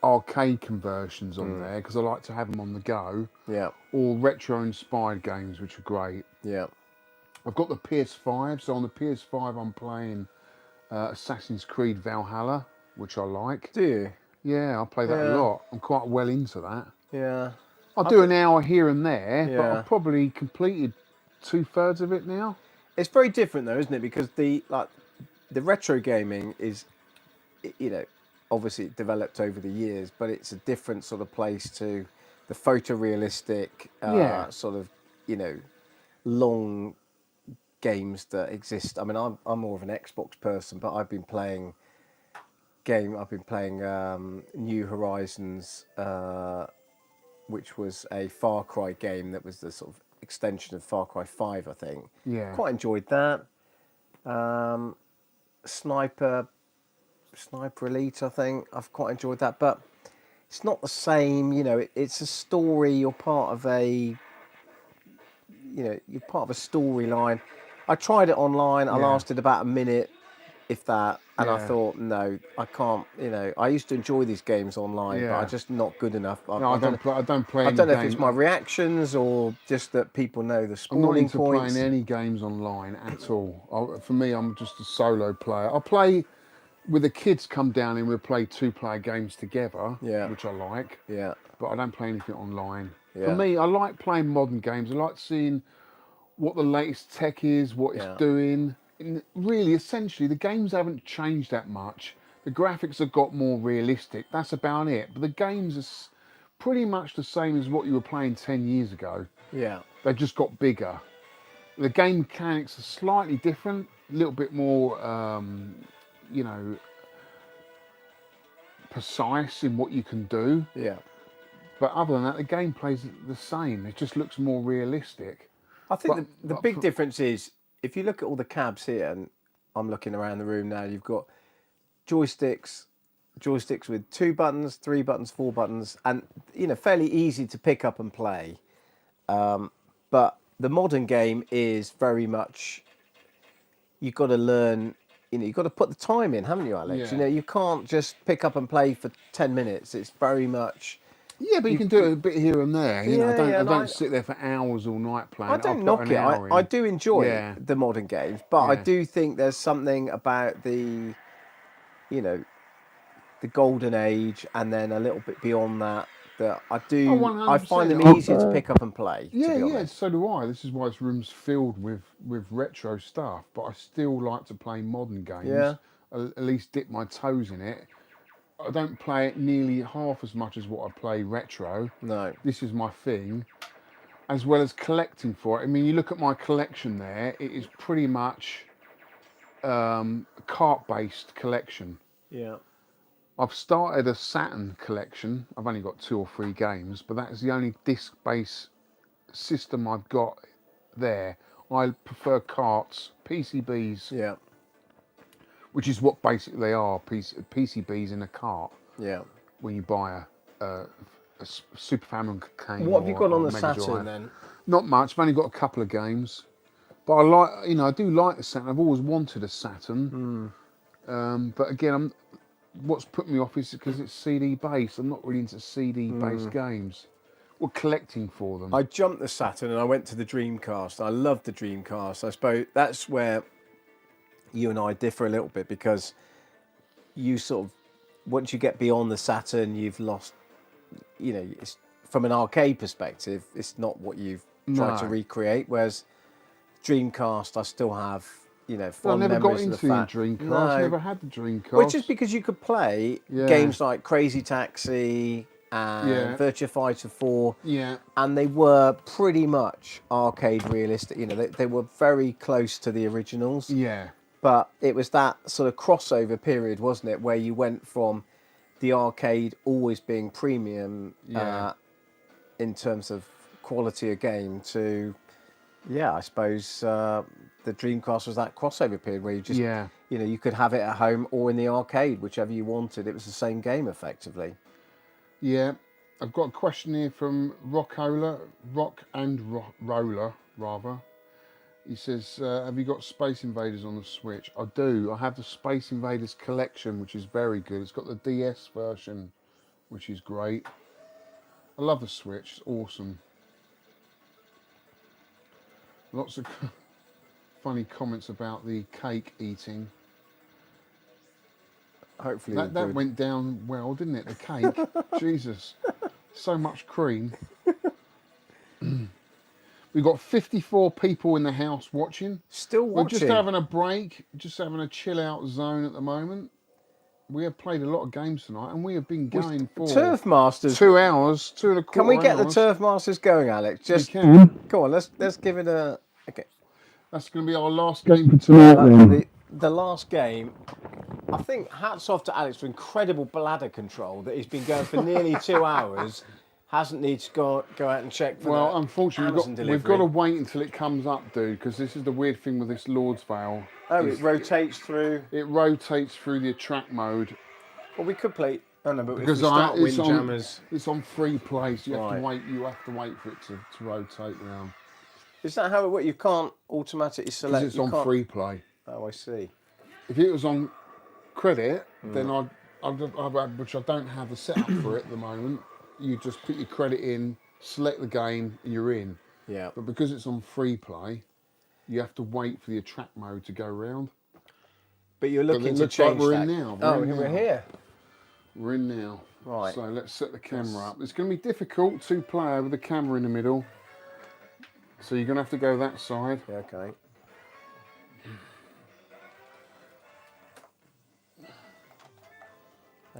arcade conversions on there because I like to have them on the go, Yeah. or retro-inspired games, which are great. Yeah. I've got the PS5, so on the PS5 I'm playing Assassin's Creed Valhalla, which I like. Do you? Yeah, I play that a Yeah. lot. I'm quite well into that. Yeah. I'll do an hour here and there, but Yeah. I've probably completed 2/3 of it now. It's very different though, isn't it? Because the retro gaming is, you know, obviously developed over the years, but it's a different sort of place to the photorealistic Yeah. sort of, you know, long games that exist. I mean, I'm more of an Xbox person, but I've been playing New Horizons, which was a Far Cry game that was the sort of extension of Far Cry 5, I think. Yeah. Quite enjoyed that. Sniper Elite, I think. I've quite enjoyed that, but it's not the same. You know, it's a story. You're part of a storyline. I tried it online. I Yeah. lasted about a minute, if that, and I Yeah. thought, no, I can't. You know, I used to enjoy these games online, but Yeah. I'm just not good enough. No, I don't play I any don't know if game. it's my reactions or just that people know the I'm not spawning into points. playing any games online at all. For me, I'm just a solo player. I play with the kids come down and we play 2-player games together, Yeah. which I like. Yeah, But I don't play anything online. Yeah. For me, I like playing modern games. I like seeing what the latest tech is, what it's Yeah. doing. And really, essentially, the games haven't changed that much. The graphics have got more realistic. That's about it. But the games are pretty much the same as what you were playing 10 years ago. yeah, They've just got bigger. The game mechanics are slightly different, a little bit more, you know, precise in what you can do. yeah. But other than that, the gameplay's the same. It just looks more realistic. I think But- the but big for- difference is if you look at all the cabs here, and I'm looking around the room now, you've got joysticks with 2 buttons, 3 buttons, 4 buttons, and you know, fairly easy to pick up and play. But the modern game is very much, you've got to learn. You know, you've got to put the time in, haven't you, Alex? Yeah. You know, you can't just pick up and play for 10 minutes. It's very much. Yeah, but you can do it a bit here and there. You know, Yeah, I like- don't sit there for hours all night playing. I I'll don't put knock an it. hour in. I do enjoy Yeah. the modern games, but I Yeah. do think there's something about the, you know, the golden age, and then a little bit beyond that I do. Oh, I find them 100%. easier to pick up and play. Yeah, to be yeah, honest. so do I. This is why this room's filled with retro stuff. But I still like to play modern games. Yeah. At least dip my toes in it. I don't play it nearly half as much as what I play retro. No. This is my thing, as well as collecting for it. I mean, you look at my collection there. It is pretty much a cart-based collection. Yeah. I've started a Saturn collection. I've only got 2 or 3 games, but that is the only disc-based system I've got there. I prefer carts, PCBs, Yeah. which is what basically they are, PCBs in a cart Yeah. when you buy a Super Famicom game. What have you got on the Mega Saturn Drive. then? Not much. I've only got a couple of games, but I like, you know, I do like the Saturn. I've always wanted a Saturn, but again, what's put me off is because it's CD based. I'm not really into CD based games. Or collecting for them. I jumped the Saturn and I went to the Dreamcast. I loved the Dreamcast. I suppose that's where you and I differ a little bit, because you sort of, once you get beyond the Saturn, you've lost, you know, it's, from an arcade perspective, it's not what you've tried to No. recreate. Whereas Dreamcast, I still have, you know, I fond never got memories of into the the fact. Dreamcast. No. Never had the Dreamcast. Which is because you could play Yeah. games like Crazy Taxi and Yeah. Virtua Fighter 4. Yeah. And they were pretty much arcade realistic. You know, they were very close to the originals. Yeah. But it was that sort of crossover period, wasn't it, where you went from the arcade always being premium Yeah. in terms of quality of game to, yeah, I suppose the Dreamcast was that crossover period where you just, Yeah. you know, you could have it at home or in the arcade, whichever you wanted. It was the same game effectively. Yeah. I've got a question here from Rock and Roller, rather. He says, have you got Space Invaders on the Switch? I do. I have the Space Invaders collection, which is very good. It's got the DS version which is great. I love the Switch, it's awesome. Lots of funny comments about the cake eating. Hopefully That went down well, didn't it? The cake. Jesus. So much cream. We've got 54 people in the house watching. Still watching. We're just having a break, just having a chill out zone at the moment. We have played a lot of games tonight and we have been going for Turf Masters. 2 hours, 2 and a quarter Can we get hours. the Turf Masters going, Alex? Just We can. Go on, let's give it a... Okay. That's going to be our last game for tonight. The last game, I think hats off to Alex for incredible bladder control that he's been going for nearly 2 hours. Hasn't needed to go out and check for Well, the unfortunately, Amazon we've got to delivery. wait until it comes up, dude, because this is the weird thing with this Lord's Vale. Oh, it rotates through. It rotates through the attract mode. Well, we could play... Oh no, but Because if we start Windjammers... it's on free play, so you have Right. to wait. You have to wait for it to rotate round. Is that how it works? You can't automatically select... Because it's on free play. Oh, I see. If it was on credit, then I'd, which I don't have the setup for it at the moment. You just put your credit in, select the game, and you're in. Yeah. But because it's on free play, you have to wait for the attract mode to go round. But you're But looking it to looks like change we're that. in now. We're here. We're in now. Right. So let's set the camera up. It's going to be difficult to play with the camera in the middle. So you're going to have to go that side. Yeah, okay.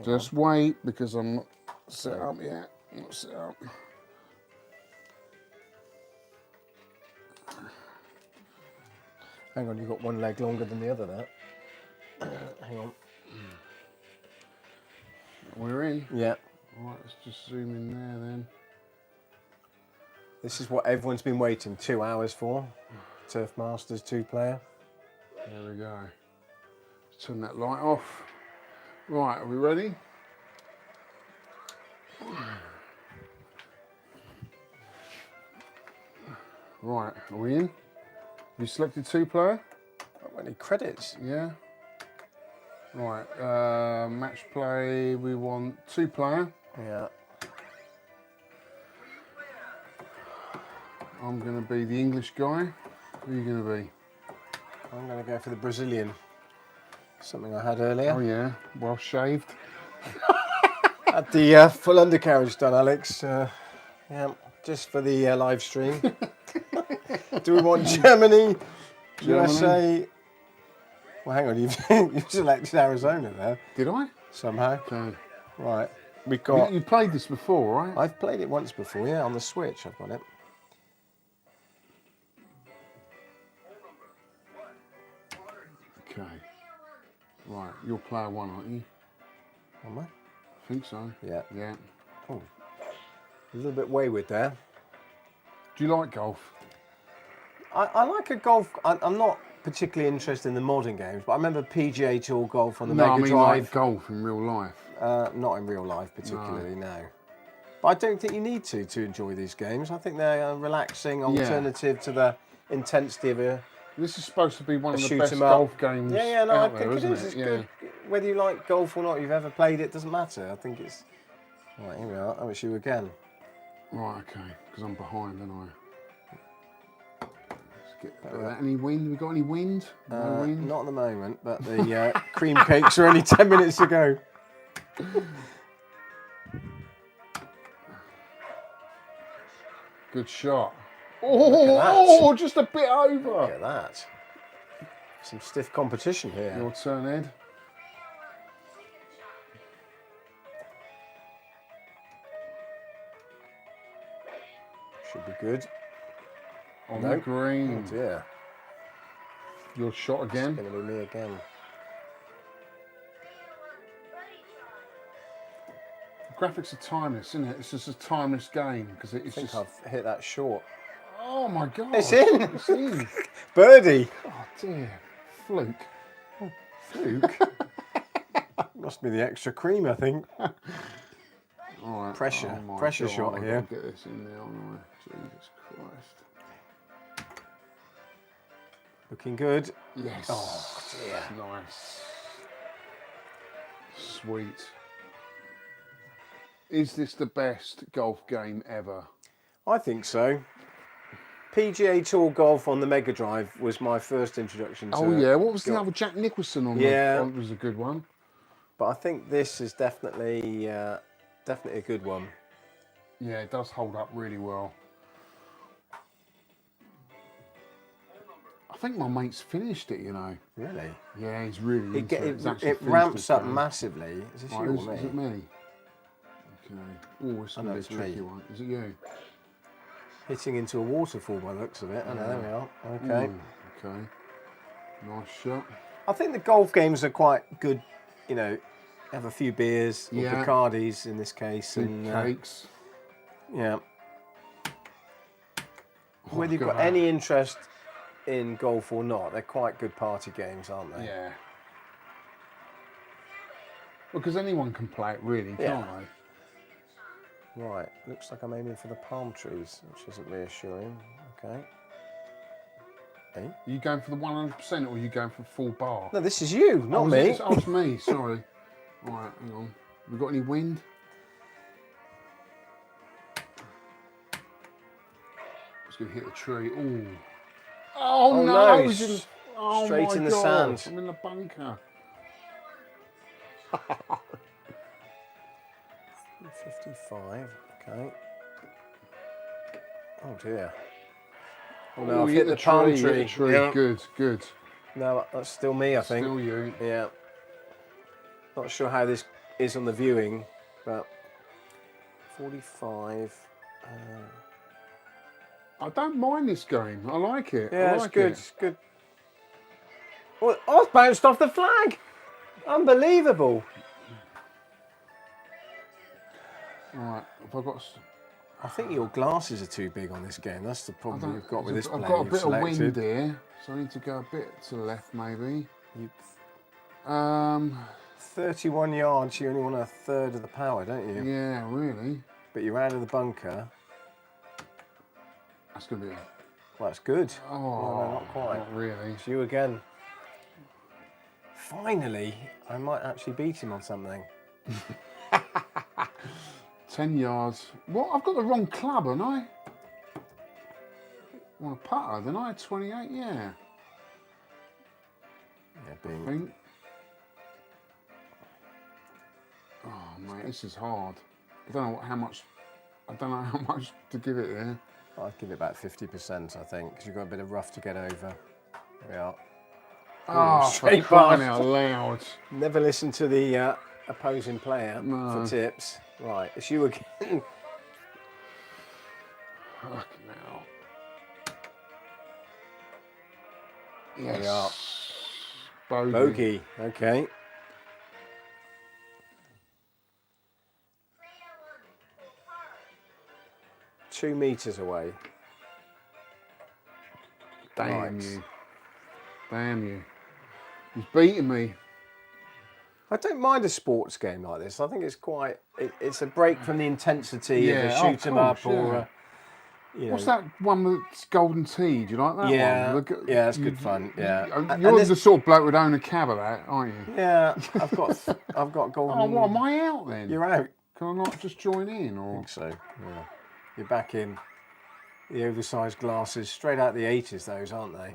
Just wait, because I'm not set up yet. I'm not set up. Hang on, you've got one leg longer than the other there. Hang on. We're in. Yeah. Right, let's just zoom in there then. This is what everyone's been waiting 2 hours for. Turf Masters 2-player. There we go. Let's turn that light off. Right, are we ready? Right, are we in? Have you selected 2-player? Not many credits. Yeah. Right, match play, we want 2-player. Yeah. I'm going to be the English guy. Who are you going to be? I'm going to go for the Brazilian. Something I had earlier. Oh yeah, well shaved. Had the full undercarriage done, Alex. Yeah, just for the live stream. Do we want Germany, USA? Well, hang on, you've selected Arizona there. Did I? Somehow. Okay. Right, we've got... You played this before, right? I've played it once before, yeah, on the Switch I've got it. Okay. Right, you're player 1, aren't you? Am I? I think so. Yeah. Yeah. Oh, a little bit wayward there. Do you like golf? I like a golf... I'm not particularly interested in the modern games, but I remember PGA Tour golf on the No, Mega I mean Drive. like golf in real life. Not in real life particularly, no. But I don't think you need to enjoy these games. I think they're a relaxing alternative to the intensity of a This is supposed to be one of the shoot best 'em up. golf games Yeah, no, I out think there, it isn't is. it? It's Yeah. good. Whether you like golf or not, you've ever played it, doesn't matter. I think it's... Right, here we are. Oh, it's you again. Right, okay, because I'm behind, aren't I? Let's get a bit of that. Any wind? We got any wind? No wind? Not at the moment, but the cream cakes are only 10 minutes ago. Good shot. that. Oh, just a bit over. Look at that. Some stiff competition here. Your turn, Ed. Should be good. On No. the green. Oh dear. Your shot It's again. going to be me again. The graphics are timeless, isn't it? It's just a timeless game because I it's think just. I've hit that short. Oh my god! It's in. It's in. Birdie. Oh dear. Fluke. Fluke. Must be the extra cream, I think. All right. Pressure. Oh my Pressure God, shot I've here. got to get this in there, haven't I? Jesus Christ. Looking good. Yes. Oh dear. Nice. Sweet. Is this the best golf game ever? I think so. PGA Tour Golf on the Mega Drive was my first introduction to Oh yeah, what was the golf. other Jack Nicholson on? Yeah. It was a good one. But I think this is definitely a good one. Yeah, it does hold up really well. I think my mate's finished it, you know. Really? Yeah, he's really into it. He's actually It finished ramps the up game. massively. Is this Right, you or is me? it me? Okay. Oh, it's I going know to it's be a tricky me. one. Is it you? Hitting into a waterfall by the looks of it. I know, there we are. Okay. Ooh, okay. Nice shot. I think the golf games are quite good, you know, have a few beers, or Yeah. Bacardis in this case. Two And cakes. yeah. Oh, Whether you've look got at that. any interest in golf or not, they're quite good party games, aren't they? Yeah. Because anyone can play it, really, Yeah. can't they? Right, looks like I'm aiming for the palm trees, which isn't reassuring. Okay. Hey? Are you going for the 100% or are you going for full bar? No, this is you, not is me. it? Oh, it's me, sorry. Right, hang on. We got any wind? It's going to hit a tree. Ooh. Oh, no! no, He's in, oh straight my in the God, sand. I'm in the bunker. 55, okay. Oh dear. Oh Oh, no, I've you hit the palm hit the tree. Yeah. Good, good. No, that's still me, I think. Still you. Yeah. Not sure how this is on the viewing, but 45. I don't mind this game. I like it. Yeah, I it's like good. it. It's good. Oh, I've bounced off the flag. Unbelievable. Right, have I got... I think your glasses are too big on this game. That's the problem you've got with this I've player got a you've bit selected. of wind here, so I need to go a bit to the left, maybe. 31 yards, you only want a third of the power, don't you? Yeah, really. But you're out of the bunker. That's going to be... Well, that's good. Oh, no, not quite. Not really. It's you again. Finally, I might actually beat him on something. 10 yards. What? I've got the wrong club, haven't I? I want a putter, then I had 28, yeah. Yeah, I think. Oh, mate, this is hard. I don't know how much to give it there. I'd give it about 50%, I think, because you've got a bit of rough to get over. There we are. Oh, straight for crying past. out loud. Never listen to the opposing player No. for tips. Right, it's you again. Fuck now. There we are. Bogey. Bogey, okay. Two metres away. Damn Right. you. Damn you. He's beating me. I don't mind a sports game like this. I think it's quite. It's a break from the intensity of a Yeah, shoot 'em up course, or. yeah. You know, What's that one that's golden tea? Do you like that Yeah, one? yeah, it's good fun. Yeah, And You're this- the sort of bloke would own a cab of that, aren't you? Yeah, I've got golden. Oh, what, am I out then? You're out. Can I not just join in? I Or think so. Yeah, you're back in. The oversized glasses, straight out the 80s, those aren't they?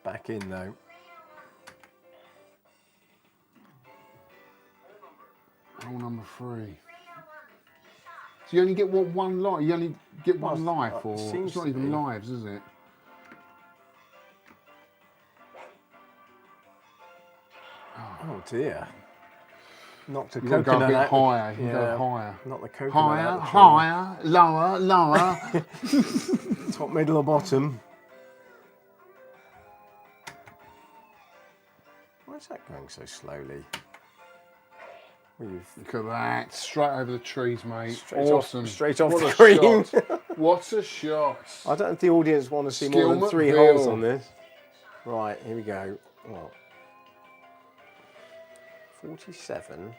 Back in though. hole number 3. So you only get one life? You only get one Well, life? it Or seems it's not to even be. lives, is it? Oh dear. Knocked a You've got to go coconut a bit out. higher. You can Yeah. go higher. Not the coconut. Higher, out the higher, lower, lower. tree. Top, middle, or bottom. Why is that going so slowly? Well, Look at that. Straight over the trees, mate. Straight awesome. straight off What the a green. shot. What a shot. I don't know if the audience want to see more than Skill 3 McBeal. holes on this. Right, here we go. Well, 47.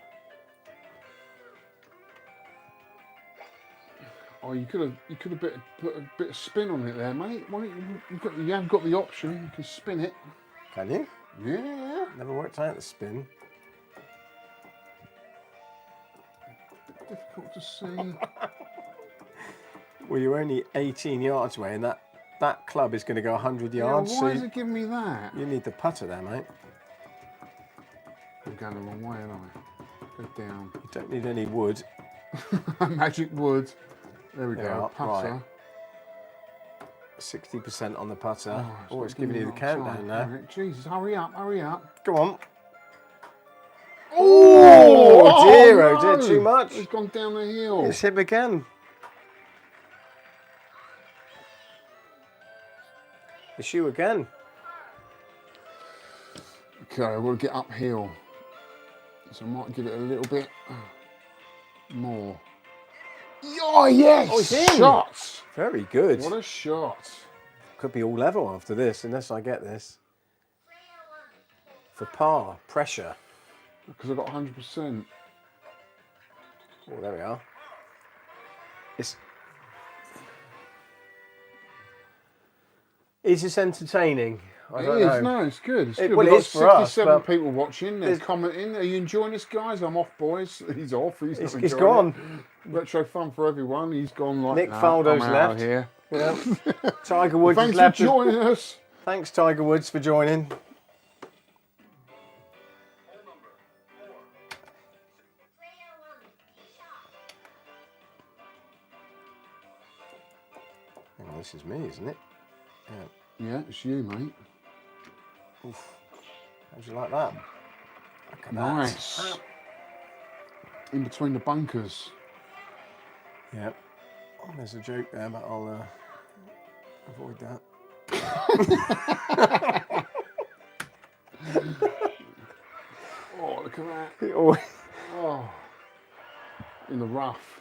Oh, you could have put a bit of spin on it there, mate. Why don't you have got the option. You can spin it. Can you? Yeah. Never worked out the spin. difficult to see. Well, you're only 18 yards away, and that club is going to go 100 Yeah, yards. why is it giving me that? You need the putter there, mate. I'm going the wrong way, aren't I? Go down. You don't need any wood. Magic wood. There we There go. we are, Putter. right. 60% on the putter. Oh, Oh, not it's giving you the a lot of countdown time. now. Right, Jesus, hurry up, hurry up. Go on. Oh, dear, no. oh dear, too much. He's gone down the hill. It's him again. It's you again. Okay, I want to get uphill. So I might give it a little bit more. Oh, yes! Oh, it's in. Shot! Very good. What a shot. Could be all level after this, unless I get this. For par, pressure. Because I got 100%. Oh, there we are. Is this entertaining? I don't know. No, it's good. It's good. Well, We've it got is for us, 67 but people watching. They're commenting. Are you enjoying this, guys? I'm off, boys. He's off. He's not He's enjoying gone. it. Retro fun for everyone. He's gone like Nick that. Faldo's I'm out of left. here. Yeah. Tiger Woods Thanks has left. for joining us. Thanks, Tiger Woods, for joining. Hang on, this is me, isn't it? Yeah. Yeah, it's you, mate. Oof. How'd you like that? Look at Nice. that. In between the bunkers. Yeah. Oh, there's a joke there, but I'll avoid that. Oh, look at that. Oh. Oh. In the rough.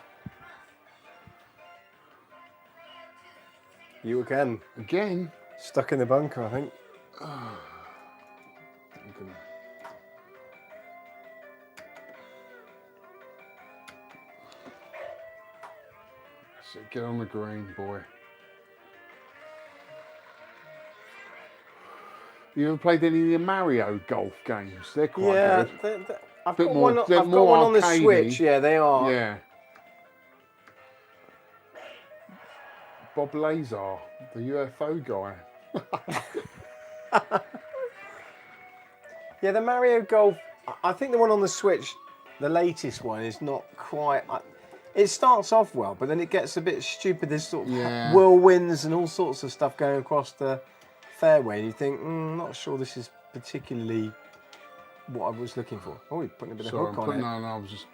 You again. Again. Stuck in the bunker, I think. I'm gonna... So get on the green, boy. You ever played any of the Mario golf games? They're quite good. I've Bit got more- one, I've they're got more one on the arcadey. Switch. Yeah, they are. Yeah. Bob Lazar, the UFO guy. Yeah, the Mario Golf. I think the one on the Switch, the latest one, is not quite. It starts off well, but then it gets a bit stupid. There's sort of whirlwinds and all sorts of stuff going across the fairway, and you think, not sure this is particularly what I was looking for. Oh, you're putting a bit of hook on it. No, I was just.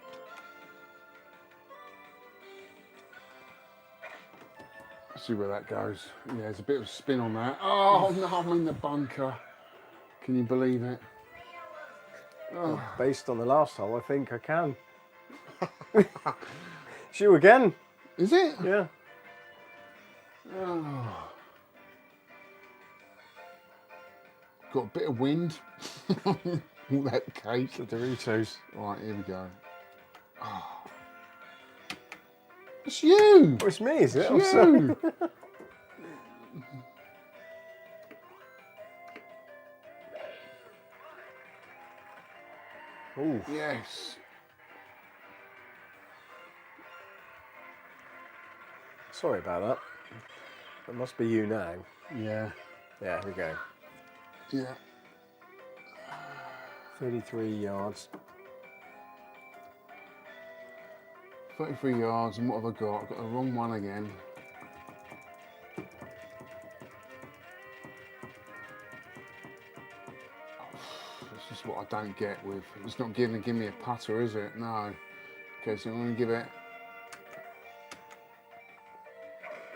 See where that goes. Yeah, there's a bit of spin on that. Oh no, I'm in the bunker. Can you believe it? Oh. Based on the last hole, I think I can. It's you again. Is it? Yeah. Oh. Got a bit of wind. All that cake. The Doritos. Right, here we go. Oh. It's you! Oh, it's me, is it? It's you! Ooh. Yes. Sorry about that. It must be you now. Yeah. Yeah, here we go. Yeah. 33 yards. 33 yards, and what have I got? I've got the wrong one again. This is what I don't get with. It's not going to give me a putter, is it? No. Okay, so I'm going to give it.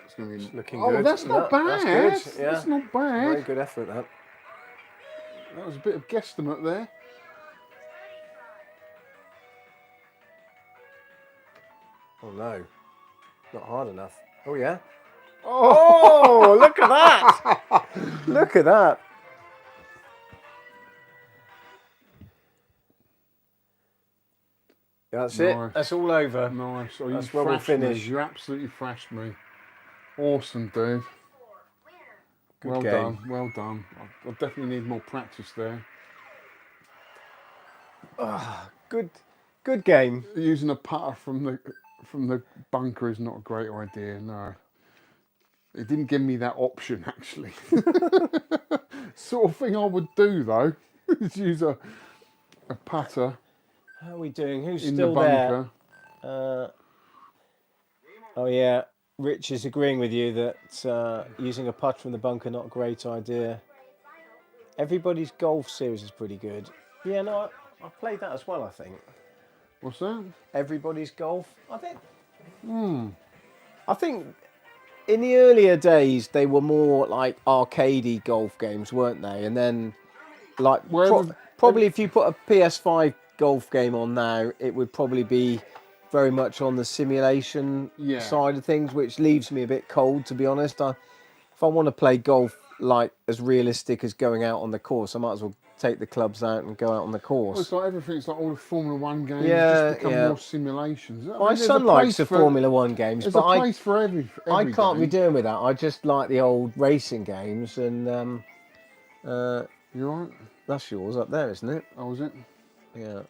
It's going to be looking good. Oh, good. that's not bad. That's good. Yeah. That's not bad. Very good effort, that. That was a bit of guesstimate there. Oh no, not hard enough. Oh yeah. Oh, look at that! Look at that. That's it. Nice. That's all over. Nice. Oh, That's you where we'll thrashed me. finish. You absolutely thrashed me. Awesome, dude. Good well game. done. Well done. I definitely need more practice there. Good Good game. Using a putter from the bunker is not a great idea. No, it didn't give me that option actually. Sort of thing I would do though is use a putter How are we doing? Who's in the still there? bunker. Oh yeah, Rich is agreeing with you that using a putt from the bunker not a great idea. Everybody's golf series is pretty good. Yeah, no, I played that as well. I think What's that? Everybody's golf. I think in the earlier days they were more like arcadey golf games, weren't they? And then like probably if you put a PS5 golf game on now, it would probably be very much on the simulation side of things, which leaves me a bit cold, to be honest. If I want to play golf like as realistic as going out on the course, I might as well take the clubs out and go out on the course. Well, it's like everything. It's like all the Formula One games just become more simulations. My son likes the Formula One games, there's but a place for every I can't be game. doing with that. I just like the old racing games, and You right? that's yours up there, isn't it? Oh, is it? Yeah.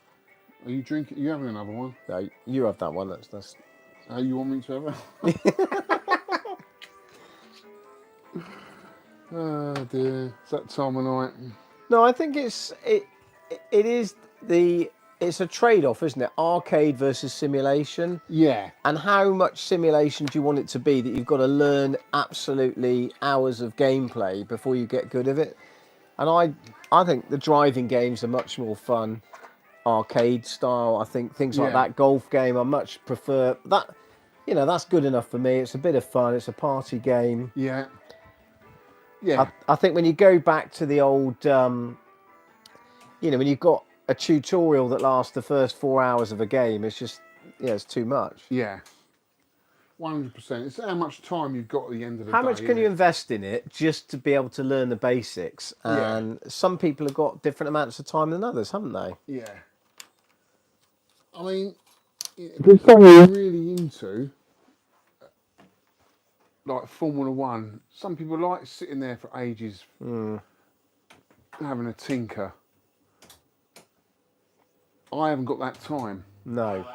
Are you drinking? You having another one? No, you have that one. That's. You want me to have it? Oh dear, it's that time of night. No, I think it's a trade-off, isn't it? Arcade versus simulation. Yeah. And how much simulation do you want it to be that you've got to learn absolutely hours of gameplay before you get good at it? And I think the driving games are much more fun, arcade style. I think things like that golf game, I much prefer that. You know, that's good enough for me. It's a bit of fun. It's a party game. Yeah. Yeah. I think when you go back to the old, when you've got a tutorial that lasts the first 4 hours of a game, it's just, it's too much. Yeah. 100%. It's how much time you've got at the end of the day. How much can you invest in it just to be able to learn the basics? And some people have got different amounts of time than others, haven't they? Yeah. I mean, if it's something you're really into, like Formula One, some people like sitting there for ages having a tinker. I haven't got that time. No.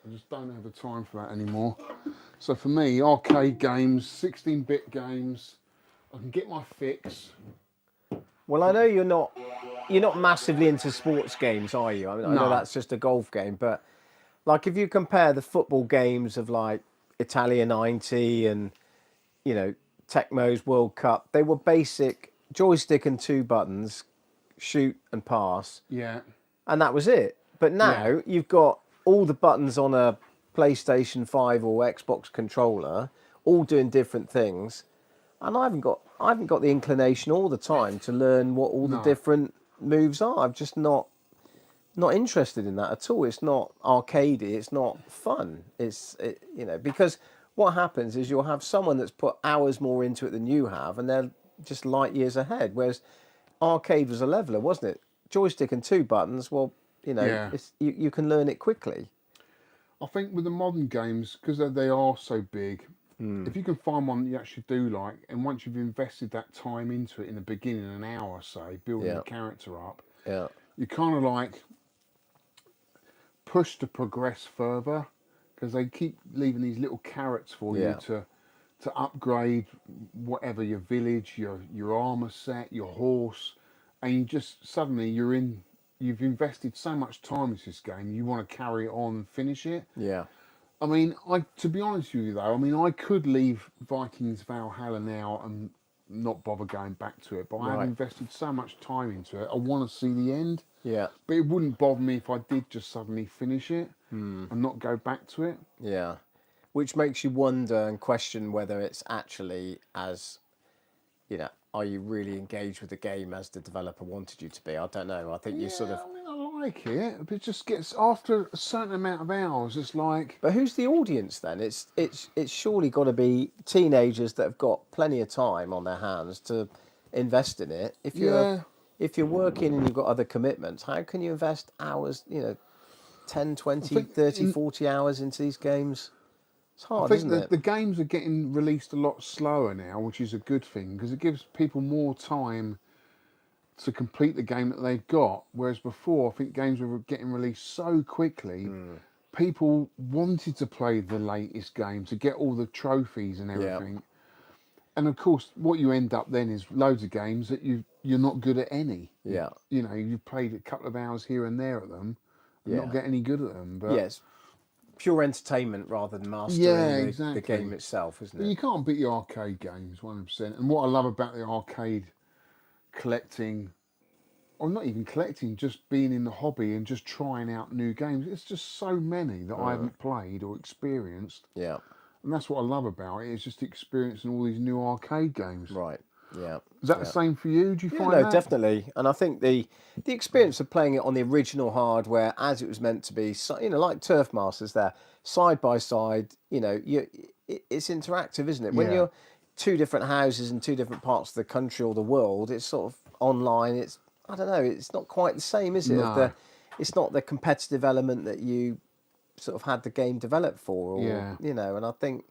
I just don't have the time for that anymore. So for me, arcade games, 16-bit games, I can get my fix. Well, I know you're not massively into sports games, are you? I mean, I know that's just a golf game, but like if you compare the football games of like Italia 90 and Tecmo's World Cup, they were basic joystick and 2 buttons, shoot and pass. Yeah. And that was it. But now you've got all the buttons on a PlayStation 5 or Xbox controller, all doing different things. And I haven't got the inclination all the time to learn what all the different moves are. I'm just not interested in that at all. It's not arcadey. It's not fun. Because what happens is you'll have someone that's put hours more into it than you have, and they're just light years ahead. Whereas arcade was a leveler, wasn't it? Joystick and 2 buttons. Well, you can learn it quickly. I think with the modern games, because they are so big, if you can find one that you actually do like, and once you've invested that time into it in the beginning, an hour, say, building the character up, you kind of like push to progress further, because they keep leaving these little carrots for you to upgrade whatever, your village, your armor set, your horse, and you just suddenly you've invested so much time into this game, you want to carry it on and finish it. Yeah. I mean, to be honest with you though, I could leave Vikings Valhalla now and not bother going back to it, but I've invested so much time into it, I want to see the end. Yeah. But it wouldn't bother me if I did just suddenly finish it and not go back to it. Yeah. Which makes you wonder and question whether it's actually as, are you really engaged with the game as the developer wanted you to be? I don't know. I think you sort of... I mean, I like it, but it just gets, after a certain amount of hours, it's like... But who's the audience then? It's surely got to be teenagers that have got plenty of time on their hands to invest in it. If you're working and you've got other commitments, how can you invest hours, 10, 20, 30, 40 hours into these games? It's hard, isn't it? The games are getting released a lot slower now, which is a good thing, because it gives people more time to complete the game that they've got. Whereas before, I think games were getting released so quickly, people wanted to play the latest game to get all the trophies and Yeah. everything. And of course, what you end up then is loads of games that you're not good at any. Yeah. You know, you've played a couple of hours here and there at them, and not get any good at them. But Yes. Pure entertainment rather than yeah, mastering exactly. the game itself, isn't But it? you can't beat the arcade games, 100%. And what I love about the arcade collecting, or not even collecting, just being in the hobby and just trying out new games, it's just so many that I haven't played or experienced. Yeah. And that's what I love about it, is just experiencing all these new arcade games. Right. Yeah. Is that the same for you? Do you Yeah, find no, that? definitely. And I think the experience of playing it on the original hardware as it was meant to be, you know, like Turf Masters there, side by side, you know, it's interactive, isn't it? When Yeah. you're two different houses in two different parts of the country or the world, it's sort of online. It's, I don't know, it's not quite the same, is it? No. It's not the competitive element that you sort of had the game developed for, or, Yeah. you know, and I think,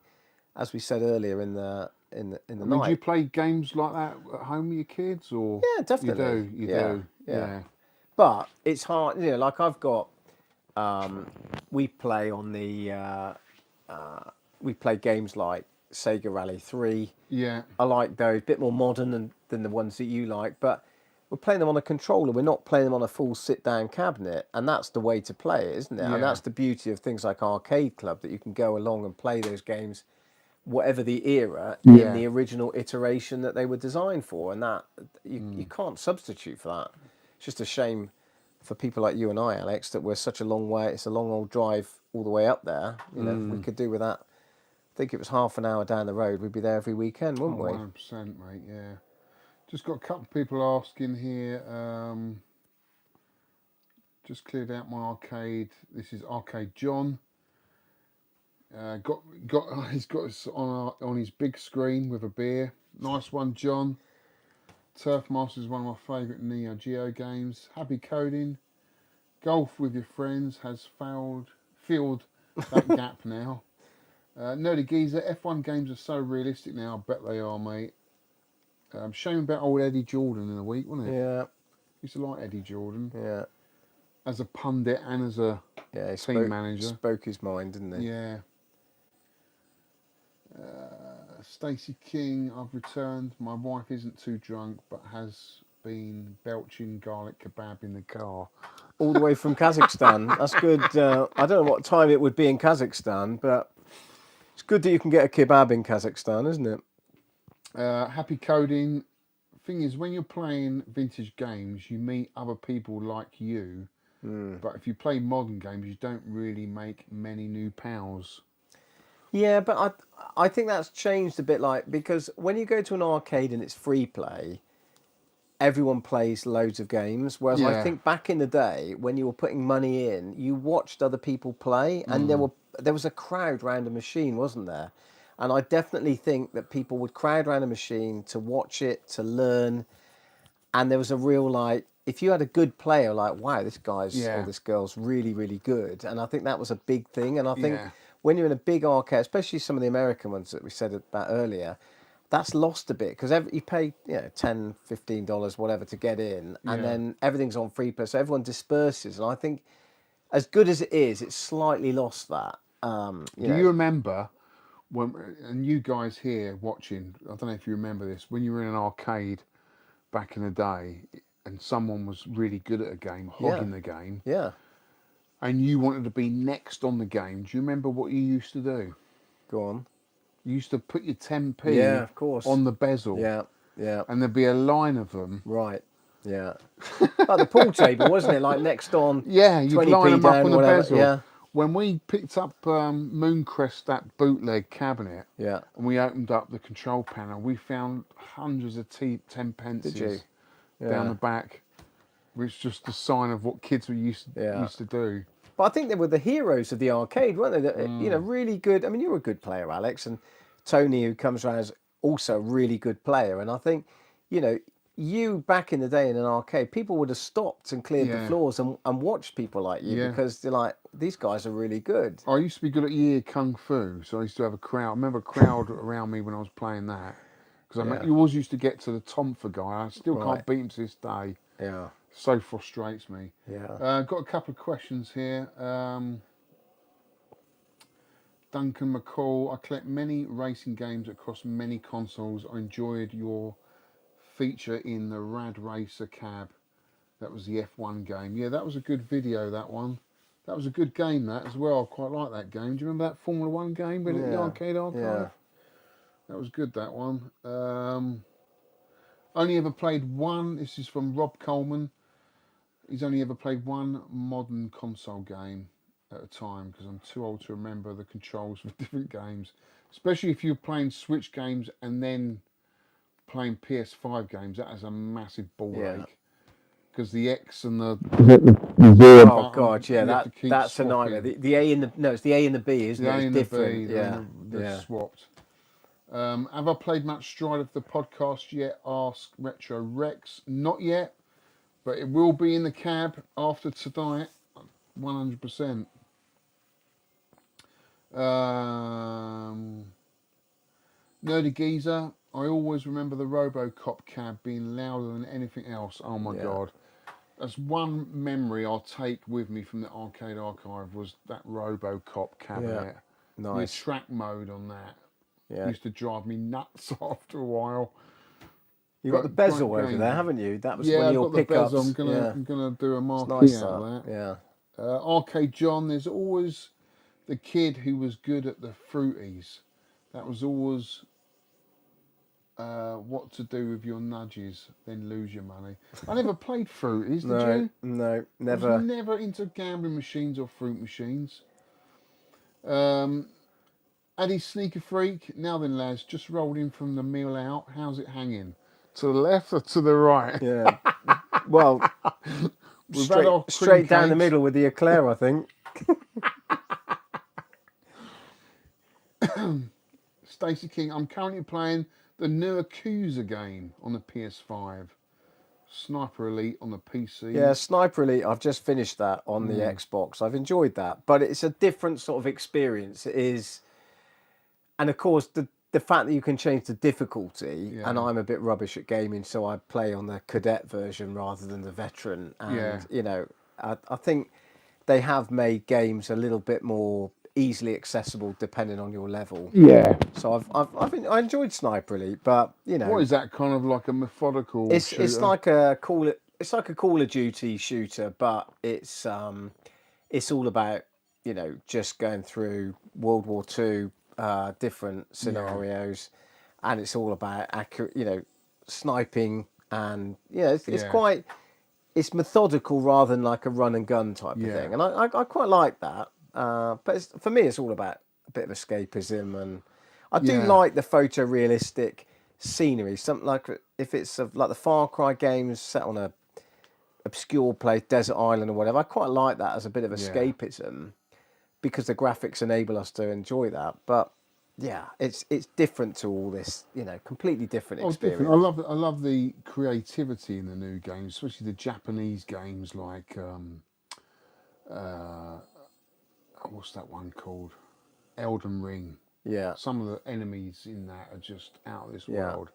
as we said earlier in the I mean, night. do you play games like that at home with your kids, or Yeah, definitely. You Yeah, do, yeah. But it's hard, you know. Like I've got, we play on the, we play games like Sega Rally 3. Yeah, I like those, a bit more modern than the ones that you like. But we're playing them on a controller. We're not playing them on a full sit-down cabinet, and that's the way to play it, isn't it? Yeah. And that's the beauty of things like Arcade Club, that you can go along and play those games, whatever the era, Yeah. in the original iteration that they were designed for, and that you can't substitute for that. It's just a shame for people like you and I, Alex, that we're such a long way. It's a long old drive all the way up there. You know, we could do with that. I think it was half an hour down the road. We'd be there every weekend, wouldn't we? 100%, mate. Yeah. Just got a couple of people asking here. Just cleared out my arcade. This is Arcade John. He's got us on his big screen with a beer. Nice one, John. Turf Masters is one of my favourite Neo Geo games. Happy coding. Golf with your friends has filled that gap now. Nerdy Geezer, F1 games are so realistic now. I bet they are, mate. Shame about old Eddie Jordan in a week, wasn't it? Yeah, Used to like Eddie Jordan yeah, as a pundit and as a yeah. He team manager. spoke his mind, didn't he? Yeah. Stacey King, I've returned. My wife isn't too drunk, but has been belching garlic kebab in the car. All the way from Kazakhstan. That's good. I don't know what time it would be in Kazakhstan, but it's good that you can get a kebab in Kazakhstan, isn't it? Happy coding. Thing is, when you're playing vintage games, you meet other people like you. But if you play modern games, you don't really make many new pals. Yeah, but I think that's changed a bit, like, because when you go to an arcade and it's free play, everyone plays loads of games. Whereas I Yeah. think back in the day, when you were putting money in, you watched other people play, and there was a crowd round a machine, wasn't there? And I definitely think that people would crowd around a machine to watch it, to learn, and there was a real, like, if you had a good player, like, wow, this guy's Yeah. or this girl's really, really good. And I think that was a big thing. And I think Yeah. when you're in a big arcade, especially some of the American ones that we said about earlier, that's lost a bit, because you pay, you know, $10, $15, whatever, to get in, and Yeah. then everything's on free play, so everyone disperses. And I think, as good as it is, it's slightly lost that. Do you remember when, and you guys here watching, I don't know if you remember this, when you were in an arcade back in the day and someone was really good at a game, hogging the game, Yeah, and you wanted to be next on the game, do you remember what you used to do? go on. You used to put your 10p Yeah, of course. on the bezel, Yeah, yeah, and there'd be a line of them. right. Yeah, like the pool table, wasn't it? Like next on. Yeah, you'd 20p line them up down, on the whatever, bezel. yeah. When we picked up Mooncrest, that bootleg cabinet, Yeah. and we opened up the control panel, we found hundreds of 10 pences Did you? down Yeah. the back, which is just a sign of what kids were used to do. But I think they were the heroes of the arcade, weren't they? You know, really good. I mean, you're a good player, Alex, and Tony, who comes around, is also a really good player. And I think, you know, you back in the day in an arcade, people would have stopped and cleared the Yeah. floors and watched people like you, Yeah. because they're like, these guys are really good. I used to be good at Yi Kung Fu, so I used to have a crowd. I remember a crowd around me when I was playing that. Because Yeah. you always used to get to the Tomfer guy. I still Right. can't beat him to this day. Yeah. So frustrates me. Yeah. Got a couple of questions here. Duncan McCall, I collect many racing games across many consoles. I enjoyed your feature in the Rad Racer cab. That was the F1 game. Yeah, that was a good video, that one. That was a good game, that, as well. I quite like that game. Do you remember that Formula 1 game with the arcade archive? Yeah. That was good, that one. Only ever played one. This is from Rob Coleman. He's only ever played one modern console game at a time because I'm too old to remember the controls for different games. Especially if you're playing Switch games and then playing PS5 games. That is a massive ball Yeah. ache. Because the X and the Oh button, god, yeah, you have to keep that's a swapping. nightmare. The A and the it's the A and the B, isn't The it? A It's and different. the B, Yeah. they're swapped. Have I played much Stride of the podcast yet? Ask Retro Rex. Not yet, but it will be in the cab after tonight, 100%. Nerdy Geezer. I always remember the RoboCop cab being louder than anything else. Oh my god. That's one memory I'll take with me from the arcade archive was that RoboCop cabinet. Nice. The track mode on that Yeah. used to drive me nuts after a while. You got the bezel great over game. there, haven't you? That was Yeah, one of I've your got the pickups. bezel. I'm gonna do a marquee nice, out of that. Yeah. Arcade John. There's always the kid who was good at the fruities. That was always what to do with your nudges, then lose your money. I never played fruities, did you? No, I never. was never into gambling machines or fruit machines. Addy Sneaker Freak. Now then, lads, just rolled in from the meal out. How's it hanging? To the left or to the right? Yeah. Well, We've had our straight down the cakes. middle with the eclair, I think. Stacey King, I'm currently playing the new Yakuza game on the PS5. Sniper Elite on the PC. Yeah, Sniper Elite, I've just finished that on the Xbox. I've enjoyed that, but it's a different sort of experience. It is, and of course, the fact that you can change the difficulty, and I'm a bit rubbish at gaming, so I play on the cadet version rather than the veteran. And, you know, I think they have made games a little bit more easily accessible depending on your level. Yeah. So I enjoyed Sniper Elite, but you know, What is that kind of like a methodical shooter? it's like a Call of Duty shooter, but it's all about, you know, just going through World War II, different scenarios, and it's all about accurate, you know, sniping, and it's quite, it's methodical rather than like a run and gun type of thing, and I quite like that. But for me, it's all about a bit of escapism, and I do like the photorealistic scenery. Something like if it's like the Far Cry games set on a obscure place, desert island or whatever. I quite like that as a bit of escapism because the graphics enable us to enjoy that. But yeah, it's different to all this, you know, completely different experience. Different. I love the creativity in the new games, especially the Japanese games like what's that one called? Elden Ring. Yeah. Some of the enemies in that are just out of this world.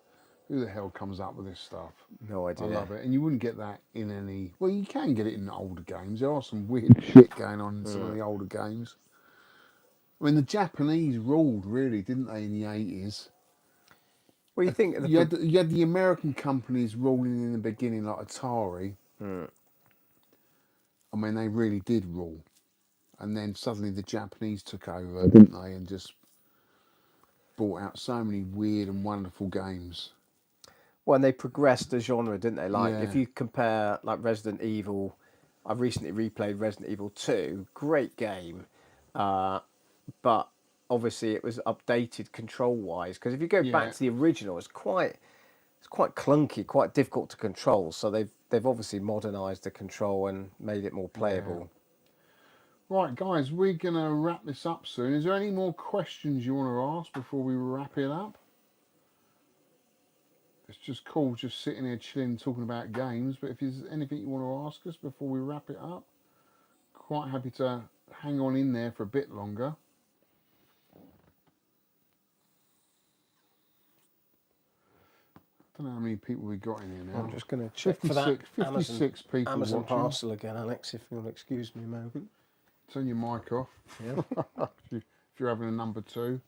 Who the hell comes up with this stuff? No idea. I love it. And you wouldn't get that in any... Well, you can get it in older games. There are some weird shit going on in some of the older games. I mean, the Japanese ruled, really, didn't they, in the 80s? Well, you think... You had the American companies ruling in the beginning, like Atari. I mean, they really did rule. And then suddenly the Japanese took over, didn't they? And just brought out so many weird and wonderful games. Well, and they progressed the genre, didn't they? Like, if you compare, like, Resident Evil... I've recently replayed Resident Evil 2. Great game. But obviously it was updated control-wise. Because if you go back to the original, it's quite clunky, quite difficult to control. So they've obviously modernised the control and made it more playable. Right, guys, we're going to wrap this up soon. Is there any more questions you want to ask before we wrap it up? It's just cool just sitting here chilling, talking about games. But if there's anything you want to ask us before we wrap it up, quite happy to hang on in there for a bit longer. don't know how many people we got in here now. I'm just going to check for that 56 people Amazon watching. parcel again, Alex, if you'll excuse me a moment. Turn your mic off. Yeah. if you're having a number 2.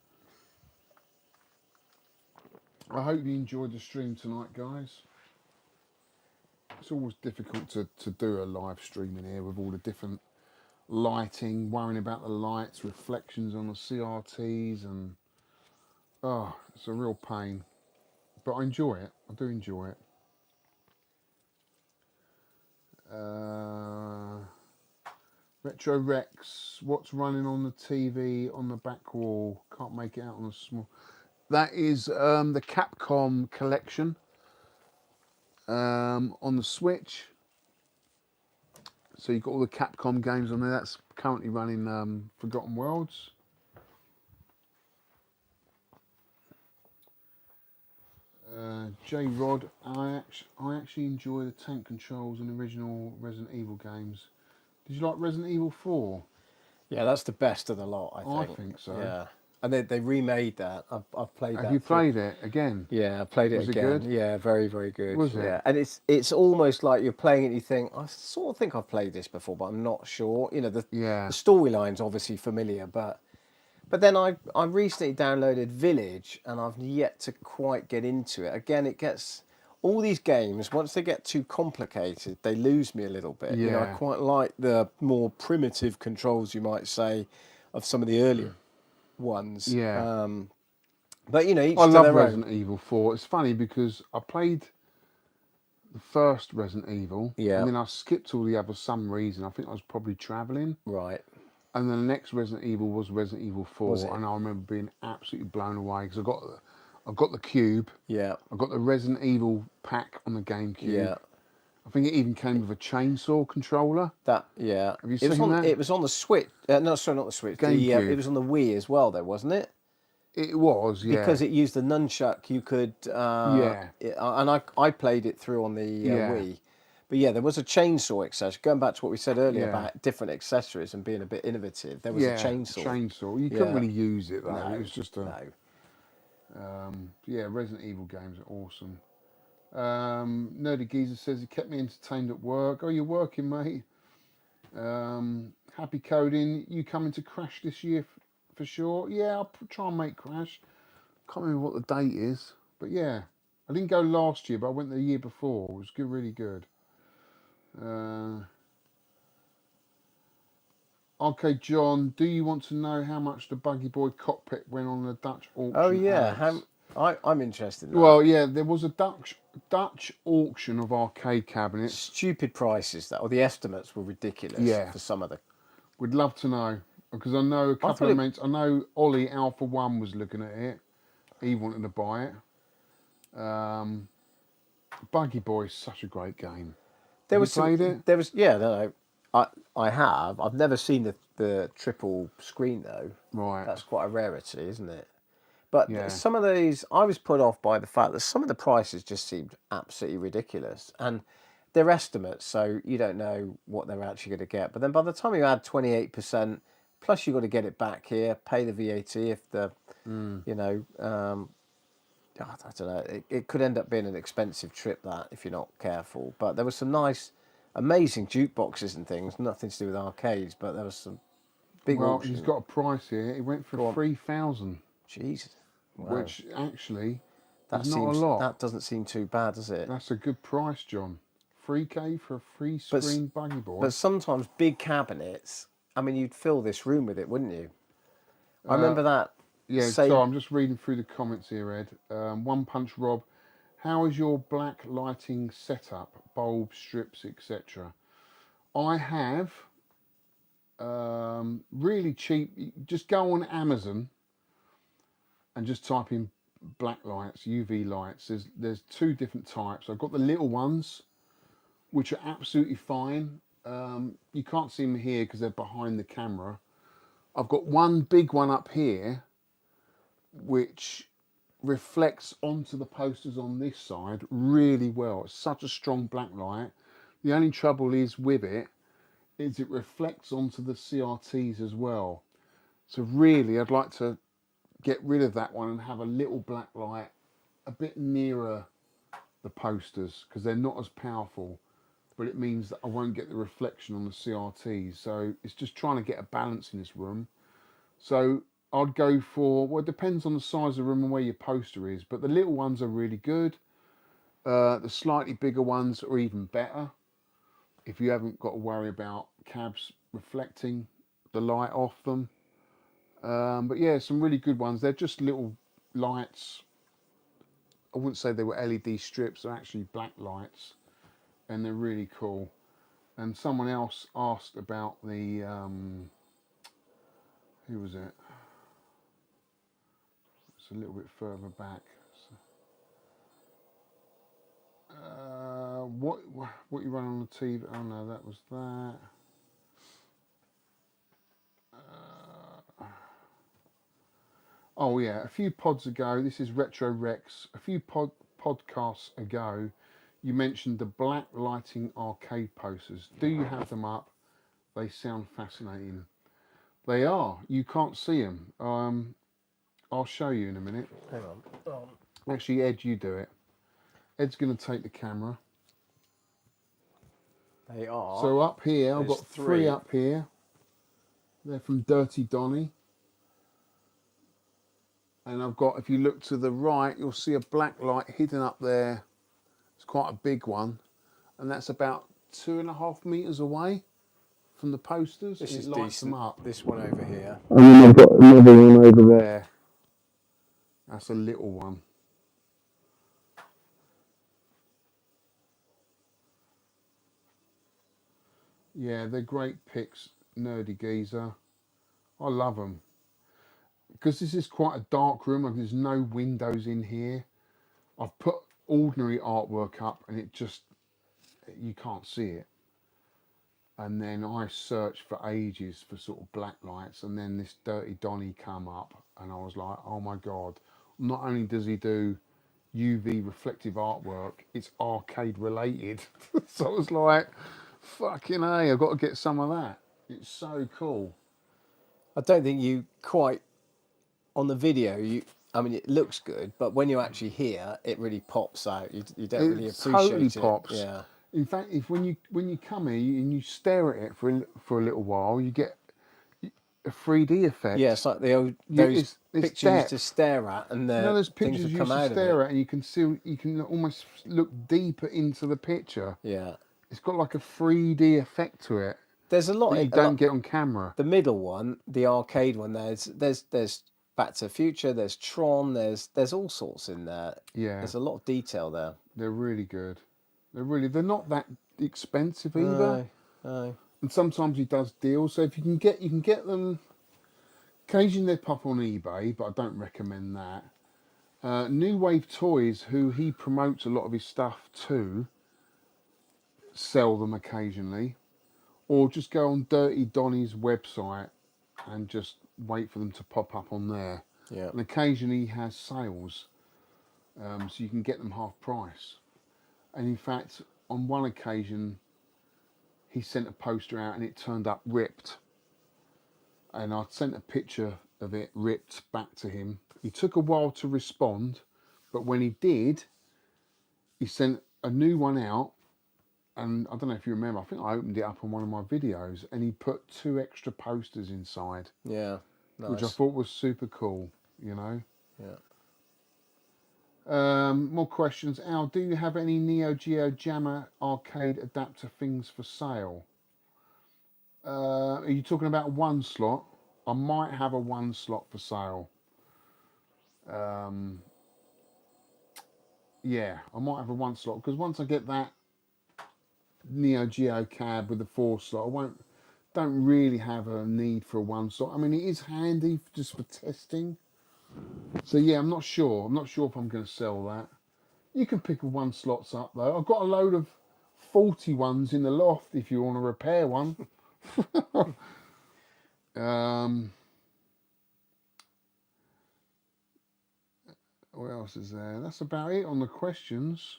I hope you enjoyed the stream tonight, guys. It's always difficult to do a live stream in here with all the different lighting, worrying about the lights, reflections on the CRTs, and oh, it's a real pain. But I enjoy it. I do enjoy it. Retro Rex, what's running on the TV on the back wall? Can't make it out on a small. That is the Capcom collection on the Switch. So you've got all the Capcom games on there. That's currently running Forgotten Worlds. J Rod, I actually enjoy the tank controls in the original Resident Evil games. Did you like Resident Evil 4? Yeah, that's the best of the lot, I think. I think so. Yeah. And they remade that. I've played that. Have you played it again? Yeah, I played it Was it again. good? Yeah, very, very good. Was it? Yeah, and it's almost like you're playing it and you think, I sort of think I've played this before, but I'm not sure. You know, the storyline's obviously familiar, but then I recently downloaded Village and I've yet to quite get into it. Again, it gets all these games, once they get too complicated, they lose me a little bit. Yeah. You know, I quite like the more primitive controls, you might say, of some of the earlier ones. Yeah. But you know, each I to love their Resident own. Evil 4. It's funny because I played the first Resident Evil, Yeah. and then I skipped all the others for some reason. I think I was probably travelling. Right. And then the next Resident Evil was Resident Evil 4, Was it? and I remember being absolutely blown away because I got the cube. Yeah. I got the Resident Evil pack on the GameCube. Yeah. I think it even came with a chainsaw controller. That, yeah. Have you It was seen on, that? It was on the Switch. No, sorry, not the Switch. GameCube. It was on the Wii as well, though, wasn't it? It was, yeah. Because it used the nunchuck, you could. Yeah. And I played it through on the Wii. But yeah, there was a chainsaw accessory. Going back to what we said earlier about different accessories and being a bit innovative, there was a chainsaw. Chainsaw. You couldn't Yeah. really use it though. No, It was just a. No. Yeah, Resident Evil games are awesome. Nerdy Geezer says he kept me entertained at work. Oh, you're working, mate. Happy Coding. You coming to Crash this year for sure? Yeah, I'll try and make Crash. Can't remember what the date is, but yeah, I didn't go last year, but I went the year before. It was good, really good. Okay, John, do you want to know how much the Buggy Boy cockpit went on the Dutch auction? Oh yeah, Alex? I'm interested in that. Well, yeah, there was a Dutch auction of arcade cabinets. Stupid prices, that, or the estimates were ridiculous. Yeah. For some of the. We'd love to know because I know a couple of mates. I know Ollie Alpha One was looking at it. He wanted to buy it. Buggy Boy is such a great game. There Have was you played it? There was no. I have. I've never seen the triple screen though. Right. That's quite a rarity, isn't it? But Yeah. some of these, I was put off by the fact that some of the prices just seemed absolutely ridiculous, and they're estimates, so you don't know what they're actually going to get. But then by the time you add 28%, plus you've got to get it back here, pay the VAT if the, you know, I don't know. It could end up being an expensive trip that if you're not careful. But there was some nice, amazing jukeboxes and things. Nothing to do with arcades, but there was some big. Well, auction. he's got a price here. It went for 3,000, Jesus, wow. which actually That is not seems, a lot. That doesn't seem too bad, does it? That's a good price, John. 3K for a free screen Buggy Boy. But sometimes big cabinets. I mean, you'd fill this room with it, wouldn't you? I remember that. Yeah, so I'm just reading through the comments here, Ed. One Punch Rob, how is your black lighting setup, bulb strips, etc.? I have really cheap. Just go on Amazon and just type in black lights, UV lights. There's two different types. I've got the little ones, which are absolutely fine. You can't see them here because they're behind the camera. I've got one big one up here, which reflects onto the posters on this side really well. It's such a strong black light. The only trouble is with it is it reflects onto the CRTs as well. So really, I'd like to get rid of that one and have a little black light a bit nearer the posters because they're not as powerful, but it means that I won't get the reflection on the CRTs. So it's just trying to get a balance in this room. So I'd go for, well, it depends on the size of the room and where your poster is, but the little ones are really good. The slightly bigger ones are even better if you haven't got to worry about cabs reflecting the light off them. But yeah, some really good ones. They're just little lights. I wouldn't say they were LED strips, they're actually black lights, and they're really cool. And someone else asked about the, who was it? It's a little bit further back. What you run on the TV? Oh no, that was that. Oh yeah, a few pods ago, this is Retro Rex. A few podcasts ago, you mentioned the black lighting arcade posters. Do you have them up? They sound fascinating. They are. You can't see them. I'll show you in a minute. Hang on. Actually, Ed, you do it. Ed's going to take the camera. They are. So up here, I've There's got three up here. They're from Dirty Donny. And I've got, if you look to the right, you'll see a black light hidden up there. It's quite a big one. And that's about 2.5 meters away from the posters. This and is it lights decent. them up. This one over here. And then I've got another one over there. That's a little one. Yeah, they're great picks, Nerdy Geezer. I love them. Because this is quite a dark room, like there's no windows in here. I've put ordinary artwork up and it just, you can't see it. And then I searched for ages for sort of black lights, and then this Dirty Donny come up and I was like, oh my God, not only does he do UV reflective artwork, it's arcade related. So I was like, fucking A, I've got to get some of that. It's so cool. I don't think you quite, on the video, I mean, it looks good, but when you actually hear, it really pops out. You don't really appreciate totally it. pops. Yeah. In fact, when you come here and you stare at it for a little while, you get a 3D effect. Yeah, it's like those it's pictures you used depth. to stare at, and There's things pictures have you come used to out of stare it. at, and you can almost look deeper into the picture. Yeah. It's got like a 3D effect to it There's a lot that you don't get on camera. The middle one, the arcade one, there's Back to the Future, there's Tron, there's all sorts in there. Yeah, There's a lot of detail there. they're really good. They're not that expensive either. No, no. And sometimes he does deals. So if you can get them. Occasionally they pop on eBay, but I don't recommend that. New Wave Toys, who he promotes a lot of his stuff to, sell them occasionally. Or just go on Dirty Donny's website and just wait for them to pop up on there. Yeah. And occasionally he has sales, so you can get them half price. And in fact, on one occasion, he sent a poster out and it turned up ripped. And I sent a picture of it ripped back to him. He took a while to respond, but when he did, he sent a new one out. And I don't know if you remember, I think I opened it up on one of my videos and he put 2 extra posters inside. Yeah. Nice. Which I thought was super cool, you know. Yeah. More questions. Al, do you have any Neo Geo Jammer arcade adapter things for sale? Are you talking about one slot? I might have a one slot for sale. Yeah, I might have a one slot because once I get that Neo Geo cab with the 4 slot, don't really have a need for a one slot. I mean, it is handy just for testing. So yeah, I'm not sure. I'm not sure if I'm going to sell that. You can pick 1 slots up though. I've got a load of 40 ones in the loft if you want to repair one. What else is there? That's about it on the questions.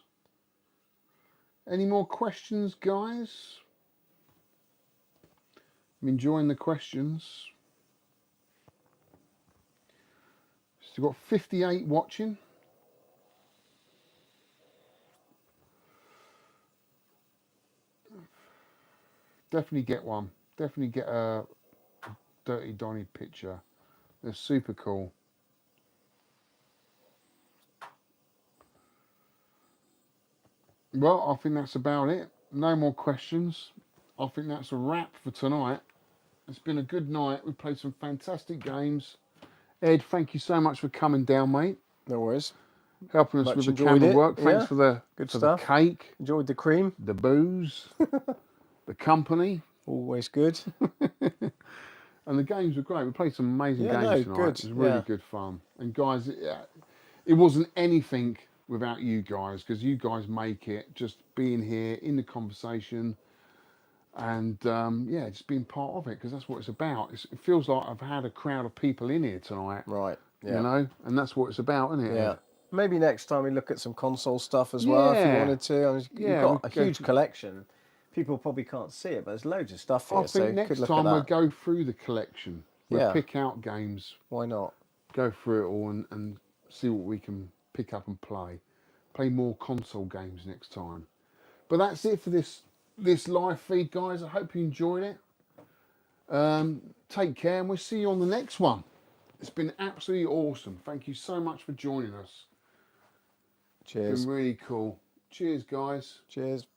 Any more questions, guys? I'm enjoying the questions. So we've got 58 watching. definitely get one. Definitely get a Dirty Donny picture. They're super cool. Well, I think that's about it. No more questions. I think that's a wrap for tonight. It's been a good night. We played some fantastic games. Ed, thank you so much for coming down, mate. No worries. Helping us Much with the enjoyed camera it, work. Thanks yeah. for the Good for stuff. the cake, Enjoyed the cream. the booze, the company, Always good. and the games were great. We played some amazing Yeah, games no, tonight. good. It was really Yeah. good fun. And guys, it wasn't anything without you guys, because you guys make it. Just being here in the conversation, and yeah, just being part of it, because that's what it's about. It feels like I've had a crowd of people in here tonight. Right. Yeah. You know, and that's what it's about, isn't it? Yeah. Ed? Maybe next time we look at some console stuff as well, if you Yeah. wanted to. I mean, Yeah, you've got we a go huge through- collection. People probably can't see it, but there's loads of stuff here, I so think could next look time at we'll that. go through the collection. We'll Yeah. pick out games, Why not? go through it all, and see what we can pick up and play. Play more console games next time. But that's it for this live feed, guys. I hope you enjoyed it. Take care, and we'll see you on the next one. It's been absolutely awesome. Thank you so much for joining us. It's Cheers. been really cool. Cheers, guys. Cheers.